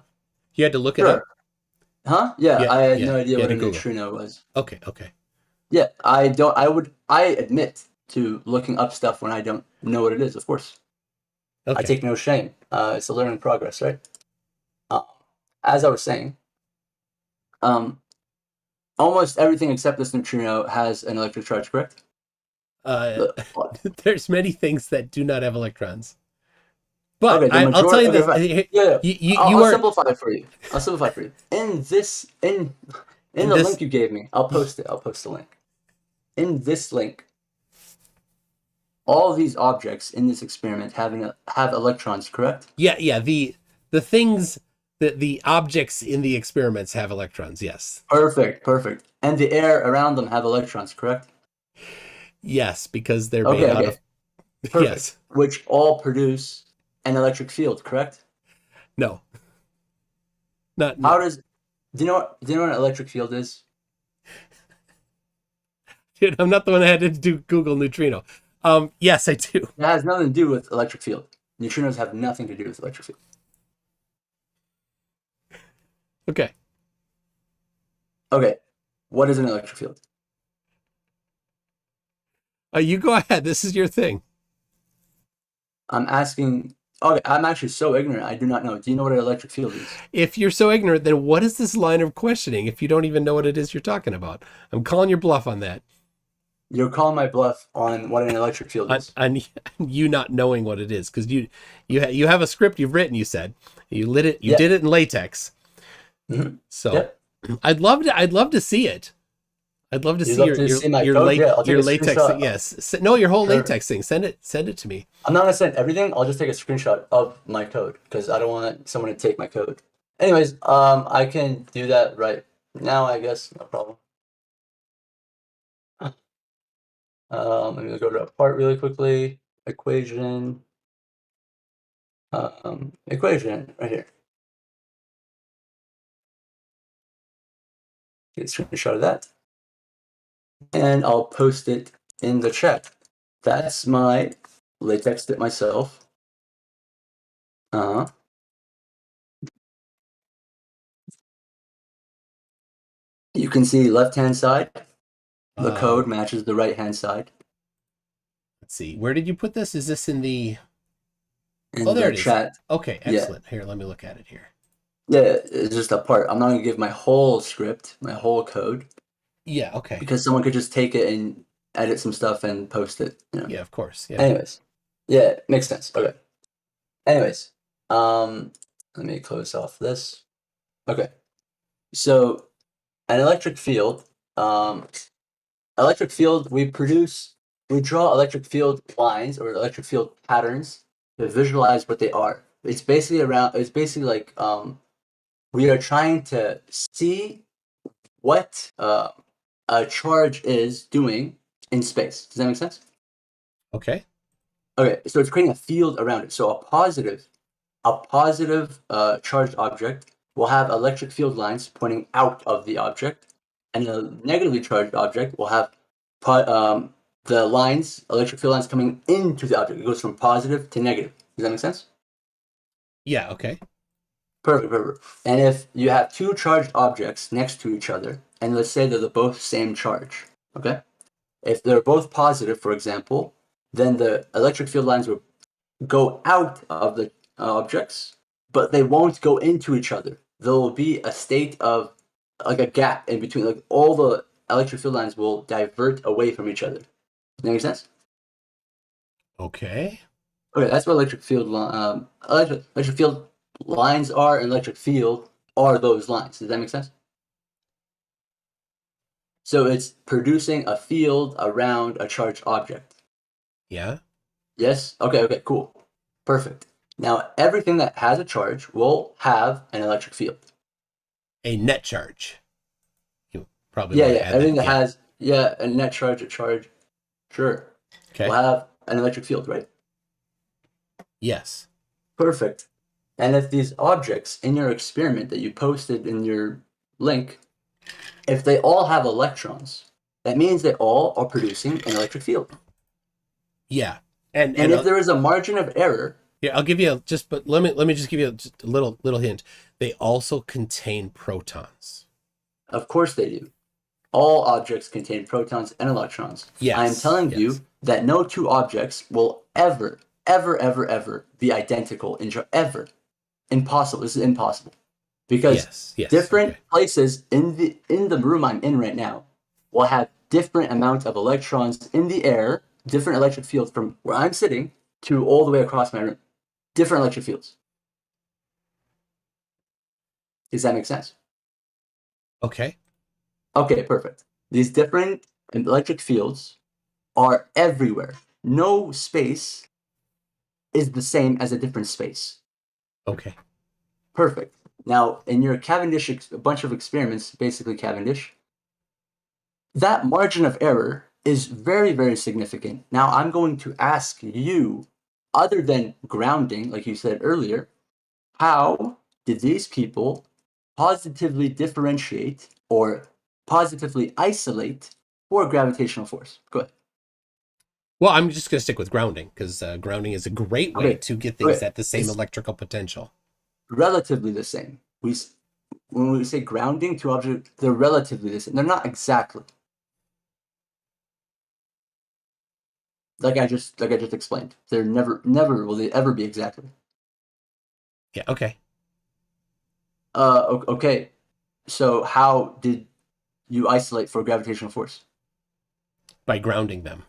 Speaker 1: You had to look it up?
Speaker 19: Huh? Yeah, I had no idea what a neutrino was.
Speaker 1: Okay.
Speaker 19: Yeah, I admit to looking up stuff when I don't know what it is, of course.
Speaker 1: Okay.
Speaker 19: I take no shame. It's a learning progress, right? As I was saying, almost everything except this neutrino has an electric charge, correct?
Speaker 1: There's many things that do not have electrons. But
Speaker 19: okay,
Speaker 1: I'll tell you this.
Speaker 19: I'll simplify it for you. In the link you gave me, I'll post it. I'll post the link. In this link, all of these objects in this experiment have electrons, correct?
Speaker 1: Yeah. The things that the objects in the experiments have electrons. Yes.
Speaker 19: Perfect. And the air around them have electrons, correct?
Speaker 1: Yes, because they're made out of.
Speaker 19: Perfect.
Speaker 1: Yes.
Speaker 19: Which all produce an electric field, correct?
Speaker 1: No. Not.
Speaker 19: How does? Do you know what an electric field is?
Speaker 1: Dude, I'm not the one that had to do Google neutrino. Yes, I do.
Speaker 19: It has nothing to do with electric field. Neutrinos have nothing to do with electric field. Okay. What is an electric field?
Speaker 1: You go ahead. This is your thing.
Speaker 19: I'm asking. Okay, I'm actually so ignorant. I do not know. Do you know what an electric field is?
Speaker 1: If you're so ignorant, then what is this line of questioning if you don't even know what it is you're talking about? I'm calling your bluff on that.
Speaker 19: You're calling my bluff on what an electric field is.
Speaker 1: On you not knowing what it is, because you have a script you've written. You said you lit it. You did it in LaTeX.
Speaker 19: Mm-hmm.
Speaker 1: So I'd love to see it. I'd love to see your LaTeX thing. Yes. No, your whole LaTeX thing. Send it to me.
Speaker 19: I'm not gonna send everything. I'll just take a screenshot of my code because I don't want someone to take my code. Anyways, I can do that right now, I guess. No problem. I'm gonna go to a part really quickly. Equation right here. Get a screenshot of that. And I'll post it in the chat. That's my LaTeX it myself. You can see left-hand side. The code matches the right-hand side.
Speaker 1: Let's see. Where did you put this? Is this in the...
Speaker 19: In there
Speaker 1: it
Speaker 19: chat.
Speaker 1: is. Okay, excellent. Here, let me look at it here.
Speaker 19: Yeah, it's just a part. I'm not gonna give my whole script, my whole code.
Speaker 1: Yeah, okay.
Speaker 19: Because someone could just take it and edit some stuff and post it. You know?
Speaker 1: Yeah, of course. Yeah.
Speaker 19: Anyways, yeah, makes sense. Okay. Anyways, let me close off this. Okay. So an electric field, we draw electric field lines or electric field patterns to visualize what they are. It's basically like we are trying to see what a charge is doing in space. Does that make sense?
Speaker 1: Okay.
Speaker 19: Okay, so it's creating a field around it. So a positive charged object will have electric field lines pointing out of the object, and a negatively charged object will have the electric field lines coming into the object. It goes from positive to negative. Does that make sense?
Speaker 1: Yeah, okay.
Speaker 19: Perfect. And if you have two charged objects next to each other, and let's say they're both same charge, okay? If they're both positive, for example, then the electric field lines will go out of the objects, but they won't go into each other. There will be a state of like a gap in between. Like all the electric field lines will divert away from each other. Does that make sense?
Speaker 1: Okay.
Speaker 19: Okay, that's what electric field lines are, and electric field are those lines. Does that make sense? So it's producing a field around a charged object.
Speaker 1: Yeah.
Speaker 19: Yes? Okay, cool. Perfect. Now, everything that has a charge will have an electric field.
Speaker 1: A net charge. You probably
Speaker 19: Yeah,
Speaker 1: want to add
Speaker 19: everything
Speaker 1: that.
Speaker 19: that has, a net charge, a charge, sure.
Speaker 1: Okay.
Speaker 19: Will have an electric field, right?
Speaker 1: Yes.
Speaker 19: Perfect. And if these objects in your experiment that you posted in your link, if they all have electrons, that means they all are producing an electric field.
Speaker 1: Yeah.
Speaker 19: And if there is a margin of error.
Speaker 1: Yeah, I'll give you but let me just give you just a little hint. They also contain protons.
Speaker 19: Of course they do. All objects contain protons and electrons.
Speaker 1: Yes.
Speaker 19: I am telling you that no two objects will ever be identical ever. Impossible. This is impossible. Because different places in the room I'm in right now will have different amounts of electrons in the air, different electric fields from where I'm sitting to all the way across my room. Different electric fields. Does that make sense?
Speaker 1: Okay.
Speaker 19: Okay, perfect. These different electric fields are everywhere. No space is the same as a different space.
Speaker 1: Okay.
Speaker 19: Perfect. Now, in your Cavendish, a bunch of experiments, basically Cavendish, that margin of error is very, very significant. Now, I'm going to ask you, other than grounding, like you said earlier, how did these people positively differentiate or positively isolate for gravitational force? Go ahead.
Speaker 1: Well, I'm just going to stick with grounding because grounding is a great way to get things at the same electrical potential.
Speaker 19: Relatively the same. When we say grounding to objects, they're relatively the same. They're not exactly. Like I just explained. They're never will they ever be exactly.
Speaker 1: Yeah, okay.
Speaker 19: Okay. So how did you isolate for gravitational force?
Speaker 1: By grounding them.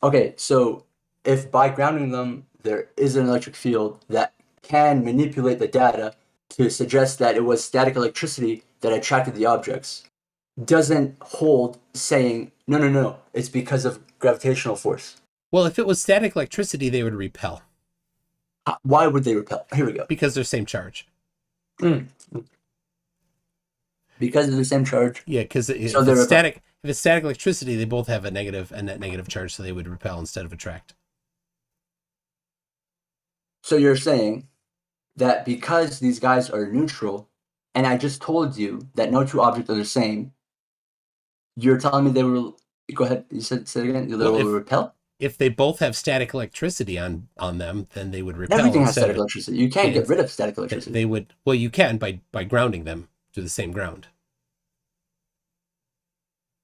Speaker 19: Okay, so if by grounding them there is an electric field that can manipulate the data to suggest that it was static electricity that attracted the objects, doesn't hold saying, no, it's because of gravitational force.
Speaker 1: Well, if it was static electricity, they would repel.
Speaker 19: Why would they repel? Here we go.
Speaker 1: Because they're same charge.
Speaker 19: Because of the same charge?
Speaker 1: Yeah, because if it's static electricity, they both have a net negative charge, so they would repel instead of attract.
Speaker 19: So you're saying that because these guys are neutral, and I just told you that no two objects are the same, you're telling me they will... Go ahead, you say it again? They will repel?
Speaker 1: If they both have static electricity on them, then they would repel.
Speaker 19: Everything has static electricity. You can't get rid of static electricity.
Speaker 1: They would... Well, you can by grounding them to the same ground.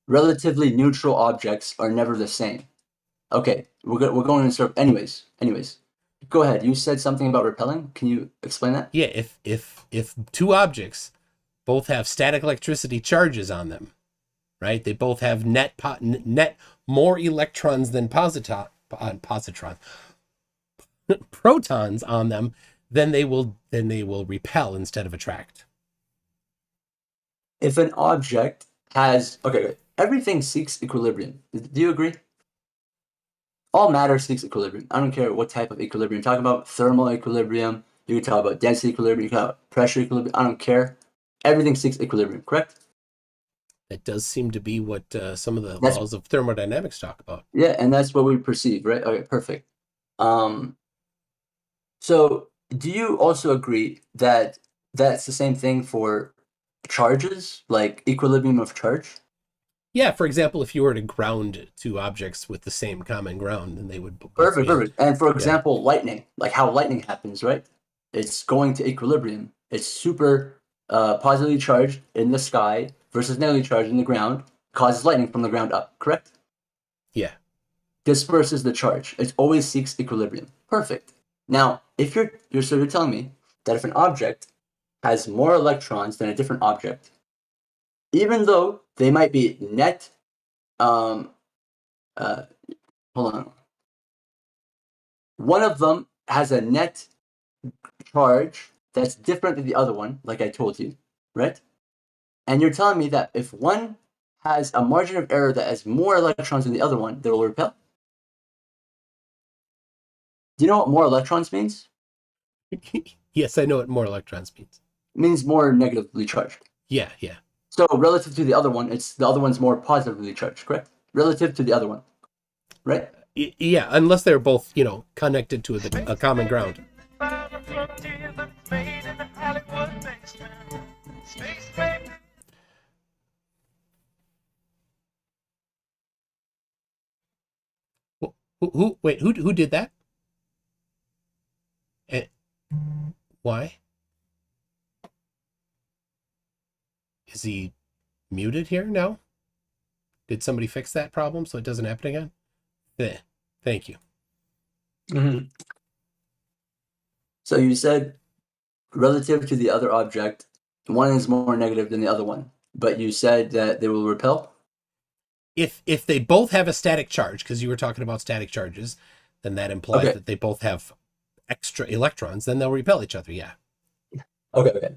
Speaker 19: Relatively neutral objects are never the same. Okay, we're going to start... Anyways. Go ahead. You said something about repelling. Can you explain that?
Speaker 1: Yeah, if two objects both have static electricity charges on them, right? They both have net more electrons than protons on them, then they will repel instead of attract.
Speaker 19: If an object has everything seeks equilibrium. Do you agree? All matter seeks equilibrium. I don't care what type of equilibrium you're talking about. Thermal equilibrium. You can talk about density equilibrium. You can talk about pressure equilibrium. I don't care. Everything seeks equilibrium. Correct?
Speaker 1: That does seem to be what some of the laws of thermodynamics talk about.
Speaker 19: Yeah, and that's what we perceive, right? Okay, perfect. So do you also agree that that's the same thing for charges, like equilibrium of charge?
Speaker 1: Yeah, for example, if you were to ground two objects with the same common ground, then they would both
Speaker 19: Perfect. And for example, lightning, like how lightning happens, right? It's going to equilibrium. It's super positively charged in the sky versus negatively charged in the ground, causes lightning from the ground up, correct?
Speaker 1: Yeah.
Speaker 19: Disperses the charge. It always seeks equilibrium. Perfect. Now, if you're telling me that if an object has more electrons than a different object, even though they might be net, hold on. One of them has a net charge that's different than the other one, like I told you, right? And you're telling me that if one has a margin of error that has more electrons than the other one, they will repel? Do you know what more electrons means?
Speaker 1: Yes, I know what more electrons means.
Speaker 19: It means more negatively charged.
Speaker 1: Yeah.
Speaker 19: So relative to the other one, the other one's more positively charged, correct? Relative to the other one, right?
Speaker 1: Yeah, unless they're both, connected to a common ground. Who did that? And why? Is he muted here now? Did somebody fix that problem so it doesn't happen again? Thank you.
Speaker 19: Mm-hmm. So you said relative to the other object, one is more negative than the other one, but you said that they will repel?
Speaker 1: If they both have a static charge, because you were talking about static charges, then that implies that they both have extra electrons, then they'll repel each other, yeah.
Speaker 19: Okay.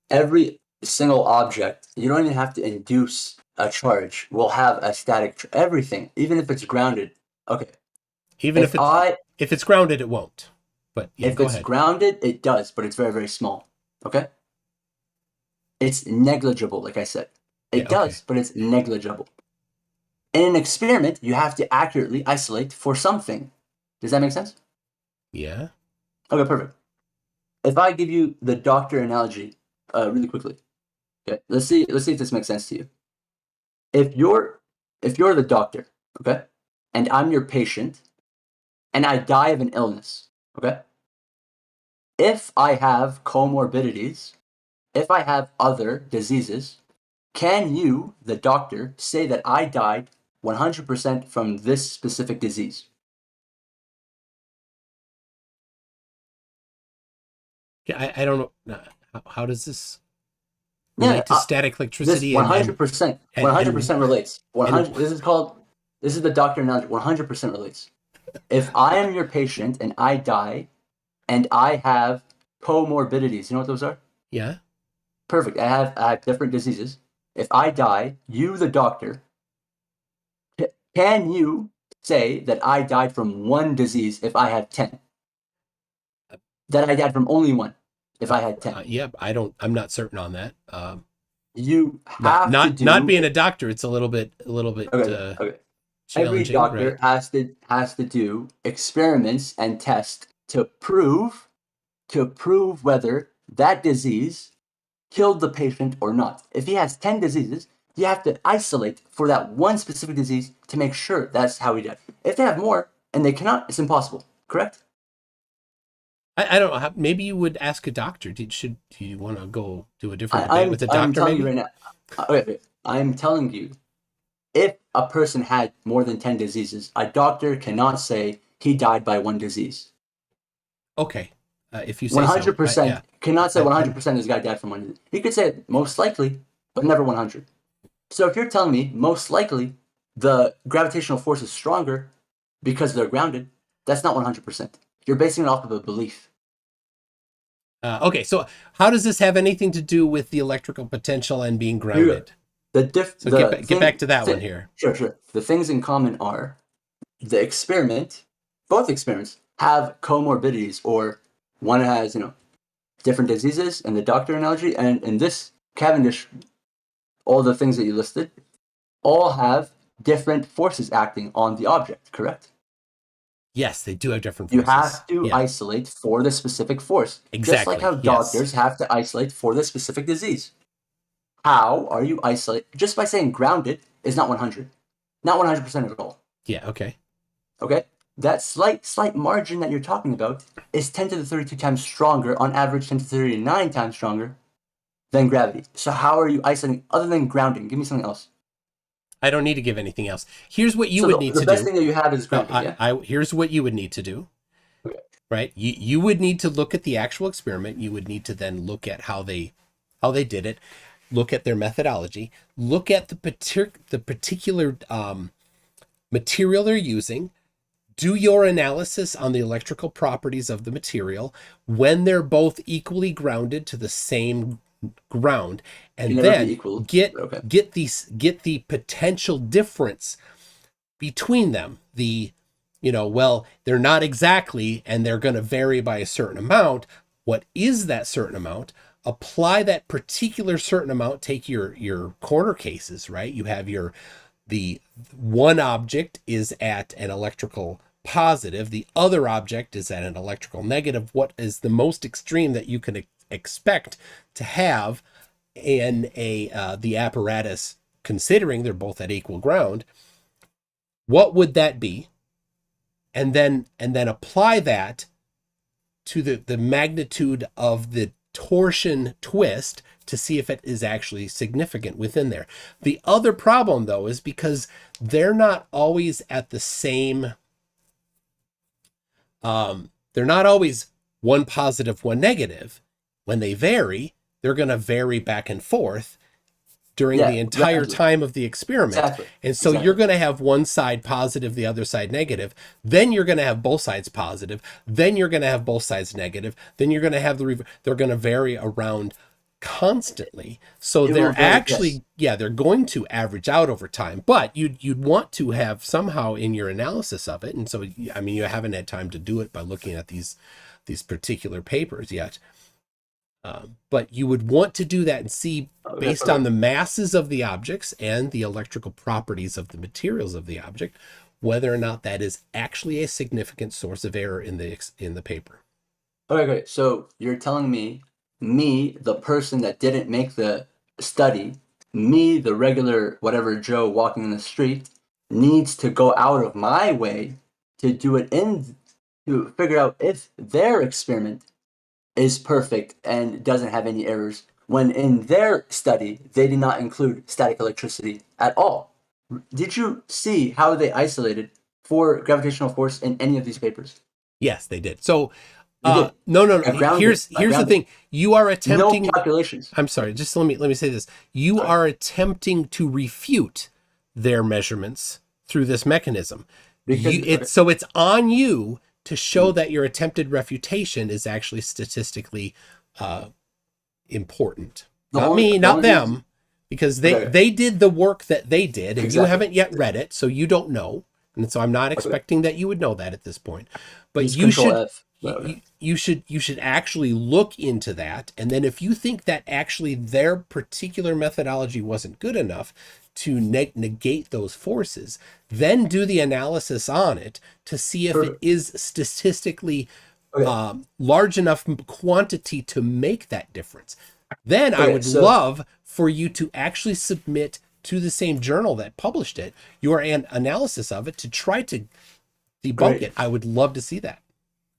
Speaker 19: Every single object, you don't even have to induce a charge, will have a static everything, even if it's grounded. Okay.
Speaker 1: Even if it's grounded, it won't. But yeah,
Speaker 19: if it's grounded, it does, but it's very, very small. Okay? It's negligible, like I said. It does, but it's negligible. In an experiment, you have to accurately isolate for something. Does that make sense?
Speaker 1: Yeah.
Speaker 19: Okay, perfect. If I give you the doctor analogy really quickly. Okay, let's see if this makes sense to you. If you're the doctor, okay, and I'm your patient, and I die of an illness, okay? If I have comorbidities, if I have other diseases, can you, the doctor, say that I died 100% from this specific disease?
Speaker 1: Yeah, I don't know. How does this relate to static electricity?
Speaker 19: 100%. 100% relates. 100. This is the doctor analogy. 100% relates. If I am your patient and I die, and I have comorbidities, you know what those are?
Speaker 1: Yeah.
Speaker 19: Perfect. I have different diseases. If I die, you, the doctor, can you say that I died from one disease if I have 10? That I died from only one if I had 10?
Speaker 1: Yeah, I'm not certain on that.
Speaker 19: You have
Speaker 1: not being a doctor, it's a little bit.
Speaker 19: Okay. Every doctor has to do experiments and tests to prove whether that disease killed the patient or not. If he has 10 diseases, you have to isolate for that one specific disease to make sure that's how he died. If they have more and they cannot, it's impossible. Correct?
Speaker 1: I don't know. Maybe you would ask a doctor. Do you want to go do a different debate with a doctor?
Speaker 19: I'm telling you right now. Okay, I'm telling you, if a person had more than 10 diseases, a doctor cannot say he died by one disease.
Speaker 1: Okay. If you say so.
Speaker 19: 100%
Speaker 1: yeah.
Speaker 19: cannot say 100% this guy died from one. He could say most likely, but never 100. So if you're telling me most likely the gravitational force is stronger because they're grounded, that's not 100%. You're basing it off of a belief.
Speaker 1: Okay, so how does this have anything to do with the electrical potential and being grounded? Get back to that one here.
Speaker 19: Sure. The things in common are the experiment, both experiments have comorbidities, or one has, different diseases in the doctor analogy, and in this Cavendish, all the things that you listed all have different forces acting on the object, correct?
Speaker 1: Yes, they do have different forces.
Speaker 19: You have to isolate for the specific force.
Speaker 1: Exactly.
Speaker 19: Just like how doctors have to isolate for the specific disease. How are you isolate? Just by saying grounded is not 100. Not 100% at all.
Speaker 1: Yeah, okay.
Speaker 19: Okay? That slight margin that you're talking about is 10 to the 32 times stronger, on average 10 to the 39 times stronger than gravity. So how are you isolating other than grounding? Give me something else.
Speaker 1: I don't need to give anything else. Here's what you would need to do.
Speaker 19: The best thing that you have is grounding,
Speaker 1: Here's what you would need to do.
Speaker 19: Okay.
Speaker 1: Right? You would need to look at the actual experiment. You would need to then look at how they did it, look at their methodology, look at the particular material they're using, do your analysis on the electrical properties of the material when they're both equally grounded to the same ground, and then get the potential difference between them. They're not exactly, and they're going to vary by a certain amount. What is that certain amount? Apply that particular certain amount. Take your corner cases, right? You have the one object is at an electrical positive, the other object is at an electrical negative. What is the most extreme that you can expect to have in the apparatus, considering they're both at equal ground? What would that be? And then apply that to the magnitude of the torsion twist to see if it is actually significant within there. The other problem, though, is because they're not always at the same, they're not always one positive, one negative. When they vary, they're going to vary back and forth during the entire time of the experiment.
Speaker 19: Exactly.
Speaker 1: And so you're going to have one side positive, the other side negative. Then you're going to have both sides positive. Then you're going to have both sides negative. Then you're going to have they're going to vary around constantly. So they're actually, they're going to average out over time, but you'd want to have somehow in your analysis of it. And so, I mean, you haven't had time to do it by looking at these particular papers yet. But you would want to do that and see, based on the masses of the objects and the electrical properties of the materials of the object, whether or not that is actually a significant source of error in the paper.
Speaker 19: Okay, great. So you're telling me, the person that didn't make the study, the regular whatever Joe walking in the street, needs to go out of my way to do it to figure out if their experiment is perfect and doesn't have any errors, when in their study they did not include static electricity at all. Did you see how they isolated for gravitational force in any of these papers?
Speaker 1: Yes, they did. So no. Here's the thing. You are attempting
Speaker 19: no calculations.
Speaker 1: I'm sorry. Just let me say this. You are attempting to refute their measurements through this mechanism. So it's on you to show that your attempted refutation is actually statistically important. Not me, not them, because they did the work that they did, and you haven't yet read it, so you don't know. And so I'm not expecting that you would know that at this point. But you should actually look into that, and then if you think that actually their particular methodology wasn't good enough to negate those forces, then do the analysis on it to see if it is statistically large enough quantity to make that difference. Then I would love for you to actually submit to the same journal that published it your analysis of it to try to debunk it. I would love to see that.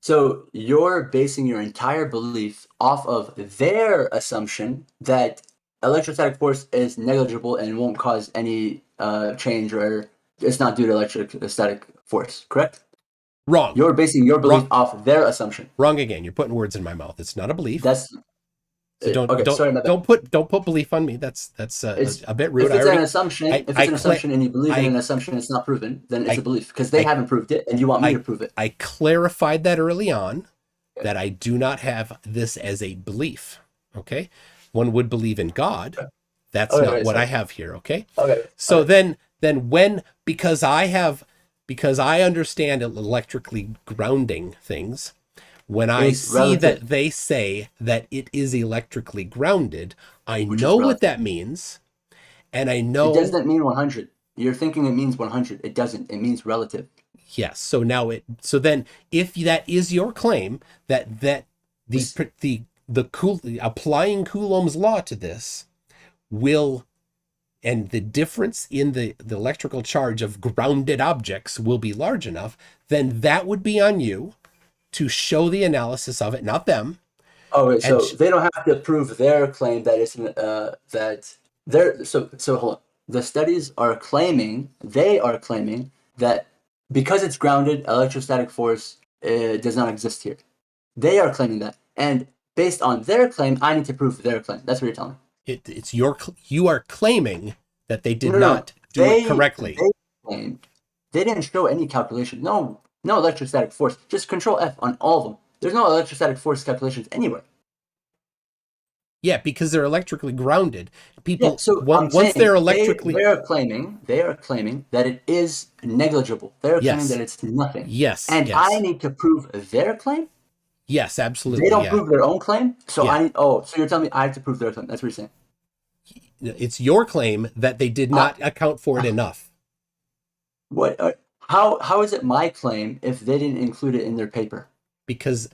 Speaker 19: So you're basing your entire belief off of their assumption that electrostatic force is negligible and won't cause any change, or it's not due to electrostatic force, correct?
Speaker 1: Wrong.
Speaker 19: You're basing your belief
Speaker 1: Wrong.
Speaker 19: off their assumption.
Speaker 1: Wrong again. You're putting words in my mouth. It's not a belief.
Speaker 19: That's
Speaker 1: so don't
Speaker 19: okay.
Speaker 1: don't
Speaker 19: Sorry, my bad.
Speaker 1: don't put belief on me. That's a bit rude.
Speaker 19: If it's an assumption, if it's an assumption and you believe in an assumption, it's not proven. Then it's a belief because they haven't proved it, and you want me to prove it.
Speaker 1: I clarified that early on that I do not have this as a belief. Okay, one would believe in God. That's not what I have here. Okay.
Speaker 19: Okay.
Speaker 1: So then when because I understand electrically grounding things. When I see that they say that it is electrically grounded, I know what that means. And I know
Speaker 19: it doesn't mean 100. You're thinking it means 100. It doesn't. It means relative.
Speaker 1: Yes. So now then if that is your claim that applying Coulomb's law to this will, and the difference in the electrical charge of grounded objects will be large enough, then that would be on you to show the analysis of it, not them.
Speaker 19: Oh, wait, so they don't have to prove their claim that it's that they're so hold on. The studies are claiming that because it's grounded, electrostatic force does not exist here. They are claiming that, and based on their claim, I need to prove their claim. That's what you're telling me.
Speaker 1: You are claiming that they did not do it correctly.
Speaker 19: They didn't show any calculation. No electrostatic force. Just Control F on all of them. There's no electrostatic force calculations anywhere.
Speaker 1: Yeah, because they're electrically grounded. People,
Speaker 19: yeah, so
Speaker 1: once they're electrically,
Speaker 19: they are claiming that it is negligible. They are claiming that it's nothing.
Speaker 1: Yes,
Speaker 19: and I need to prove their claim.
Speaker 1: Yes, absolutely.
Speaker 19: They don't prove their own claim, so
Speaker 1: Yeah.
Speaker 19: so you're telling me I have to prove their claim? That's what you're saying.
Speaker 1: It's your claim that they did not account for it enough.
Speaker 19: What? How is it my claim if they didn't include it in their paper?
Speaker 1: Because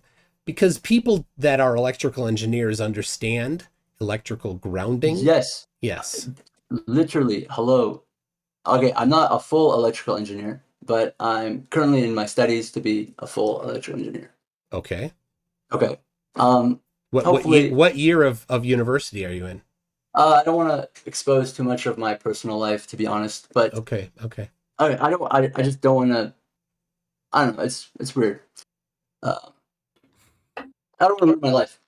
Speaker 1: people that are electrical engineers understand electrical grounding.
Speaker 19: Yes.
Speaker 1: Yes.
Speaker 19: Literally. Hello. Okay, I'm not a full electrical engineer, but I'm currently in my studies to be a full electrical engineer.
Speaker 1: Okay.
Speaker 19: Okay.
Speaker 1: What year of university are you in?
Speaker 19: I don't want to expose too much of my personal life, to be honest, but
Speaker 1: okay.
Speaker 19: I just don't want to. I don't know. It's weird. I don't want to live my life.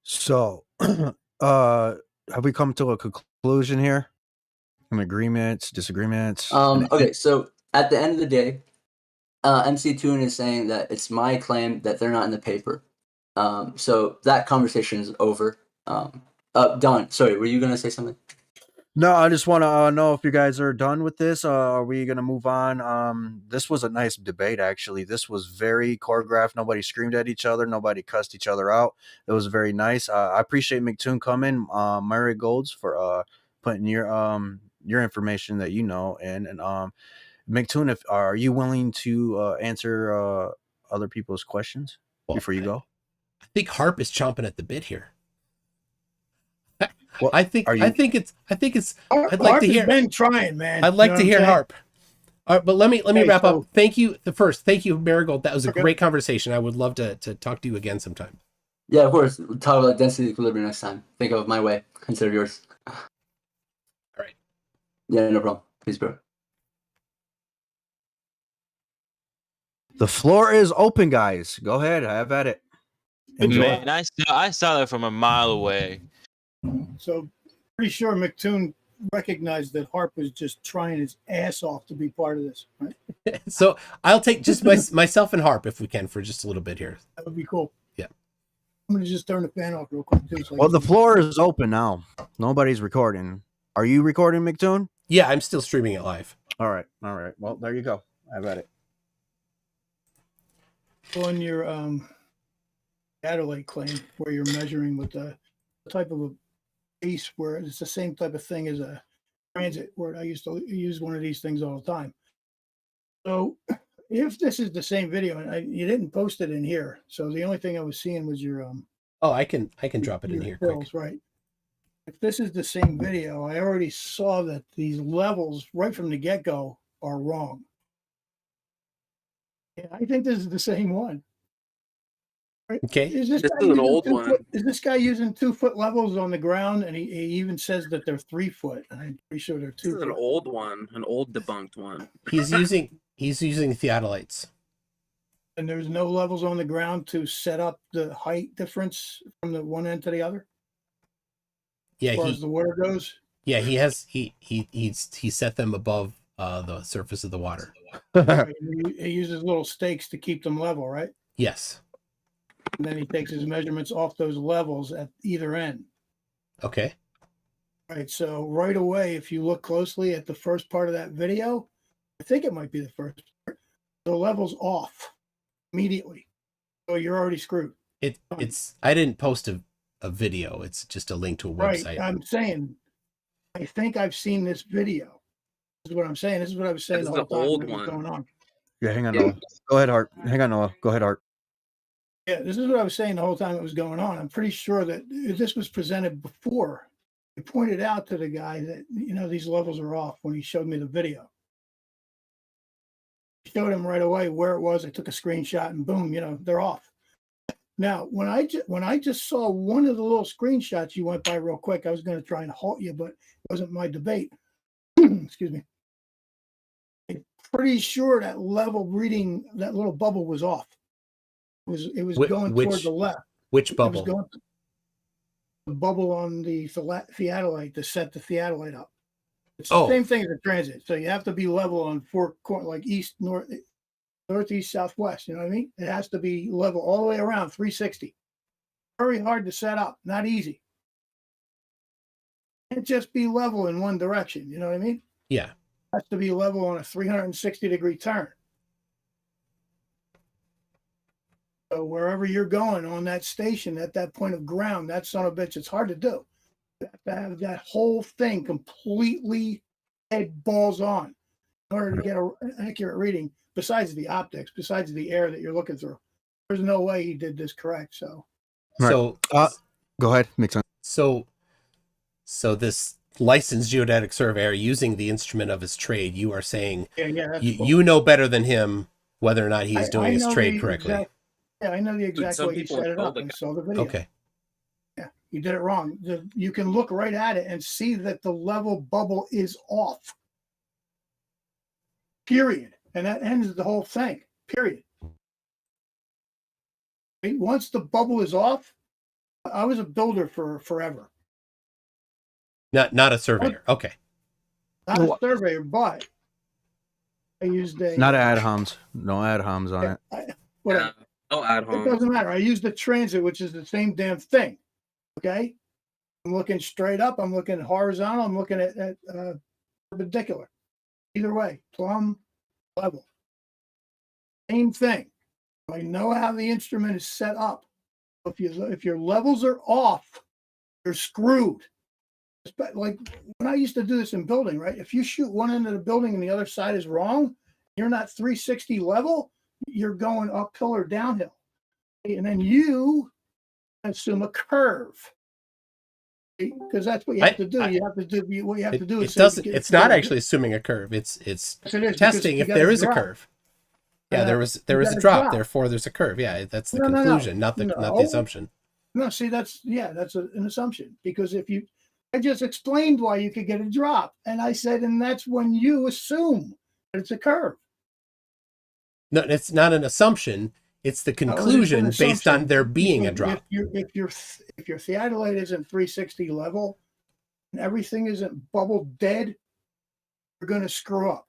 Speaker 12: So, have we come to a conclusion here? Some agreements, disagreements?
Speaker 19: Okay, so at the end of the day, MC Toon is saying that it's my claim that they're not in the paper. So that conversation is over. Don, sorry, were you going to say something?
Speaker 12: No, I just want to know if you guys are done with this. Are we going to move on? This was a nice debate, actually. This was very choreographed. Nobody screamed at each other. Nobody cussed each other out. It was very nice. I appreciate McToon coming, Mary Golds, for putting your information that you know in. And McToon, are you willing to answer other people's questions before you go?
Speaker 1: I think Harp is chomping at the bit here. Well, I think it's. I'd like to hear.
Speaker 18: Been trying, man.
Speaker 1: I'd like to hear Harp. All right, but let me wrap up. Thank you. Thank you, Marigold. That was a great conversation. I would love to talk to you again sometime.
Speaker 19: Yeah, of course. We'll talk about density equilibrium next time. Think of my way. Consider yours.
Speaker 1: All right.
Speaker 19: Yeah, no problem. Peace, bro.
Speaker 12: The floor is open, guys. Go ahead. Have at it. Enjoy.
Speaker 17: Man, I saw that from a mile away.
Speaker 18: So pretty sure McToon recognized that Harp was just trying his ass off to be part of this, right?
Speaker 1: So I'll take just myself and Harp if we can for just a little bit here.
Speaker 18: That would be cool.
Speaker 1: Yeah.
Speaker 18: I'm gonna just turn the fan off real quick too.
Speaker 12: Well, the floor is open now. Nobody's recording. Are you recording, McToon?
Speaker 1: Yeah, I'm still streaming it live.
Speaker 12: All right. Well, there you go. Have at it.
Speaker 18: On your satellite claim, where you're measuring with the type of a piece where it's the same type of thing as a transit word. I used to use one of these things all the time. So if this is the same video, and you didn't post it in here, so the only thing I was seeing was your
Speaker 1: Oh, I can drop it in here.
Speaker 18: Fills, right. If this is the same video, I already saw that these levels right from the get-go are wrong. Yeah, I think this is the same one. Right?
Speaker 1: Okay.
Speaker 18: Is this
Speaker 3: an old one.
Speaker 18: Is this guy using 2 foot levels on the ground? And he even says that they're 3 foot. And I'm pretty sure they're 2
Speaker 3: This is
Speaker 18: foot.
Speaker 3: an old one, an old debunked one.
Speaker 1: He's using He's using theodolites.
Speaker 18: And there's no levels on the ground to set up the height difference from the one end to the other?
Speaker 1: Yeah,
Speaker 18: As far as the water goes?
Speaker 1: Yeah, he set them above the surface of the water.
Speaker 18: Right, he uses little stakes to keep them level, right?
Speaker 1: Yes.
Speaker 18: And then he takes his measurements off those levels at either end.
Speaker 1: Okay.
Speaker 18: Right. So right away, if you look closely at the first part of that video, I think it might be the first part, the level's off immediately. So you're already screwed.
Speaker 1: It's I didn't post a video. It's just a link to a
Speaker 18: Right.
Speaker 1: website.
Speaker 18: I'm saying, I think I've seen this video. This is what I'm saying. This is what I was saying the whole time that was going on.
Speaker 12: Yeah, hang on, Noah. Go ahead, Art. Hang on, Noah. Go ahead, Art.
Speaker 18: Yeah, this is what I was saying the whole time it was going on. I'm pretty sure that this was presented before. I pointed out to the guy that, these levels are off when he showed me the video. I showed him right away where it was. I took a screenshot and boom, they're off. Now, when I just saw one of the little screenshots you went by real quick, I was going to try and halt you, but it wasn't my debate. Excuse me. I'm pretty sure that level reading, that little bubble was off. It was going toward the left.
Speaker 1: Which bubble?
Speaker 18: It was going the bubble on the theodolite to set the theodolite up. It's the same thing as a transit. So you have to be level on four corners, like east, north, northeast, southwest. You know what I mean? It has to be level all the way around 360. Very hard to set up. Not easy. Can't just be level in one direction. You know what I mean?
Speaker 1: Yeah.
Speaker 18: It has to be level on a 360-degree turn. So wherever you're going on that station at that point of ground, that son of a bitch, it's hard to do. You have to have that whole thing completely head balls on in order to get an accurate reading, besides the optics, besides the air that you're looking through. There's no way he did this correct. So,
Speaker 1: So
Speaker 12: go ahead. Makes sense.
Speaker 1: So this licensed geodetic surveyor using the instrument of his trade, you are saying you know better than him whether or not he's doing his trade correctly.
Speaker 18: I know the exact way he set it up and saw the video.
Speaker 1: Okay.
Speaker 18: Yeah, you did it wrong. You can look right at it and see that the level bubble is off. Period. And that ends the whole thing. Period. Once the bubble is off, I was a builder for forever.
Speaker 1: Not a surveyor. Okay.
Speaker 18: Not a surveyor, but I used a
Speaker 12: Not ad homs. No ad homs on it.
Speaker 18: Whatever.
Speaker 3: No ad
Speaker 18: It doesn't matter. I used the transit, which is the same damn thing. Okay. I'm looking straight up. I'm looking horizontal. I'm looking at perpendicular. Either way, plumb, level. Same thing. I know how the instrument is set up. If your levels are off, you're screwed. Like when I used to do this in building, right? If you shoot one end of the building and the other side is wrong, you're not 360 level, you're going uphill or downhill. And then you assume a curve. Because that's what you have to do. What you have to do is
Speaker 1: it's not actually assuming a curve. It's testing if there is a curve. Yeah, there was a drop, therefore there's a curve. Yeah, that's the conclusion, not the assumption.
Speaker 18: No, see, that's an assumption. Because I just explained why you could get a drop. And I said, and that's when you assume that it's a curve.
Speaker 1: No, it's not an assumption. It's the conclusion based on there being a drop.
Speaker 18: If your theodolite isn't 360 level and everything isn't bubble dead, you're going to screw up.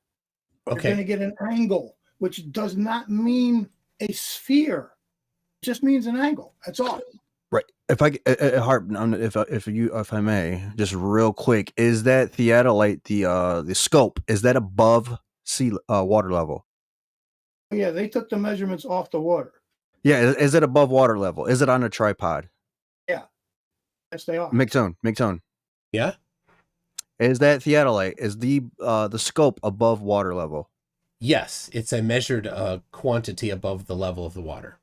Speaker 1: Okay.
Speaker 18: You're going to get an angle, which does not mean a sphere. It just means an angle. That's all.
Speaker 12: Right. If I may, just real quick, is that theodolite the scope? Is that above sea water level?
Speaker 18: Yeah, they took the measurements off the water.
Speaker 12: Yeah, is it above water level? Is it on a tripod?
Speaker 18: Yeah. Yes, they are.
Speaker 12: McTone.
Speaker 1: Yeah.
Speaker 12: Is that theodolite? Is the scope above water level?
Speaker 1: Yes, it's a measured quantity above the level of the water.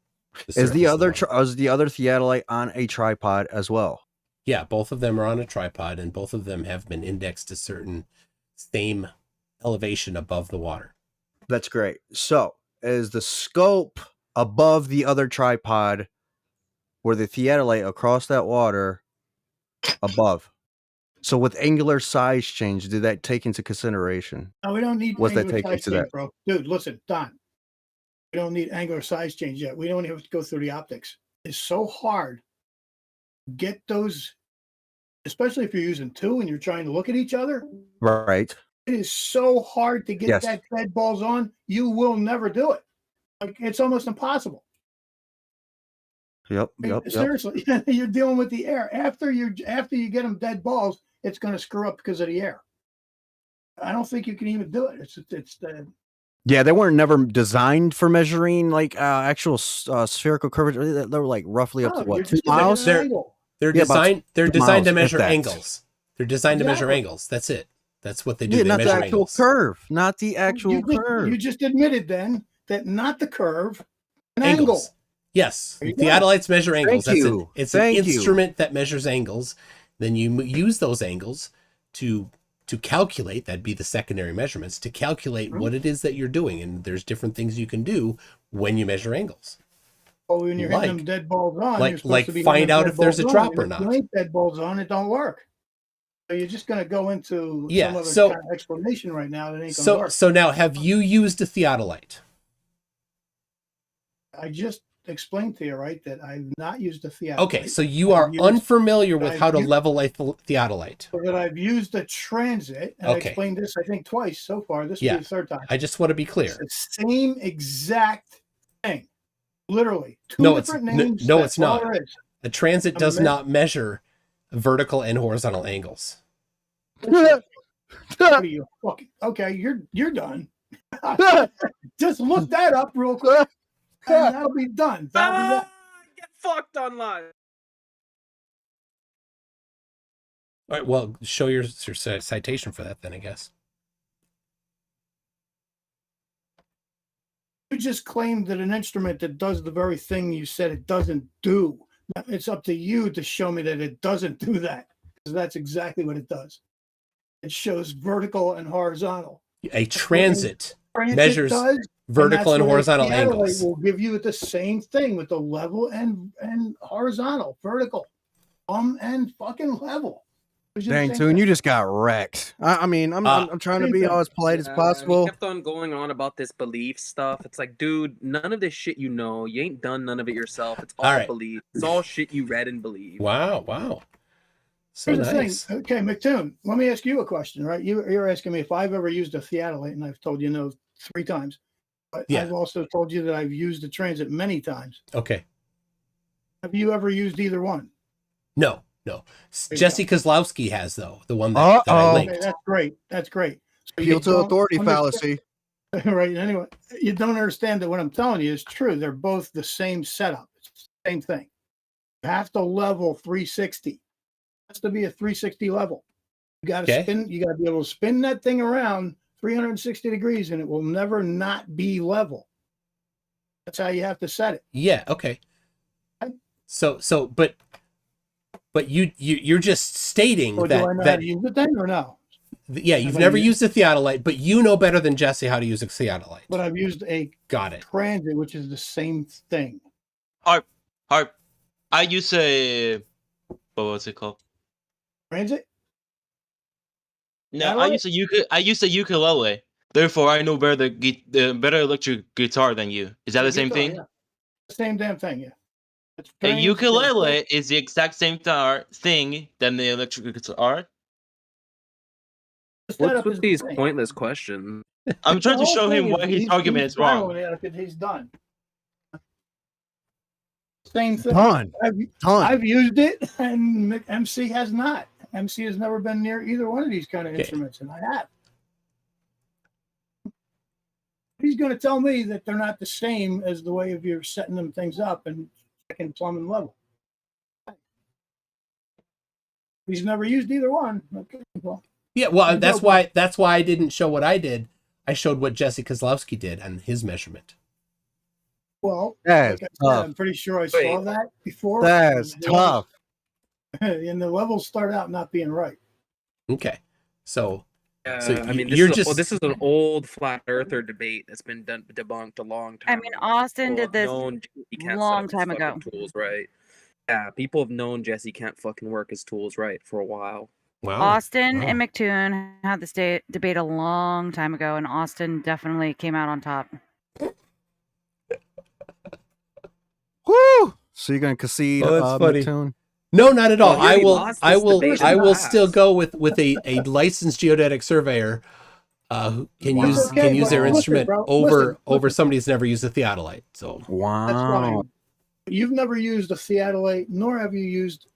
Speaker 12: Is the other theodolite on a tripod as well?
Speaker 1: Yeah, both of them are on a tripod, and both of them have been indexed to certain same elevation above the water.
Speaker 12: That's great. So, is the scope above the other tripod where the theodolite across that water above? So with angular size change, did that take into consideration?
Speaker 18: No, we don't need
Speaker 12: What's that
Speaker 18: angular
Speaker 12: take
Speaker 18: size
Speaker 12: into
Speaker 18: change,
Speaker 12: that?
Speaker 18: bro. Dude, listen, Don. We don't need angular size change yet. We don't have to go through the optics. It's so hard to get those, especially if you're using two and you're trying to look at each other.
Speaker 12: Right.
Speaker 18: It is so hard to get
Speaker 12: Yes.
Speaker 18: that dead balls on. You will never do it. Like, it's almost impossible.
Speaker 12: Yep.
Speaker 18: Seriously, you're dealing with the air. After you get them dead balls, it's going to screw up because of the air. I don't think you can even do it. It's
Speaker 12: Yeah, they weren't never designed for measuring like actual spherical curvature. They were like roughly up to
Speaker 18: you're
Speaker 12: what, 2
Speaker 18: just gonna
Speaker 12: miles?
Speaker 18: hit an angle.
Speaker 1: They're
Speaker 12: Yeah, about
Speaker 1: designed. They're
Speaker 12: 2
Speaker 1: designed to
Speaker 12: miles, if
Speaker 1: measure
Speaker 12: that.
Speaker 1: angles. They're designed to measure
Speaker 18: Exactly.
Speaker 1: angles. That's it. That's what they do.
Speaker 12: Yeah,
Speaker 1: They
Speaker 12: not the
Speaker 1: measure
Speaker 12: actual
Speaker 1: angles.
Speaker 12: curve, not the actual curve.
Speaker 18: You just admitted then that not the curve, an
Speaker 1: Angles.
Speaker 18: angle.
Speaker 1: Yes,
Speaker 18: There you go.
Speaker 1: theodolites measure angles.
Speaker 12: Thank
Speaker 1: That's
Speaker 12: you.
Speaker 1: It's
Speaker 12: Thank
Speaker 1: an
Speaker 12: you.
Speaker 1: instrument that measures angles. Then you use those angles to calculate. That'd be the secondary measurements to calculate what it is that you're doing. And there's different things you can do when you measure angles.
Speaker 18: Oh, when you're hitting them dead balls on,
Speaker 1: like-
Speaker 18: you're supposed
Speaker 1: like
Speaker 18: to be
Speaker 1: find
Speaker 18: hitting them
Speaker 1: out
Speaker 18: dead
Speaker 1: if there's a
Speaker 18: balls
Speaker 1: drop
Speaker 18: on,
Speaker 1: or
Speaker 18: and if
Speaker 1: not.
Speaker 18: you ain't dead balls on, it don't work. So you're just going to go into
Speaker 1: Yeah,
Speaker 18: some other
Speaker 1: so-
Speaker 18: kind of explanation right now that ain't going to work.
Speaker 1: So now, have you used a theodolite?
Speaker 18: I just explained to you, right, that I've not used a theodolite.
Speaker 1: Okay, so you are unfamiliar with how to level a theodolite.
Speaker 18: So that I've used a transit, and I
Speaker 1: Okay.
Speaker 18: explained this, I think, twice so far. This will
Speaker 1: Yeah,
Speaker 18: be the third time.
Speaker 1: I just want to be clear.
Speaker 18: It's the same exact thing. Literally. Two
Speaker 1: No, it's
Speaker 18: different
Speaker 1: no,
Speaker 18: names.
Speaker 1: no,
Speaker 18: that's
Speaker 1: it's not.
Speaker 18: all there is.
Speaker 1: A transit
Speaker 18: I'm
Speaker 1: does
Speaker 18: a-
Speaker 1: not measure vertical and horizontal angles.
Speaker 18: What are you fucking okay? You're done. Just look that up real quick, and that'll be done. That'll be that.
Speaker 3: Get fucked online.
Speaker 1: All right, well, show your citation for that then, I guess.
Speaker 18: You just claimed that an instrument that does the very thing you said it doesn't do. It's up to you to show me that it doesn't do that, because that's exactly what it does. It shows vertical and horizontal.
Speaker 1: A transit
Speaker 18: Transit
Speaker 1: measures
Speaker 18: does,
Speaker 1: vertical and
Speaker 18: that's what a
Speaker 1: horizontal
Speaker 18: theodolite
Speaker 1: angles.
Speaker 18: will give you the same thing with the level and horizontal, vertical, and fucking level. Which is the
Speaker 12: Dang,
Speaker 18: same
Speaker 12: Toon,
Speaker 18: thing.
Speaker 12: you just got wrecked. I mean, I'm trying to be as polite as possible.
Speaker 3: He kept on going on about this belief stuff. It's like, dude, none of this shit you know. You ain't done none of it yourself. It's all
Speaker 1: right.
Speaker 3: belief. It's all shit you read and believe.
Speaker 1: Wow. So
Speaker 18: Here's
Speaker 1: nice.
Speaker 18: the thing. Okay, McToon, let me ask you a question, right? You're asking me if I've ever used a theodolite, and I've told you no 3 times. But
Speaker 1: Yeah.
Speaker 18: I've also told you that I've used the transit many times.
Speaker 1: Okay.
Speaker 18: Have you ever used either one?
Speaker 1: No. Jesse Kozlowski has, though, the one that I
Speaker 12: Uh-oh.
Speaker 1: linked.
Speaker 18: Okay, that's great. So
Speaker 12: Appeal
Speaker 18: you
Speaker 12: to
Speaker 18: don't
Speaker 12: authority
Speaker 18: understand-
Speaker 12: fallacy.
Speaker 18: Right. Anyway, you don't understand that what I'm telling you is true. They're both the same setup. It's the same thing. You have to level 360. It has to be a 360 level. You got to
Speaker 1: Okay.
Speaker 18: spin. You got to be able to spin that thing around 360 degrees, and it will never not be level. That's how you have to set it.
Speaker 1: Yeah, okay. So but you're just stating
Speaker 18: So
Speaker 1: that
Speaker 18: do I know how
Speaker 1: that
Speaker 18: to use it then, or no?
Speaker 1: yeah, you've
Speaker 18: Have I
Speaker 1: never
Speaker 18: used-
Speaker 1: used a theodolite, but you know better than Jesse how to use a theodolite.
Speaker 18: But I've used a
Speaker 1: Got it.
Speaker 18: transit, which is the same thing.
Speaker 17: Harp. I use a what was it called?
Speaker 18: Transit?
Speaker 17: No, I use a ukulele. Therefore, I know better the better electric guitar than you. Is that the same
Speaker 18: Guitar,
Speaker 17: thing?
Speaker 18: yeah. Same damn thing, yeah. It's
Speaker 17: A
Speaker 18: transit,
Speaker 17: ukulele is the exact same thing than the electric guitar.
Speaker 3: What's with these pointless questions?
Speaker 17: I'm trying to
Speaker 18: The whole
Speaker 17: show him
Speaker 18: thing
Speaker 17: why his
Speaker 18: he's
Speaker 17: argument is
Speaker 18: done
Speaker 17: wrong.
Speaker 18: with it because he's done. Same thing.
Speaker 12: Done.
Speaker 18: I've used it, and MC has not. MC has never been near either one of these kind of instruments, and I have. He's going to tell me that they're not the same as the way of you're setting them things up and checking plumbing level. He's never used either one. Okay, well,
Speaker 1: Yeah, well,
Speaker 18: you
Speaker 1: that's
Speaker 18: go,
Speaker 1: why I didn't show what I did. I showed what Jesse Kozlowski did and his measurement.
Speaker 18: well,
Speaker 12: That's
Speaker 18: like I said,
Speaker 12: tough.
Speaker 18: I'm pretty sure I saw that before.
Speaker 12: That's
Speaker 18: and the
Speaker 12: tough.
Speaker 18: levels- And the levels start out not being right.
Speaker 1: Okay, so
Speaker 3: I mean,
Speaker 1: you're
Speaker 3: this is an old flat earther debate that's been debunked a long time.
Speaker 11: I mean, Austin
Speaker 3: People
Speaker 11: did
Speaker 3: have
Speaker 11: this
Speaker 3: known Jesse can't
Speaker 11: long
Speaker 3: set up
Speaker 11: time
Speaker 3: his
Speaker 11: ago.
Speaker 3: fucking tools right. Yeah, people have known Jesse can't fucking work his tools right for a while.
Speaker 1: Wow.
Speaker 11: Austin and McToon had this debate a long time ago, and Austin definitely came out on top.
Speaker 12: Woo! So you're gonna concede,
Speaker 1: Oh, that's funny.
Speaker 12: McToon?
Speaker 1: No, not at all.
Speaker 3: Oh, you lost this debate in the past.
Speaker 1: still go with a licensed geodetic surveyor who can use their instrument over somebody who's never used a theodolite. So
Speaker 18: That's
Speaker 12: wow.
Speaker 18: fine. You've never used a theodolite, nor have you used.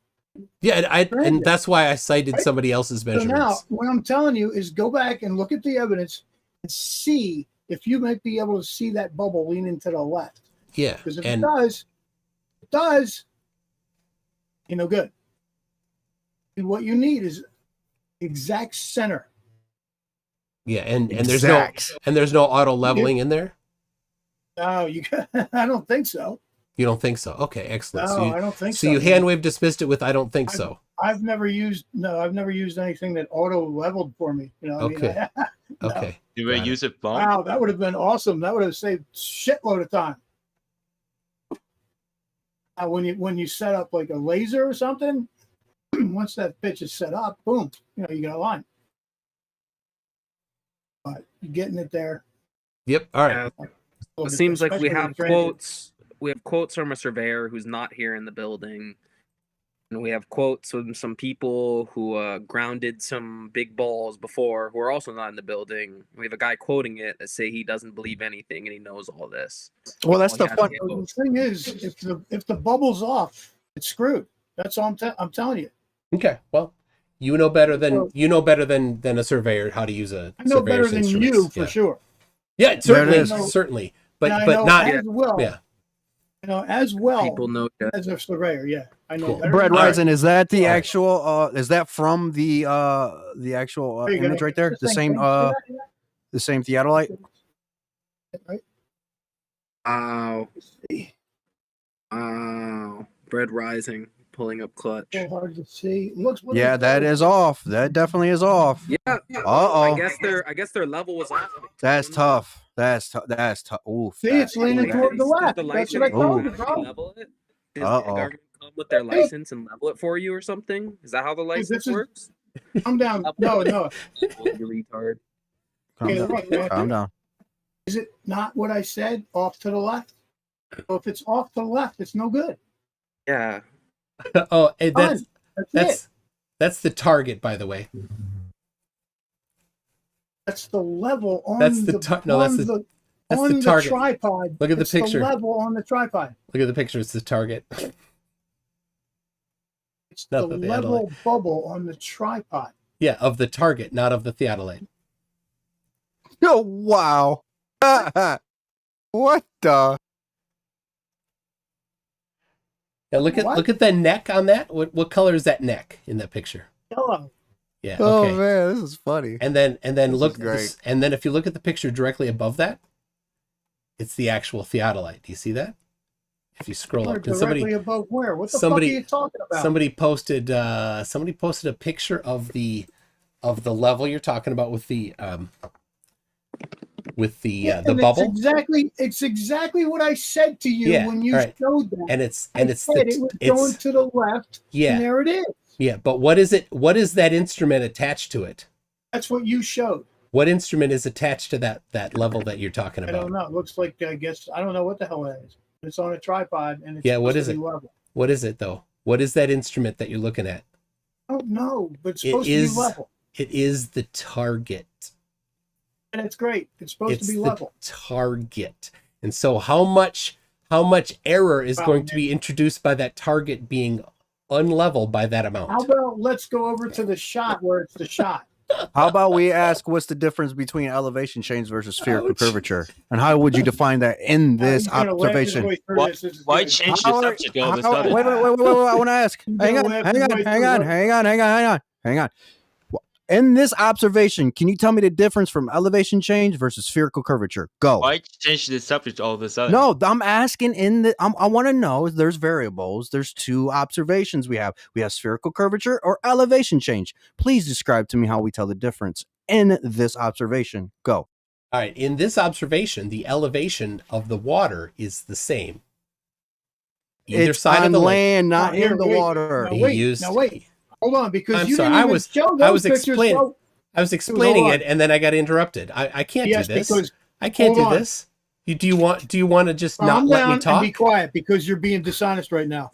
Speaker 1: yeah, and that's why I cited
Speaker 18: Right?
Speaker 1: somebody else's
Speaker 18: So
Speaker 1: measurements.
Speaker 18: now, what I'm telling you is go back and look at the evidence and see if you might be able to see that bubble leaning to the left.
Speaker 1: Yeah,
Speaker 18: Because if
Speaker 1: and
Speaker 18: it does, you know, good. And what you need is exact center.
Speaker 1: yeah, and
Speaker 12: Exact.
Speaker 1: there's no auto leveling in there.
Speaker 18: No, I don't think so.
Speaker 1: You don't think so? Okay, excellent.
Speaker 18: No, I don't think so.
Speaker 1: So you hand wave dismissed it with I don't think so.
Speaker 18: I've never used anything that auto leveled for me. You know,
Speaker 1: Okay.
Speaker 18: no.
Speaker 1: Okay.
Speaker 17: You would use it bump?
Speaker 18: Wow, that would have been awesome. That would have saved shitload of time. When you set up like a laser or something, once that pitch is set up, boom, you got a line. But you're getting it there.
Speaker 1: Yep. All right.
Speaker 3: It seems like we
Speaker 18: Especially
Speaker 3: have
Speaker 18: with transient.
Speaker 3: quotes. We have quotes from a surveyor who's not here in the building, and we have quotes from some people who grounded some big balls before, who are also not in the building. We have a guy quoting it that say he doesn't believe anything and he knows all this.
Speaker 12: Well, that's
Speaker 3: All
Speaker 12: the
Speaker 3: he has
Speaker 12: fun.
Speaker 3: to get votes.
Speaker 18: The thing is, if the bubble's off, it's screwed. That's all I'm telling you.
Speaker 1: Okay. Well, you know better than a surveyor how to use a
Speaker 18: I know better
Speaker 1: surveyor's
Speaker 18: than
Speaker 1: instruments.
Speaker 18: you for
Speaker 1: Yeah.
Speaker 18: sure.
Speaker 1: Yeah,
Speaker 12: There
Speaker 1: certainly.
Speaker 12: it is.
Speaker 18: And I
Speaker 1: But
Speaker 18: know
Speaker 1: not
Speaker 18: as well.
Speaker 1: yeah.
Speaker 18: As well
Speaker 3: People know that.
Speaker 18: as a surveyor. Yeah, I know.
Speaker 1: Cool.
Speaker 18: better
Speaker 12: Bread
Speaker 18: than you.
Speaker 12: Rising, is that the
Speaker 1: All right.
Speaker 12: actual is that from the actual
Speaker 18: There you go.
Speaker 12: image right there?
Speaker 18: It's
Speaker 12: The same
Speaker 18: thing.
Speaker 12: the same theodolite?
Speaker 18: Right?
Speaker 3: Wow. Wow. Bread rising, pulling up clutch.
Speaker 18: So hard to see. Looks.
Speaker 12: Yeah, that is off. That definitely is off.
Speaker 3: Yeah.
Speaker 12: Uh-oh.
Speaker 3: I guess their level was off.
Speaker 12: That's tough. That's tough. Oof.
Speaker 18: See, it's leaning
Speaker 3: Does
Speaker 18: toward the left.
Speaker 3: the
Speaker 18: That's what I
Speaker 3: license
Speaker 18: told you,
Speaker 3: actually
Speaker 18: bro.
Speaker 3: level it? Does the
Speaker 12: Uh-oh.
Speaker 3: government come with their license and level it for you or something? Is that how the license
Speaker 18: this is-
Speaker 3: works?
Speaker 18: I'm down. No.
Speaker 3: You retard.
Speaker 12: Calm
Speaker 18: Okay,
Speaker 12: down.
Speaker 18: look, man.
Speaker 12: Calm down.
Speaker 18: Is it not what I said? Off to the left. So if it's off to the left, it's no good.
Speaker 3: Yeah.
Speaker 1: Oh, and
Speaker 18: Done. That's it.
Speaker 1: that's the target, by the way.
Speaker 18: That's the level on
Speaker 1: That's the
Speaker 18: the
Speaker 1: tar- no, that's
Speaker 18: on
Speaker 1: the-
Speaker 18: the
Speaker 1: that's
Speaker 18: on
Speaker 1: the
Speaker 18: the
Speaker 1: target.
Speaker 18: tripod.
Speaker 1: Look at the
Speaker 18: It's
Speaker 1: picture.
Speaker 18: The level on the tripod.
Speaker 1: Look at the picture. It's the target.
Speaker 18: It's
Speaker 1: Not
Speaker 18: the
Speaker 1: the
Speaker 18: level bubble on the tripod.
Speaker 1: Yeah, of the target, not of the theodolite.
Speaker 12: Oh wow. What the?
Speaker 1: Yeah, look at the neck on that. What color is that neck in that picture?
Speaker 18: Yellow.
Speaker 1: Yeah.
Speaker 12: Oh
Speaker 1: Okay.
Speaker 12: man, this is funny.
Speaker 1: And then
Speaker 12: This
Speaker 1: look
Speaker 12: is great.
Speaker 1: and then if you look at the picture directly above that, it's the actual theodolite. Do you see that? If you scroll up, because
Speaker 18: Directly above where? What the
Speaker 1: somebody
Speaker 18: fuck are you talking about?
Speaker 1: somebody posted a picture of the level you're talking about with the
Speaker 18: And
Speaker 1: bubble.
Speaker 18: It's exactly what I said to you
Speaker 1: Yeah,
Speaker 18: when you
Speaker 1: right.
Speaker 18: showed that.
Speaker 1: And it's
Speaker 18: I said it was going to the left.
Speaker 1: Yeah.
Speaker 18: And there it is.
Speaker 1: Yeah, but what is it? What is that instrument attached to it?
Speaker 18: That's what you showed.
Speaker 1: What instrument is attached to that level that you're talking
Speaker 18: I
Speaker 1: about?
Speaker 18: don't know. It looks like I don't know what the hell it is. It's on a tripod and it's
Speaker 1: Yeah, what
Speaker 18: supposed
Speaker 1: is
Speaker 18: to
Speaker 1: it?
Speaker 18: be level.
Speaker 1: What is it though? What is that instrument that you're looking at?
Speaker 18: I don't know, but it's
Speaker 1: It
Speaker 18: supposed to
Speaker 1: is
Speaker 18: be level.
Speaker 1: it is the target.
Speaker 18: And it's great. It's supposed
Speaker 1: It's
Speaker 18: to be
Speaker 1: the
Speaker 18: level.
Speaker 1: target. And so how much error is
Speaker 18: Wow,
Speaker 1: going to be introduced by that target being unlevel by that amount?
Speaker 18: How about let's go over to the shot where it's the shot?
Speaker 12: How about we ask what's the difference between elevation change versus spherical curvature? And how would you define that in this
Speaker 18: He's gonna laugh his
Speaker 12: observation?
Speaker 18: way through this. This is
Speaker 17: Why
Speaker 18: good.
Speaker 17: change the subject all of a
Speaker 12: How-
Speaker 17: sudden?
Speaker 12: wait, I want to ask.
Speaker 18: He's
Speaker 12: Hang
Speaker 18: gonna
Speaker 12: on,
Speaker 18: laugh
Speaker 12: hang
Speaker 18: his
Speaker 12: on,
Speaker 18: way
Speaker 12: hang
Speaker 18: through
Speaker 12: on,
Speaker 18: it.
Speaker 12: hang on. In this observation, can you tell me the difference from elevation change versus spherical curvature? Go.
Speaker 17: Why change the subject all of a sudden?
Speaker 12: No, I'm asking I want to know, there's variables. There's two observations we have. We have spherical curvature or elevation change. Please describe to me how we tell the difference in this observation. Go.
Speaker 1: All right, in this observation, the elevation of the water is the same. Either
Speaker 12: It's
Speaker 1: side
Speaker 12: on
Speaker 1: of the
Speaker 12: land,
Speaker 1: lake.
Speaker 12: not
Speaker 18: Now, here,
Speaker 12: in the
Speaker 18: wait.
Speaker 12: water.
Speaker 18: Now
Speaker 1: He
Speaker 18: wait.
Speaker 1: used-
Speaker 18: Now wait. Hold on, because
Speaker 1: I'm
Speaker 18: you
Speaker 1: sorry.
Speaker 18: didn't even show those pictures.
Speaker 1: explaining. I was explaining
Speaker 18: hold
Speaker 1: it,
Speaker 18: on.
Speaker 1: and then I got interrupted. I can't
Speaker 18: Yes,
Speaker 1: do this.
Speaker 18: because
Speaker 1: I can't do
Speaker 18: hold on.
Speaker 1: this. Do you want to just
Speaker 18: Calm
Speaker 1: not let me
Speaker 18: down
Speaker 1: talk?
Speaker 18: and be quiet because you're being dishonest right now.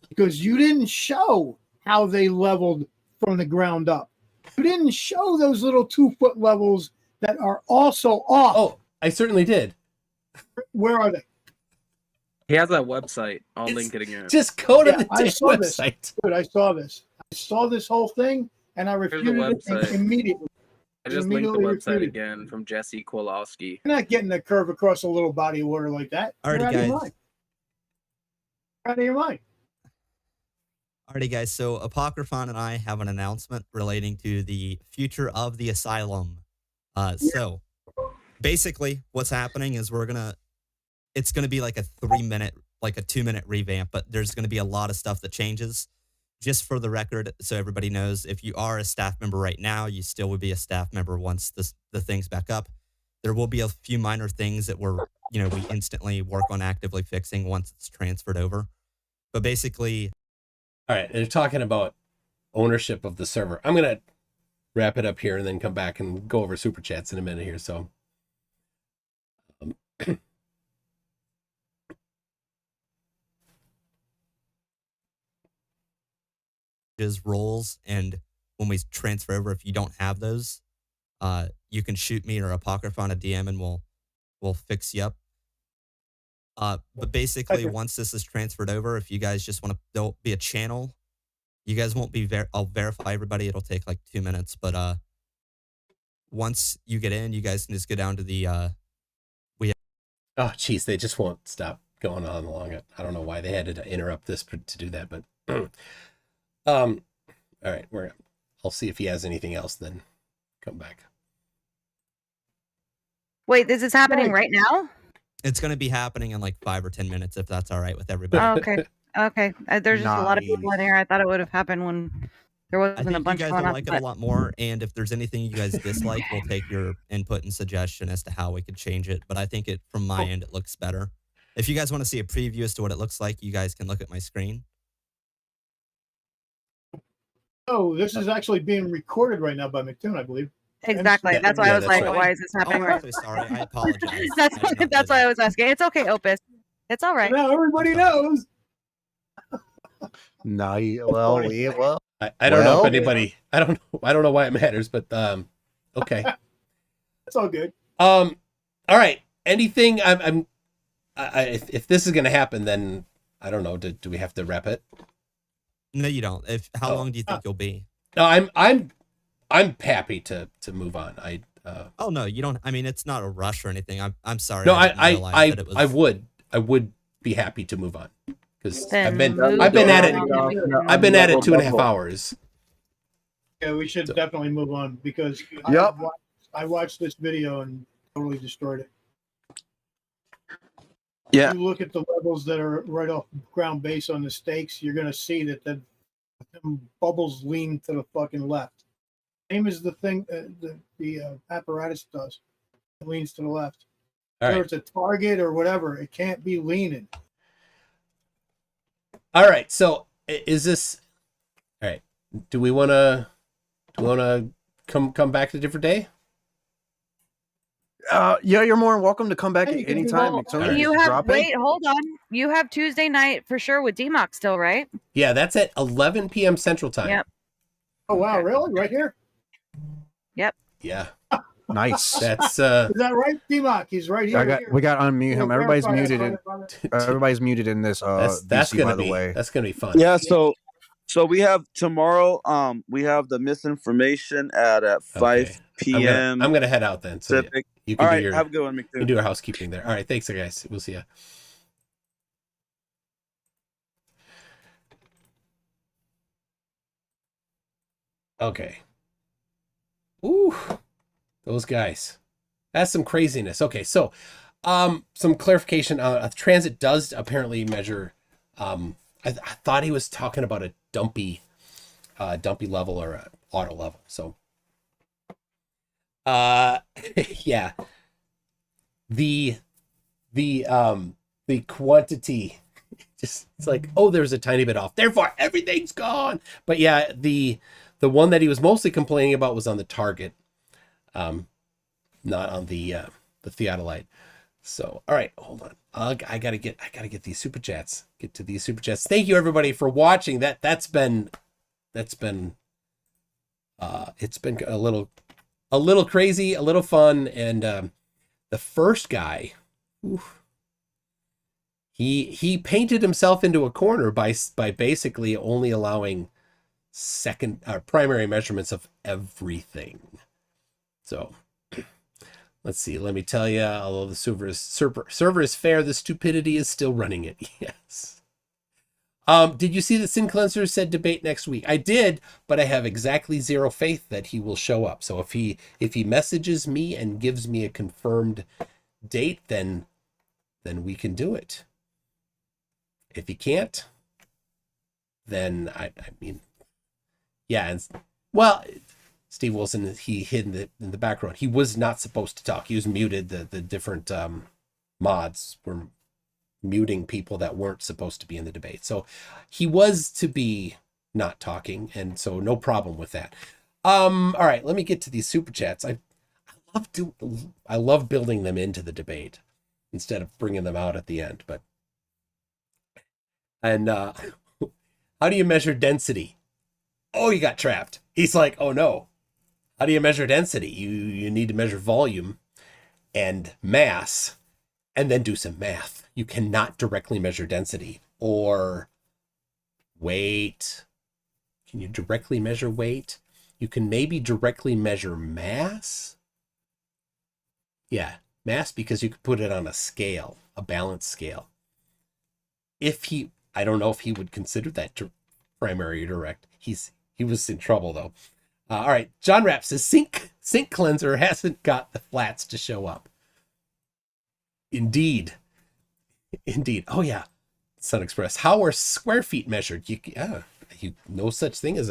Speaker 18: Because you didn't show how they leveled from the ground up. You didn't show those little 2-foot levels that are also off.
Speaker 1: Oh, I certainly did.
Speaker 18: Where are they?
Speaker 3: He has that website. I'll link it again.
Speaker 1: Just go to
Speaker 18: Yeah,
Speaker 1: the
Speaker 18: I
Speaker 1: damn
Speaker 18: saw this.
Speaker 1: website.
Speaker 18: Dude, I saw this. I saw this whole thing, and I refuted it
Speaker 3: website.
Speaker 18: immediately.
Speaker 3: I just linked the
Speaker 18: Immediately
Speaker 3: website
Speaker 18: refuted.
Speaker 3: again from Jesse Kowalski.
Speaker 18: You're not getting a curve across a little body of water like that.
Speaker 20: Alrighty,
Speaker 18: You're out of your
Speaker 20: guys.
Speaker 18: mind. You're out of your mind.
Speaker 20: Alrighty, guys. So Apocryphon and I have an announcement relating to the future of the asylum. So basically, what's happening is it's gonna be like a 2-minute revamp, but there's gonna be a lot of stuff that changes. Just for the record, so everybody knows, if you are a staff member right now, you still would be a staff member once the thing's back up. There will be a few minor things that we instantly work on actively fixing once it's transferred over. But basically,
Speaker 1: All right, they're talking about ownership of the server. I'm gonna wrap it up here and then come back and go over super chats in a minute here. So,
Speaker 20: roles, and when we transfer over, if you don't have those, you can shoot me or Apocryphon a DM and we'll fix you up. But basically, once this is transferred over, if you guys just want to, there'll be a channel. You guys won't be I'll verify everybody. It'll take like 2 minutes, but once you get in, you guys can just go down to the
Speaker 1: oh geez, they just won't stop going on along it. I don't know why they had to interrupt this to do that, but all right, I'll see if he has anything else, then come back.
Speaker 11: Wait, this is happening right now?
Speaker 20: It's going to be happening in like 5 or 10 minutes, if that's all right with everybody.
Speaker 11: Oh, okay. Okay. There's just a lot of people in here. I thought it would have happened when there
Speaker 20: I
Speaker 11: wasn't
Speaker 20: think
Speaker 11: a bunch
Speaker 20: you guys
Speaker 11: going
Speaker 20: will
Speaker 11: on.
Speaker 20: like it a lot more, and if there's anything you guys dislike, we'll take your input and suggestion as to how we could change it. But I think from my end, it looks better. If you guys want to see a preview as to what it looks like, you guys can look at my screen.
Speaker 18: Oh, this is actually being recorded right now by McToon, I believe.
Speaker 11: Exactly. That's why I was like, why is this happening
Speaker 20: I'm
Speaker 11: right
Speaker 20: so sorry. I apologize.
Speaker 11: That's why I was asking. It's okay, Opus. It's all right.
Speaker 18: Now everybody knows.
Speaker 12: No,
Speaker 1: well, I don't know if anybody. I don't know why it matters, but okay.
Speaker 18: It's all good.
Speaker 1: All right. Anything? If this is gonna happen, then I don't know. Do we have to wrap it?
Speaker 20: No, you don't. How long do you think you'll be?
Speaker 1: No, I'm happy to move on.
Speaker 20: Oh no, you don't. I mean, it's not a rush or anything. I'm sorry.
Speaker 1: No,
Speaker 20: I didn't realize that it was...
Speaker 1: I would be happy to move on because
Speaker 11: Then
Speaker 1: I've been
Speaker 11: move
Speaker 1: at it.
Speaker 11: on.
Speaker 1: I've been at it 2.5 hours.
Speaker 18: Yeah, we should definitely move on because
Speaker 5: Yep.
Speaker 18: I watched this video and totally destroyed it.
Speaker 21: Yeah.
Speaker 18: You look at the levels that are right off ground base on the stakes, you're going to see that the bubbles lean to the fucking left. Same as the thing the apparatus does. It leans to the left.
Speaker 1: All
Speaker 18: Whether
Speaker 1: right.
Speaker 18: it's a target or whatever, it can't be leaning.
Speaker 1: All right. So is this all right? Do we want to come back to a different day?
Speaker 12: Yeah, you're more than welcome to come back
Speaker 18: Hey, you can do
Speaker 12: anytime.
Speaker 18: that.
Speaker 12: McToon,
Speaker 11: You
Speaker 12: just
Speaker 11: have
Speaker 12: drop in.
Speaker 11: wait, hold on. You have Tuesday night for sure with DMOC still, right?
Speaker 1: Yeah, that's at 11 p.m. Central Time.
Speaker 11: Yep.
Speaker 18: Oh wow, really? Right here?
Speaker 11: Yep.
Speaker 1: Yeah.
Speaker 12: Nice.
Speaker 1: That's
Speaker 18: Is that right, D-Mock? He's right here.
Speaker 12: We got to unmute him. Everybody's
Speaker 18: Verify that,
Speaker 12: muted.
Speaker 18: brother.
Speaker 12: Everybody's muted in this.
Speaker 1: that's
Speaker 12: DC,
Speaker 1: gonna
Speaker 12: by the
Speaker 1: be
Speaker 12: way.
Speaker 1: that's gonna be fun.
Speaker 21: Yeah, so we have tomorrow. We have the misinformation at 5 p.m.
Speaker 1: I'm gonna head out then. So
Speaker 21: Pacific.
Speaker 1: you can
Speaker 21: All
Speaker 1: do
Speaker 21: right,
Speaker 1: your
Speaker 21: have a good one,
Speaker 1: you
Speaker 21: McToon.
Speaker 1: can do your housekeeping there. All right, thanks, guys. We'll see ya. Okay. Ooh, those guys. That's some craziness. Okay, so some clarification. Transit does apparently measure. I thought he was talking about a dumpy level or a auto level. So, yeah. The quantity Just it's like, oh, there's a tiny bit off. Therefore, everything's gone. But yeah, the one that he was mostly complaining about was on the target, not on the theodolite. So, all right, hold on. I gotta get these super chats. Get to these super chats. Thank you everybody for watching. That's been it's been a little crazy, a little fun, and the first guy, oof, he painted himself into a corner by basically only allowing primary measurements of everything. So let's see. Let me tell you, although the server is fair, the stupidity is still running it. Yes. Did you see that Sin Cleanser said debate next week? I did, but I have exactly zero faith that he will show up. So if he messages me and gives me a confirmed date, then we can do it. If he can't, then I mean, yeah. And well, Steve Wilson, he hid in the background. He was not supposed to talk. He was muted. The different mods were muting people that weren't supposed to be in the debate. So he was to be not talking, and so no problem with that. All right, let me get to these super chats. I love building them into the debate instead of bringing them out at the end. But how do you measure density? Oh, you got trapped. He's like, oh no. How do you measure density? You need to measure volume and mass and then do some math. You cannot directly measure density or weight. Can you directly measure weight? You can maybe directly measure mass. Yeah, mass, because you could put it on a scale, a balance scale. I don't know if he would consider that primary or direct. He was in trouble though. All right, John Rapp says Sink Cleanser hasn't got the flats to show up. Indeed. Oh yeah, Sun Express. How are square feet measured? No such thing as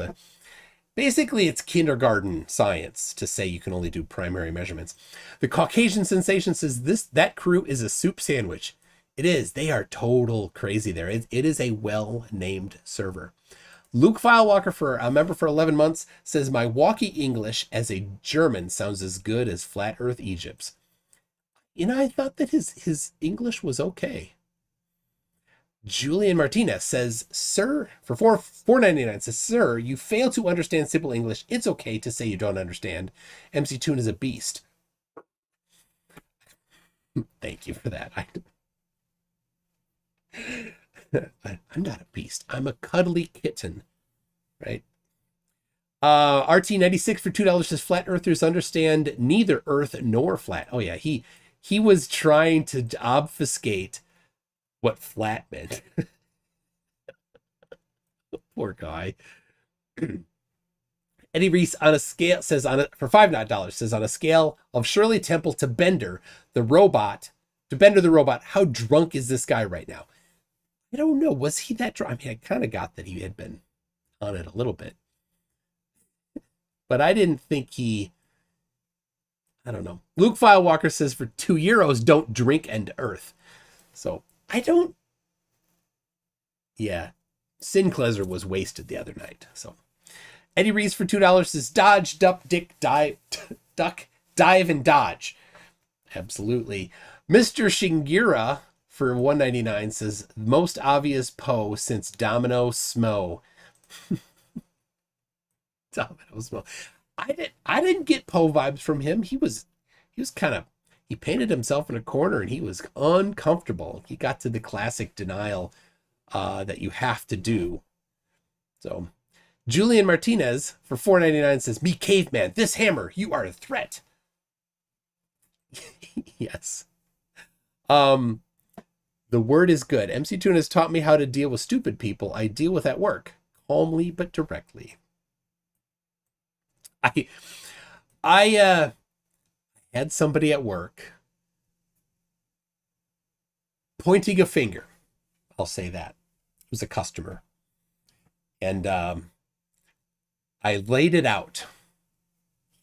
Speaker 1: basically it's kindergarten science to say you can only do primary measurements. The Caucasian Sensation says that crew is a soup sandwich. It is. They are total crazy there. It is a well-named server. Luke Filewalker, for a member for 11 months, says my walkie English as a German sounds as good as Flat Earth Egypt's. I thought that his English was okay. Julian Martinez says, sir, for $4.99 says, sir, you fail to understand simple English. It's okay to say you don't understand. MC Toon is a beast. Thank you for that. I'm not a beast. I'm a cuddly kitten, right? RT96 for $2 says flat earthers understand neither earth nor flat. Oh yeah, he was trying to obfuscate what flat meant. Poor guy. Eddie Reese on a scale says for $5 says on a scale of Shirley Temple to Bender the robot, how drunk is this guy right now? I don't know. Was he that drunk? I mean, I kind of got that he had been on it a little bit, but I didn't think I don't know. Luke Filewalker says for €2, don't drink End Earth. So I don't. Yeah, Sin Cleanser was wasted the other night. So Eddie Reese for $2 says dodge, duck, dive, and dodge. Absolutely. Mr. Shingira for $1.99 says most obvious Poe since Domino Smo. Domino Smo. I didn't get Poe vibes from him. He was kind of, he painted himself in a corner and he was uncomfortable. He got to the classic denial that you have to do. So Julian Martinez for $4.99 says me caveman, this hammer, you are a threat. Yes. The word is good. MC Toon has taught me how to deal with stupid people. I deal with at work calmly but directly. I had somebody at work pointing a finger. I'll say that. It was a customer. And I laid it out.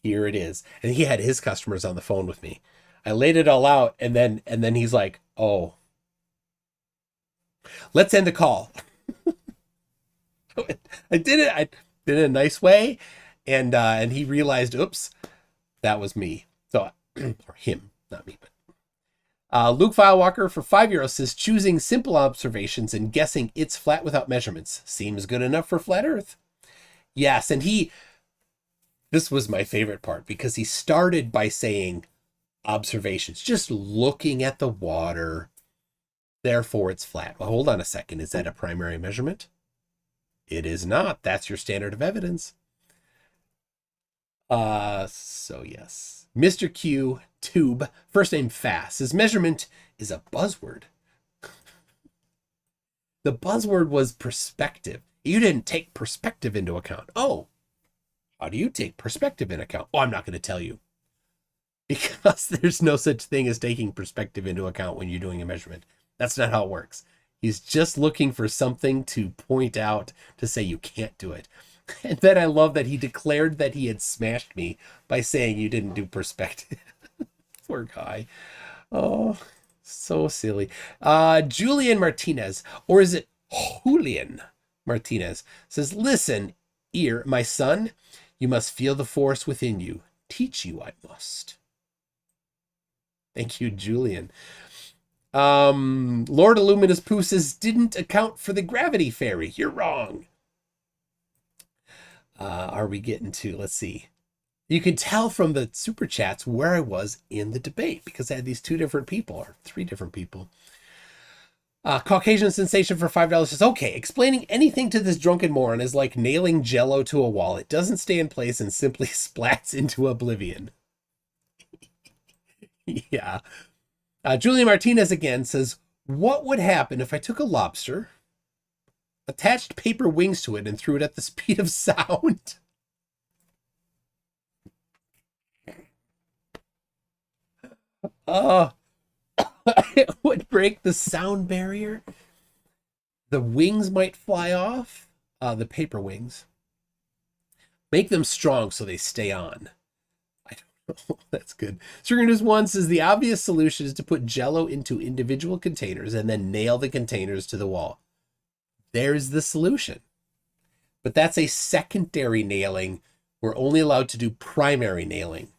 Speaker 1: Here it is. And he had his customers on the phone with me. I laid it all out, and then he's like, oh. let's end the call. I did it in a nice way, and he realized, oops, that was me. So, or him, not me, but. Luke Filewalker for €5 says choosing simple observations and guessing it's flat without measurements seems good enough for flat Earth. Yes, and this was my favorite part because he started by saying observations, just looking at the water. Therefore, it's flat. Well, hold on a second. Is that a primary measurement? It is not. That's your standard of evidence. So yes. Mr. Q, Tube, first name Fast. His measurement is a buzzword. The buzzword was perspective. You didn't take perspective into account. Oh, how do you take perspective into account? Oh, I'm not going to tell you. Because there's no such thing as taking perspective into account when you're doing a measurement. That's not how it works. He's just looking for something to point out to say you can't do it. And then I love that he declared that he had smashed me by saying you didn't do perspective. Poor guy. Oh, so silly. Julian Martinez, or is it Julian Martinez, says, listen, ear, my son, you must feel the force within you. Teach you I must. Thank you, Julian. Lord Illuminous Pooh says, didn't account for the gravity fairy. You're wrong. Are we getting to, let's see. You can tell from the super chats where I was in the debate because I had these 2 different people or 3 different people. Caucasian Sensation for $5 says, okay, explaining anything to this drunken moron is like nailing Jello to a wall. It doesn't stay in place and simply splats into oblivion. Yeah. Julia Martinez again says, what would happen if I took a lobster, attached paper wings to it, and threw it at the speed of sound? It would break the sound barrier. The wings might fly off, the paper wings. Make them strong so they stay on. I don't know. That's good. Stringers One says the obvious solution is to put Jello into individual containers and then nail the containers to the wall. There's the solution. But that's a secondary nailing. We're only allowed to do primary nailing.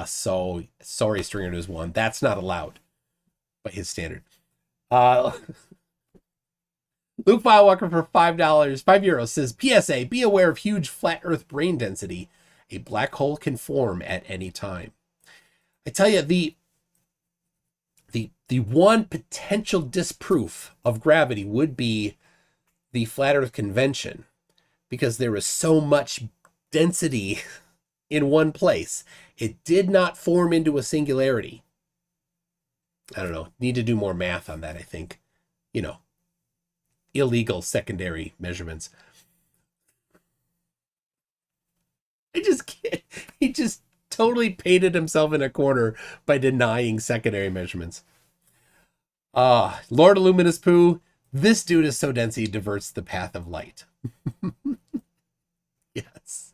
Speaker 1: So sorry, Stringer News One. That's not allowed by his standard. Luke Filewalker for €5 says, PSA, be aware of huge flat Earth brain density. A black hole can form at any time. I tell you, the one potential disproof of gravity would be the flat Earth convention, because there is so much density in one place. It did not form into a singularity. I don't know. Need to do more math on that, I think. Illegal secondary measurements. I just can't. He just totally painted himself in a corner by denying secondary measurements. Lord Illuminous Pooh, this dude is so dense he diverts the path of light. Yes.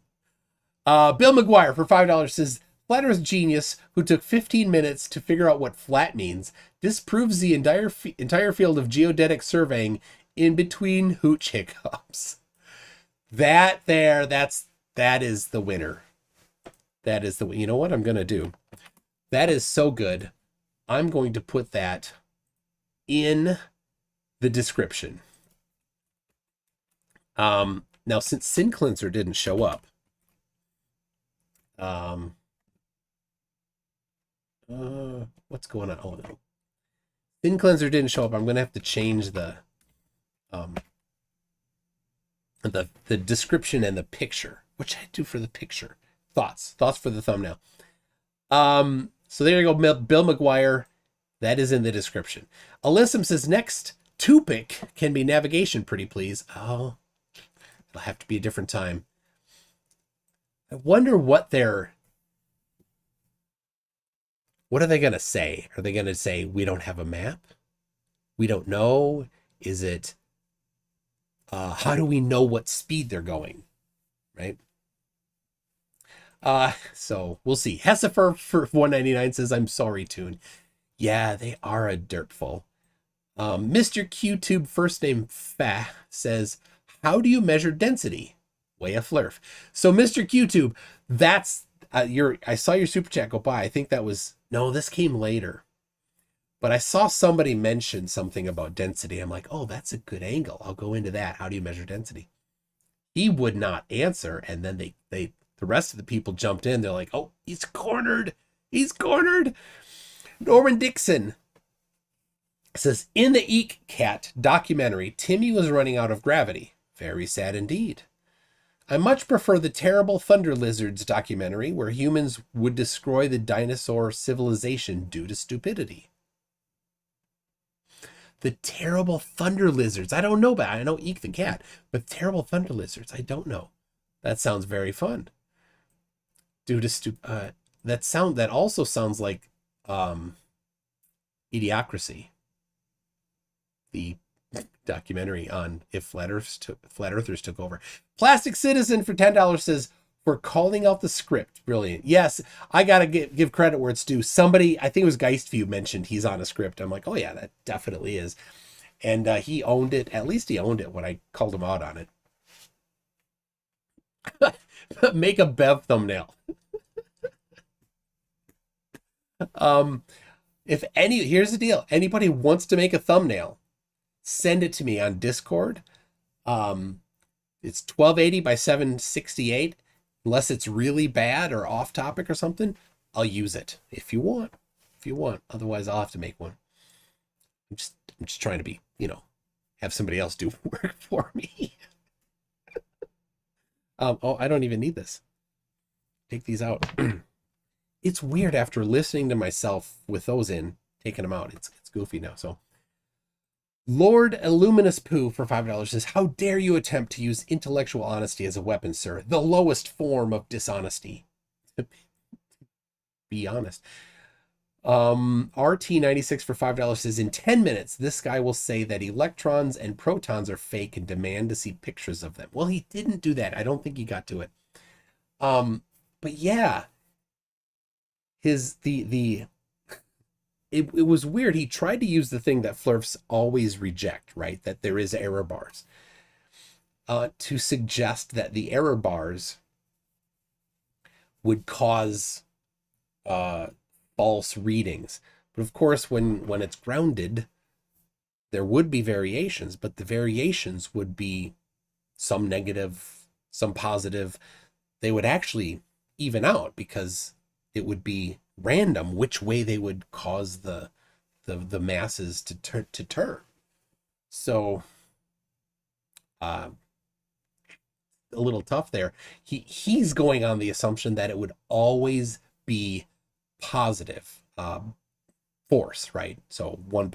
Speaker 1: Bill McGuire for $5 says, Flat Earth genius who took 15 minutes to figure out what flat means disproves the entire field of geodetic surveying in between hooch hiccups. That is the winner. That is you know what I'm going to do? That is so good. I'm going to put that in the description. Now, since Sin Cleanser didn't show up, what's going on? Oh no, Sin Cleanser didn't show up. I'm going to have to change the description and the picture. What should I do for the picture? Thoughts for the thumbnail. So there you go, Bill McGuire. That is in the description. Alyssum says, next topic can be navigation, pretty please. Oh, it'll have to be a different time. I wonder what are they going to say? Are they going to say, we don't have a map? We don't know. Is it, how do we know what speed they're going? Right? So we'll see. Hessifer for $1.99 says, I'm sorry, Toon. Yeah, they are a dirtful. Mr. QTube, first name Fa, says, how do you measure density? Way a flurf. So Mr. QTube, that's I saw your super chat go by. I think that was, no, this came later. But I saw somebody mention something about density. I'm like, oh, that's a good angle. I'll go into that. How do you measure density? He would not answer. And then the rest of the people jumped in. They're like, oh, he's cornered. He's cornered. Norman Dixon says, in the Eek Cat documentary, Timmy was running out of gravity. Very sad indeed. I much prefer the Terrible Thunder Lizards documentary, where humans would destroy the dinosaur civilization due to stupidity. The Terrible Thunder Lizards. I don't know about it. I know Eek the Cat, but Terrible Thunder Lizards, I don't know. That sounds very fun. Due to that also sounds like Idiocracy, the documentary on if flat earthers took over. Plastic Citizen for $10 says, for calling out the script. Brilliant. Yes, I gotta give credit where it's due. Somebody, I think it was Geistview, mentioned he's on a script. I'm like, oh yeah, that definitely is. And he owned it. At least he owned it when I called him out on it. Make a Bev thumbnail. Here's the deal. Anybody wants to make a thumbnail, send it to me on Discord. It's 1280 by 768. Unless it's really bad or off topic or something, I'll use it if you want. Otherwise, I'll have to make one. I'm just trying to be, have somebody else do work for me. Oh, I don't even need this. Take these out. It's weird after listening to myself with those in, taking them out. It's goofy now. So Lord Illuminous Pooh for $5 says, how dare you attempt to use intellectual honesty as a weapon, sir? The lowest form of dishonesty. Be honest. RT96 for $5 says, in 10 minutes, this guy will say that electrons and protons are fake and demand to see pictures of them. Well, he didn't do that. I don't think he got to it. But yeah, it was weird. He tried to use the thing that flurfs always reject, right? That there is error bars, to suggest that the error bars would cause false readings. But of course, when it's grounded, there would be variations, but the variations would be some negative, some positive. They would actually even out because it would be random which way they would cause the masses to turn. So a little tough there. He's going on the assumption that it would always be positive force, right? So one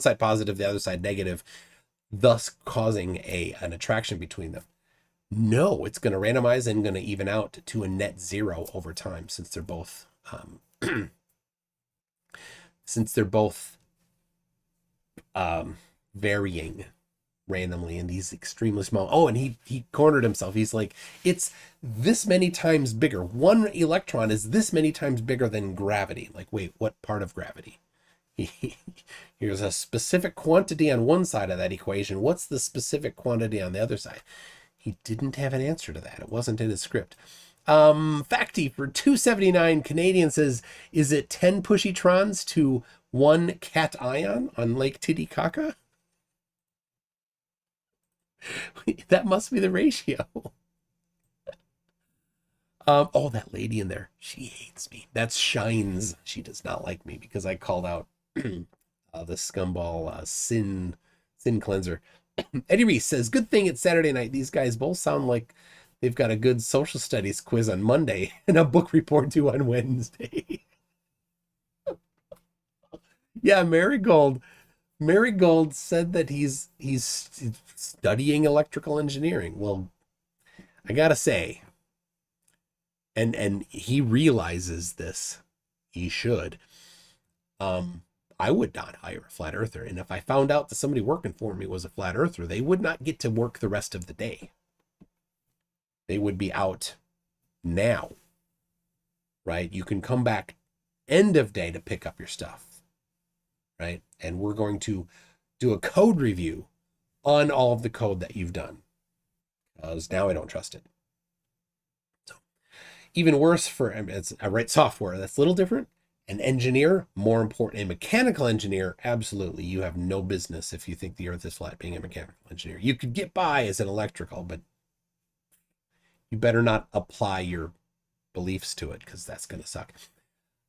Speaker 1: side positive, the other side negative, thus causing an attraction between them. No, it's going to randomize and going to even out to a net zero over time, since they're both varying randomly in these extremely small. Oh, and he cornered himself. He's like, it's this many times bigger. One electron is this many times bigger than gravity. Like, wait, what part of gravity? Here's a specific quantity on one side of that equation. What's the specific quantity on the other side? He didn't have an answer to that. It wasn't in his script. Facty for $2.79 Canadian says, is it 10 pushytrons to 1 cation on Lake Titicaca? That must be the ratio. Oh, that lady in there, she hates me. That's Shines. She does not like me because I called out the scumball sin cleanser. Eddie Reese says, good thing it's Saturday night. These guys both sound like they've got a good social studies quiz on Monday and a book report due on Wednesday. Yeah, Marigold said that he's studying electrical engineering. Well, I gotta say, and he realizes this, he should. I would not hire a flat earther. And if I found out that somebody working for me was a flat earther, they would not get to work the rest of the day. They would be out now, right? You can come back end of day to pick up your stuff, right? And we're going to do a code review on all of the code that you've done, because now I don't trust it. So even worse I write software. That's a little different. An engineer, more important. A mechanical engineer, absolutely. You have no business if you think the earth is flat being a mechanical engineer. You could get by as an electrical, but you better not apply your beliefs to it, because that's going to suck.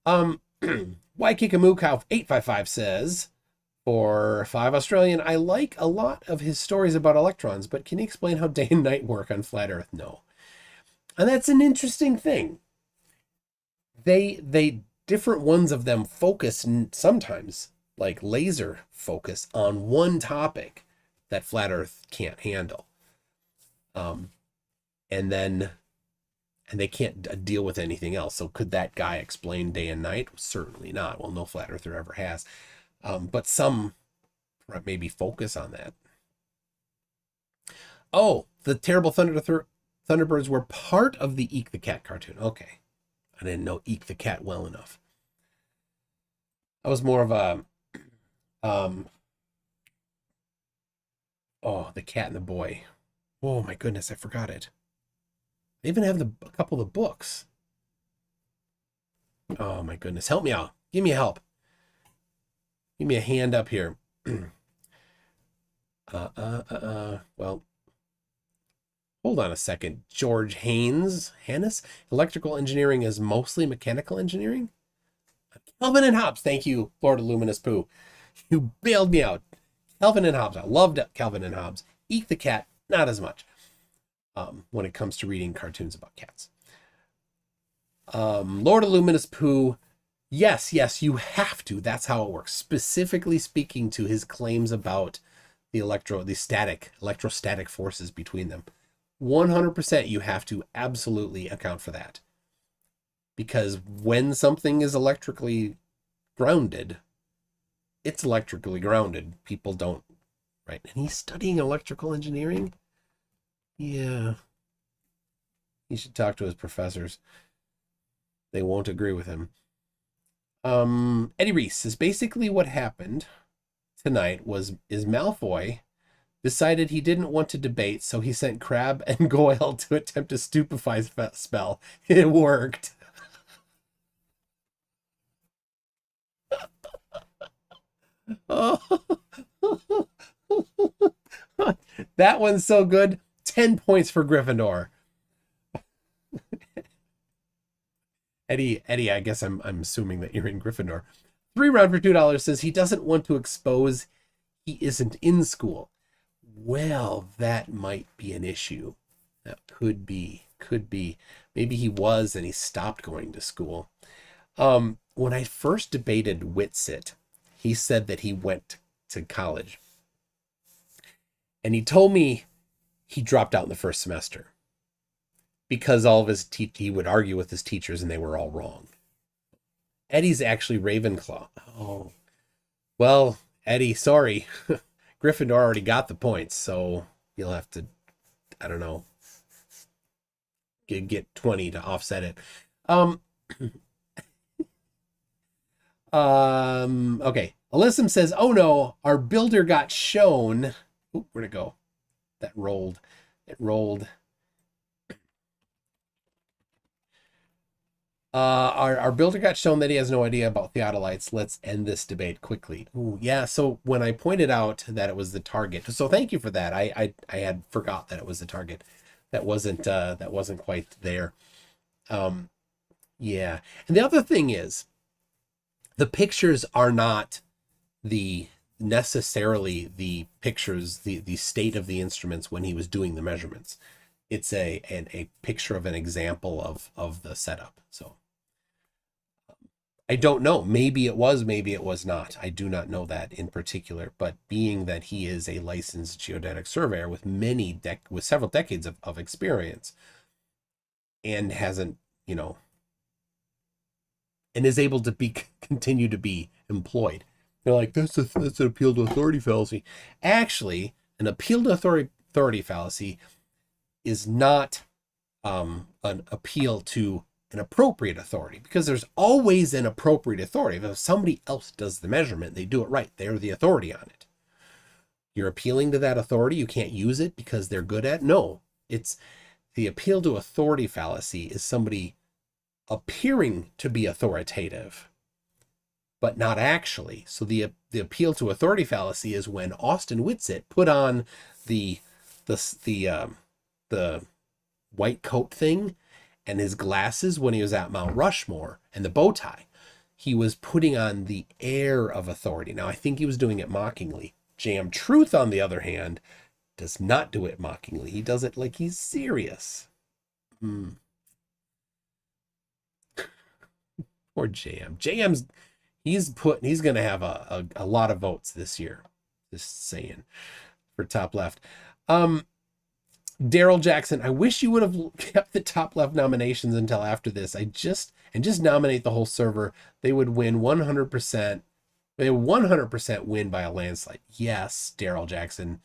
Speaker 1: Waikikamoo 855 says, for 5 Australian, I like a lot of his stories about electrons, but can you explain how day and night work on flat earth? No. And that's an interesting thing. They different ones of them focus sometimes, like laser focus, on one topic that flat earth can't handle. And they can't deal with anything else. So could that guy explain day and night? Certainly not. Well, no flat earther ever has. But some maybe focus on that. Oh, the terrible Thunderbirds were part of the Eek the Cat cartoon. Okay. I didn't know Eek the Cat well enough. I was more of a, the cat and the boy. Oh my goodness, I forgot it. They even have a couple of the books. Oh my goodness, help me out. Give me a help. Give me a hand up here. Well, hold on a second. George Hannes? Electrical engineering is mostly mechanical engineering? Calvin and Hobbes. Thank you, Lord of Luminous Pooh. You bailed me out. Calvin and Hobbes. I loved Calvin and Hobbes. Eek the Cat, not as much. When it comes to reading cartoons about cats. Lord of Luminous Pooh. Yes, you have to. That's how it works. Specifically speaking to his claims about the electrostatic forces between them. 100% you have to absolutely account for that. Because when something is electrically grounded, it's electrically grounded. People don't, right? And he's studying electrical engineering? Yeah. He should talk to his professors. They won't agree with him. Eddie Reese says, basically what happened tonight is Malfoy decided he didn't want to debate, so he sent Crabbe and Goyle to attempt a stupefy spell. It worked. That one's so good. 10 points for Gryffindor. Eddie, I guess I'm assuming that you're in Gryffindor. 3 round for $2 says he doesn't want to expose he isn't in school. Well, that might be an issue. That could be. Maybe he was and he stopped going to school. When I first debated Witsit, he said that he went to college. And he told me he dropped out in the first semester because all of his he would argue with his teachers and they were all wrong. Eddie's actually Ravenclaw. Oh, well, Eddie, sorry. Gryffindor already got the points, so you'll have to, I don't know, get 20 to offset it. Okay. Alyssum says, oh no, our builder got shown. Oop, where'd it go? That rolled. It rolled. Our builder got shown that he has no idea about theodolites. Let's end this debate quickly. Ooh, yeah. So when I pointed out that it was the target, so thank you for that. I had forgot that it was the target. That wasn't quite there. Yeah. And the other thing is, the pictures are not necessarily the pictures, the state of the instruments when he was doing the measurements. It's a picture of an example of the setup. So I don't know. Maybe it was not. I do not know that in particular. But being that he is a licensed geodetic surveyor with with several decades of experience, and hasn't, and is able to continue to be employed. They're like, that's an appeal to authority fallacy. Actually, an appeal to authority fallacy is not an appeal to an appropriate authority, because there's always an appropriate authority. If somebody else does the measurement, they do it right. They're the authority on it. You're appealing to that authority. You can't use it because they're good at it. No, it's the appeal to authority fallacy is somebody appearing to be authoritative, but not actually. So the appeal to authority fallacy is when Austin Whitsitt put on the white coat thing and his glasses when he was at Mount Rushmore and the bow tie. He was putting on the air of authority. Now, I think he was doing it mockingly. Jam Truth, on the other hand, does not do it mockingly. He does it like he's serious. Poor Jam. He's going to have a lot of votes this year. Just saying, for top left. Daryl Jackson, I wish you would have kept the top left nominations until after this. Just nominate the whole server. They would win 100%. They would 100% win by a landslide. Yes, Daryl Jackson.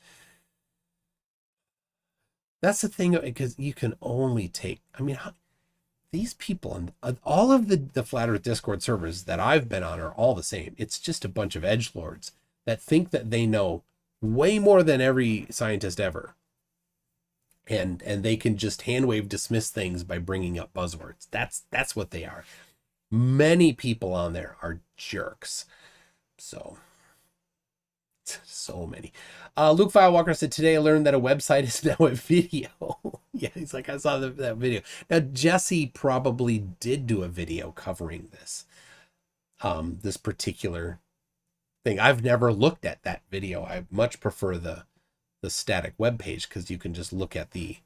Speaker 1: That's the thing, because you can only take, these people and all of the Flat Earth Discord servers that I've been on are all the same. It's just a bunch of edgelords that think that they know way more than every scientist ever. And they can just handwave dismiss things by bringing up buzzwords. That's what they are. Many people on there are jerks. So many. Luke Filewalker said, today I learned that a website is now a video. Yeah, he's like, I saw that video. Now, Jesse probably did do a video covering this. This particular thing. I've never looked at that video. I much prefer the static web page because you can just look at the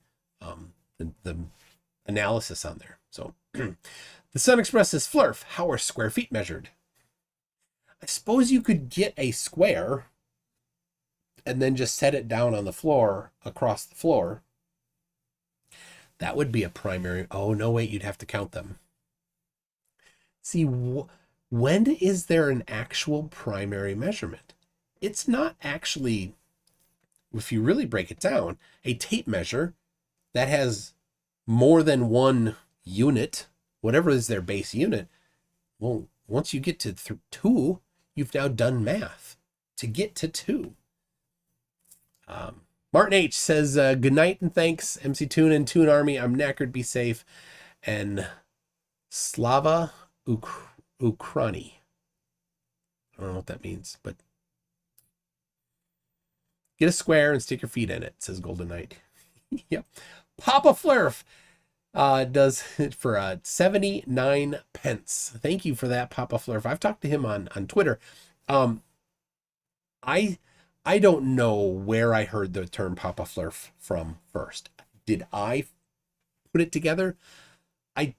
Speaker 1: analysis on there. So the Sun Express says, Flurf, how are square feet measured? I suppose you could get a square and then just set it down on the floor, across the floor. That would be a primary. Oh, no, wait, you'd have to count them. See, when is there an actual primary measurement? It's not actually, if you really break it down, a tape measure that has more than one unit, whatever is their base unit. Well, once you get to 2, you've now done math to get to 2. Martin H says, good night and thanks, MC Toon and Toon Army. I'm knackered, be safe. And Slava Ukraini. I don't know what that means, but get a square and stick your feet in it, says Golden Knight. Yep. Papa Flurf does it for 79 pence. Thank you for that, Papa Flurf. I've talked to him on Twitter. I don't know where I heard the term Papa Flurf from first. Did I put it together? I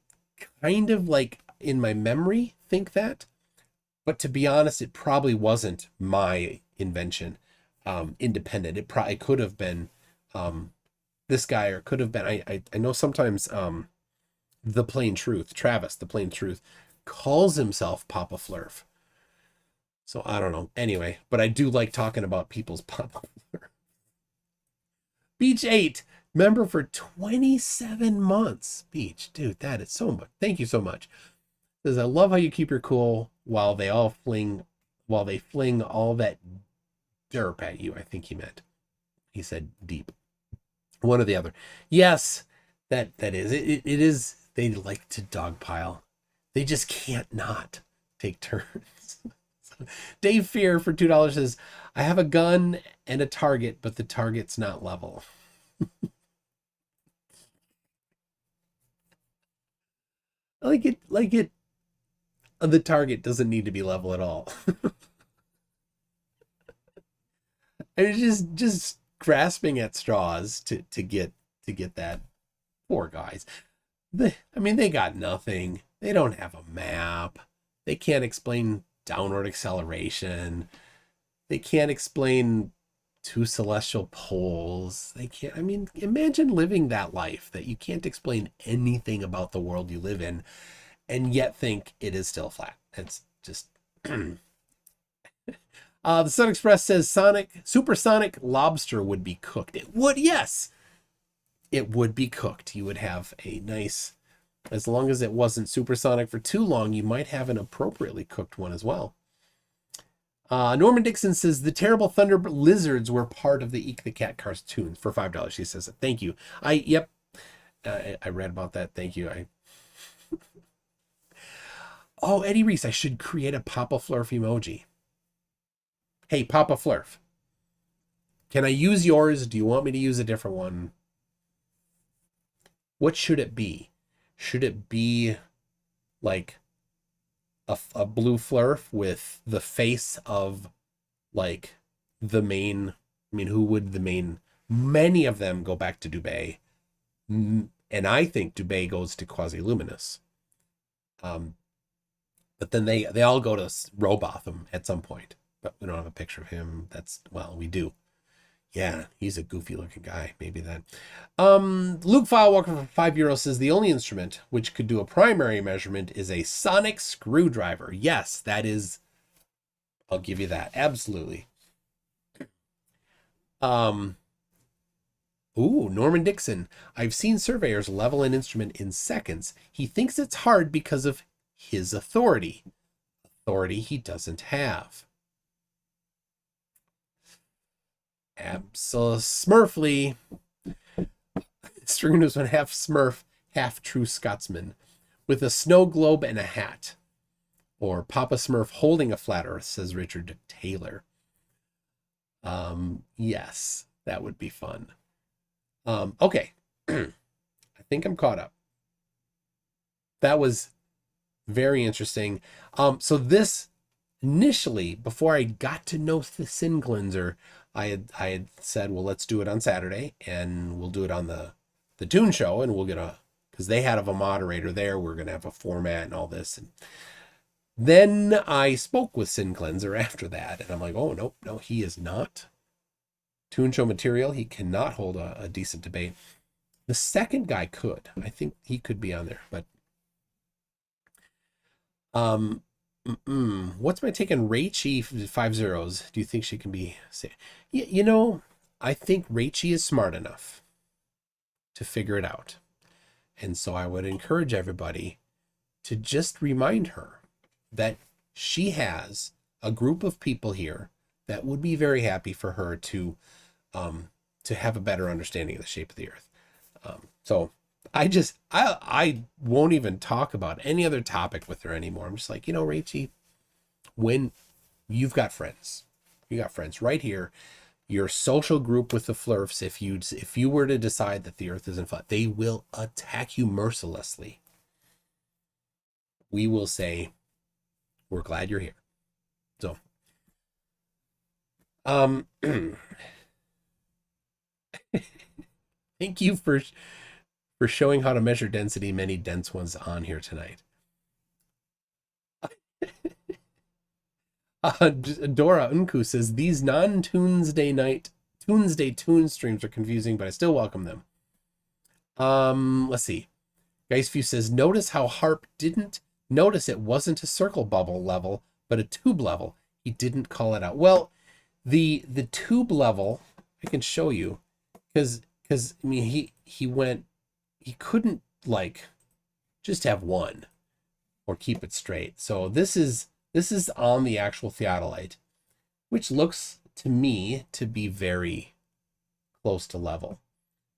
Speaker 1: kind of like in my memory think that, but to be honest, it probably wasn't my invention. Independent. It probably could have been this guy, or could have been. I know sometimes the Plain Truth, Travis, the Plain Truth, calls himself Papa Flurf. So I don't know. Anyway, but I do like talking about people's Papa Flurf. Beach 8, member for 27 months. Beach, dude, that is so much. Thank you so much. Says, I love how you keep your cool while they fling all that derp at you. I think he meant. He said deep. One or the other. Yes, that is. It is. They like to dogpile. They just can't not take turns. Dave Fear for $2 says, I have a gun and a target, but the target's not level. Like it. The target doesn't need to be level at all. And it's just grasping at straws to get that. Poor guys. They got nothing. They don't have a map. They can't explain downward acceleration. They can't explain 2 celestial poles. They can't. Imagine living that life that you can't explain anything about the world you live in and yet think it is still flat. It's just the Sun Express says supersonic lobster would be cooked. It would, yes. It would be cooked. You would have a nice, as long as it wasn't supersonic for too long, you might have an appropriately cooked one as well. Norman Dixon says the terrible thunder lizards were part of the Eek the Cat cartoons for $5. He says it. Thank you. Yep. I read about that. Thank you. Oh, Eddie Reese, I should create a Papa Flurf emoji. Hey, Papa Flurf. Can I use yours? Do you want me to use a different one? What should it be? Should it be like a blue Flurf with the face of like the main? I mean, who would the main? Many of them go back to Dubé. And I think Dubé goes to Quasi-Luminous. But then they all go to Robotham at some point. But we don't have a picture of him. Well, we do. Yeah, he's a goofy looking guy. Maybe that. Luke Filewalker for €5 says the only instrument which could do a primary measurement is a sonic screwdriver. Yes, that is. I'll give you that. Absolutely. Ooh, Norman Dixon. I've seen surveyors level an instrument in seconds. He thinks it's hard because of his authority. Authority he doesn't have. Smurfly. Stringers one half Smurf, half true Scotsman, with a snow globe and a hat. Or Papa Smurf holding a flat earth, says Richard Taylor. Yes, that would be fun. Okay. I think I'm caught up. That was very interesting. So this initially, before I got to know the Sin Cleanser, I had said, well, let's do it on Saturday, and we'll do it on the Toon show, and we'll get because they had a moderator there. We're gonna have a format and all this. And then I spoke with Sin Cleanser after that, and I'm like, oh no, he is not Toon show material. He cannot hold a decent debate. The second guy could. I think he could be on there, but what's my take on Rachie 5 zeros? Do you think she can be? I think Rachie is smart enough to figure it out, and so I would encourage everybody to just remind her that she has a group of people here that would be very happy for her to have a better understanding of the shape of the earth. So I won't even talk about any other topic with her anymore. I'm just like, Rachie, when you've got friends right here, your social group with the Flurfs, if you were to decide that the earth isn't flat, they will attack you mercilessly. We will say, we're glad you're here. So, thank you for showing how to measure density. Many dense ones on here tonight. Dora Unku says these non-Toonsday Toon streams are confusing, but I still welcome them. Let's see. Geistview says notice how Harp didn't notice it wasn't a circle bubble level, but a tube level. He didn't call it out. Well, the tube level I can show you because I mean he couldn't like just have one or keep it straight. So this is on the actual theodolite, which looks to me to be very close to level.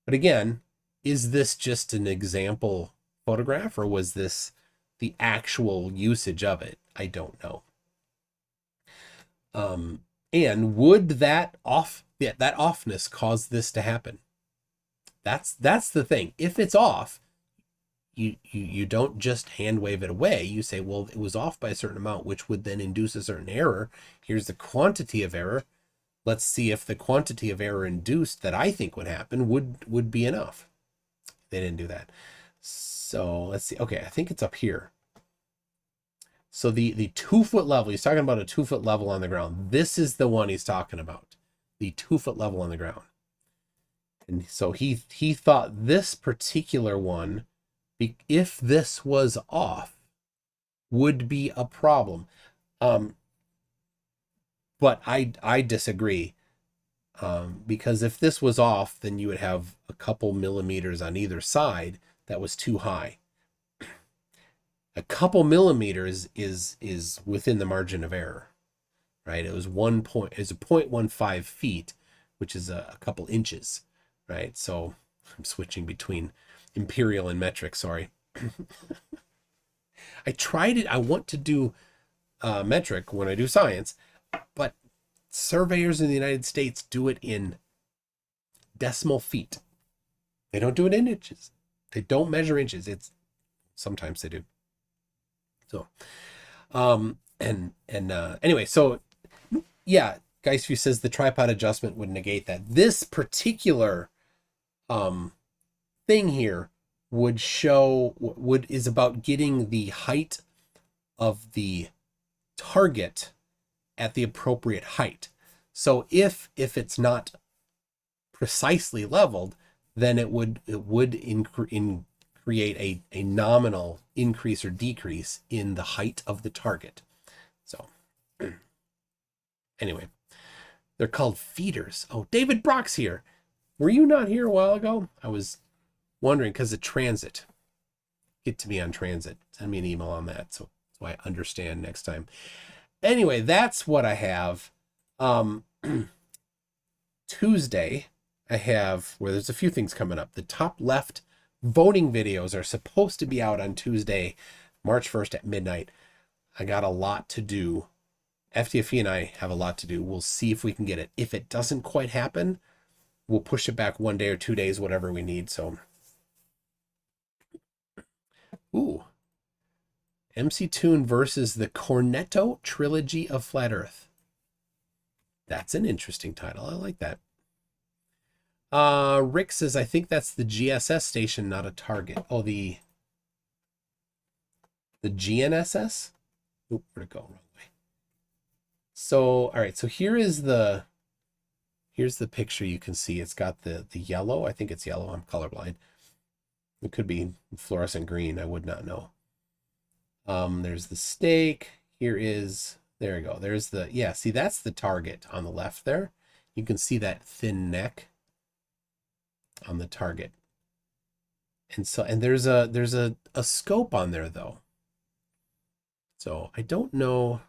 Speaker 1: But again, is this just an example photograph, or was this the actual usage of it? I don't know. And would that offness cause this to happen? That's the thing. If it's off, you don't just hand wave it away. You say, well, it was off by a certain amount, which would then induce a certain error. Here's the quantity of error. Let's see if the quantity of error induced that I think would happen would be enough. They didn't do that. So let's see. Okay, I think it's up here. So the 2 foot level, he's talking about a 2 foot level on the ground. This is the one he's talking about. The 2 foot level on the ground. And so he thought this particular one, if this was off, would be a problem. But I disagree. Because if this was off, then you would have a couple millimeters on either side that was too high. A couple millimeters is within the margin of error. right? It was 0.15 feet, which is a couple inches, right? So I'm switching between imperial and metric, sorry. I tried it. I want to do metric when I do science, but surveyors in the United States do it in decimal feet. They don't do it in inches. They don't measure inches. Sometimes they do. So, anyway, so yeah, Geistview says the tripod adjustment would negate that. This particular thing here is about getting the height of the target at the appropriate height. So if it's not precisely leveled, then it would create a nominal increase or decrease in the height of the target. So anyway, they're called feeders. Oh, David Brock's here. Were you not here a while ago? I was wondering because of transit. Get to me on transit. Send me an email on that so I understand next time. Anyway, that's what I have. Tuesday, I have where there's a few things coming up. The top left voting videos are supposed to be out on Tuesday, March 1st at midnight. I got a lot to do. FTFE and I have a lot to do. We'll see if we can get it. If it doesn't quite happen, we'll push it back 1 day or 2 days, whatever we need. So, ooh. MC Toon versus the Cornetto Trilogy of Flat Earth. That's an interesting title. I like that. Rick says, I think that's the GSS station, not a target. Oh, the GNSS? Oop, where'd it go? Wrong way. So, all right. So here's the picture you can see. It's got the yellow. I think it's yellow. I'm colorblind. It could be fluorescent green. I would not know. There's the stake. There we go. There's see, that's the target on the left there. You can see that thin neck on the target. And there's a scope on there though. So I don't know.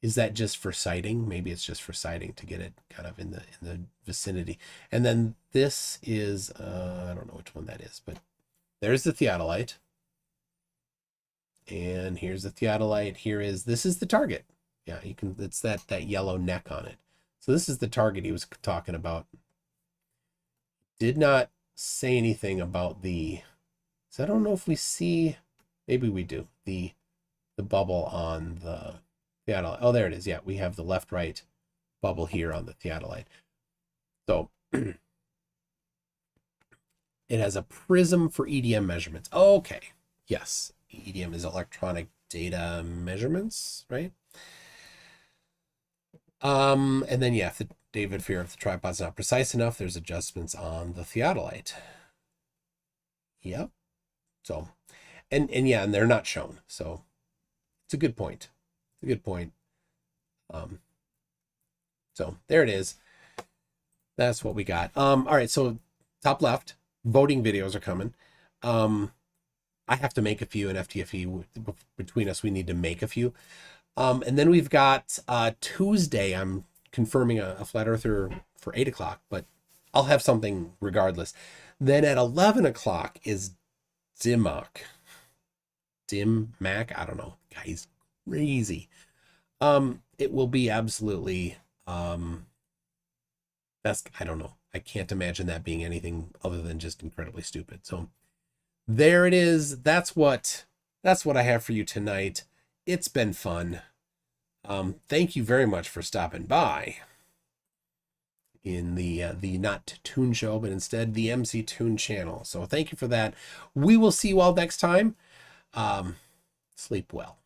Speaker 1: Is that just for sighting? Maybe it's just for sighting to get it kind of in the vicinity. And then this is I don't know which one that is, but there's the theodolite. And here's the theodolite. This is the target. Yeah, it's that yellow neck on it. So this is the target he was talking about. Did not say anything about so I don't know if we see, maybe we do, the bubble on the theodolite. Oh, there it is. Yeah, we have the left-right bubble here on the theodolite. So it has a prism for EDM measurements. Okay, yes. EDM is electronic data measurements, right? And then if the David fear if the tripod's not precise enough, there's adjustments on the theodolite. Yep. So, and they're not shown. So it's a good point. So there it is. That's what we got. All right. So top left, voting videos are coming. I have to make a few in FTFE. Between us, we need to make a few. And then we've got Tuesday. I'm confirming a flat earther for 8 o'clock, but I'll have something regardless. Then at 11 o'clock is Dimac. I don't know. Guy's crazy. It will be absolutely I don't know. I can't imagine that being anything other than just incredibly stupid. So there it is. That's what I have for you tonight. It's been fun. Thank you very much for stopping by in the not Toon show, but instead the MC Toon channel. So thank you for that. We will see you all next time. Sleep well.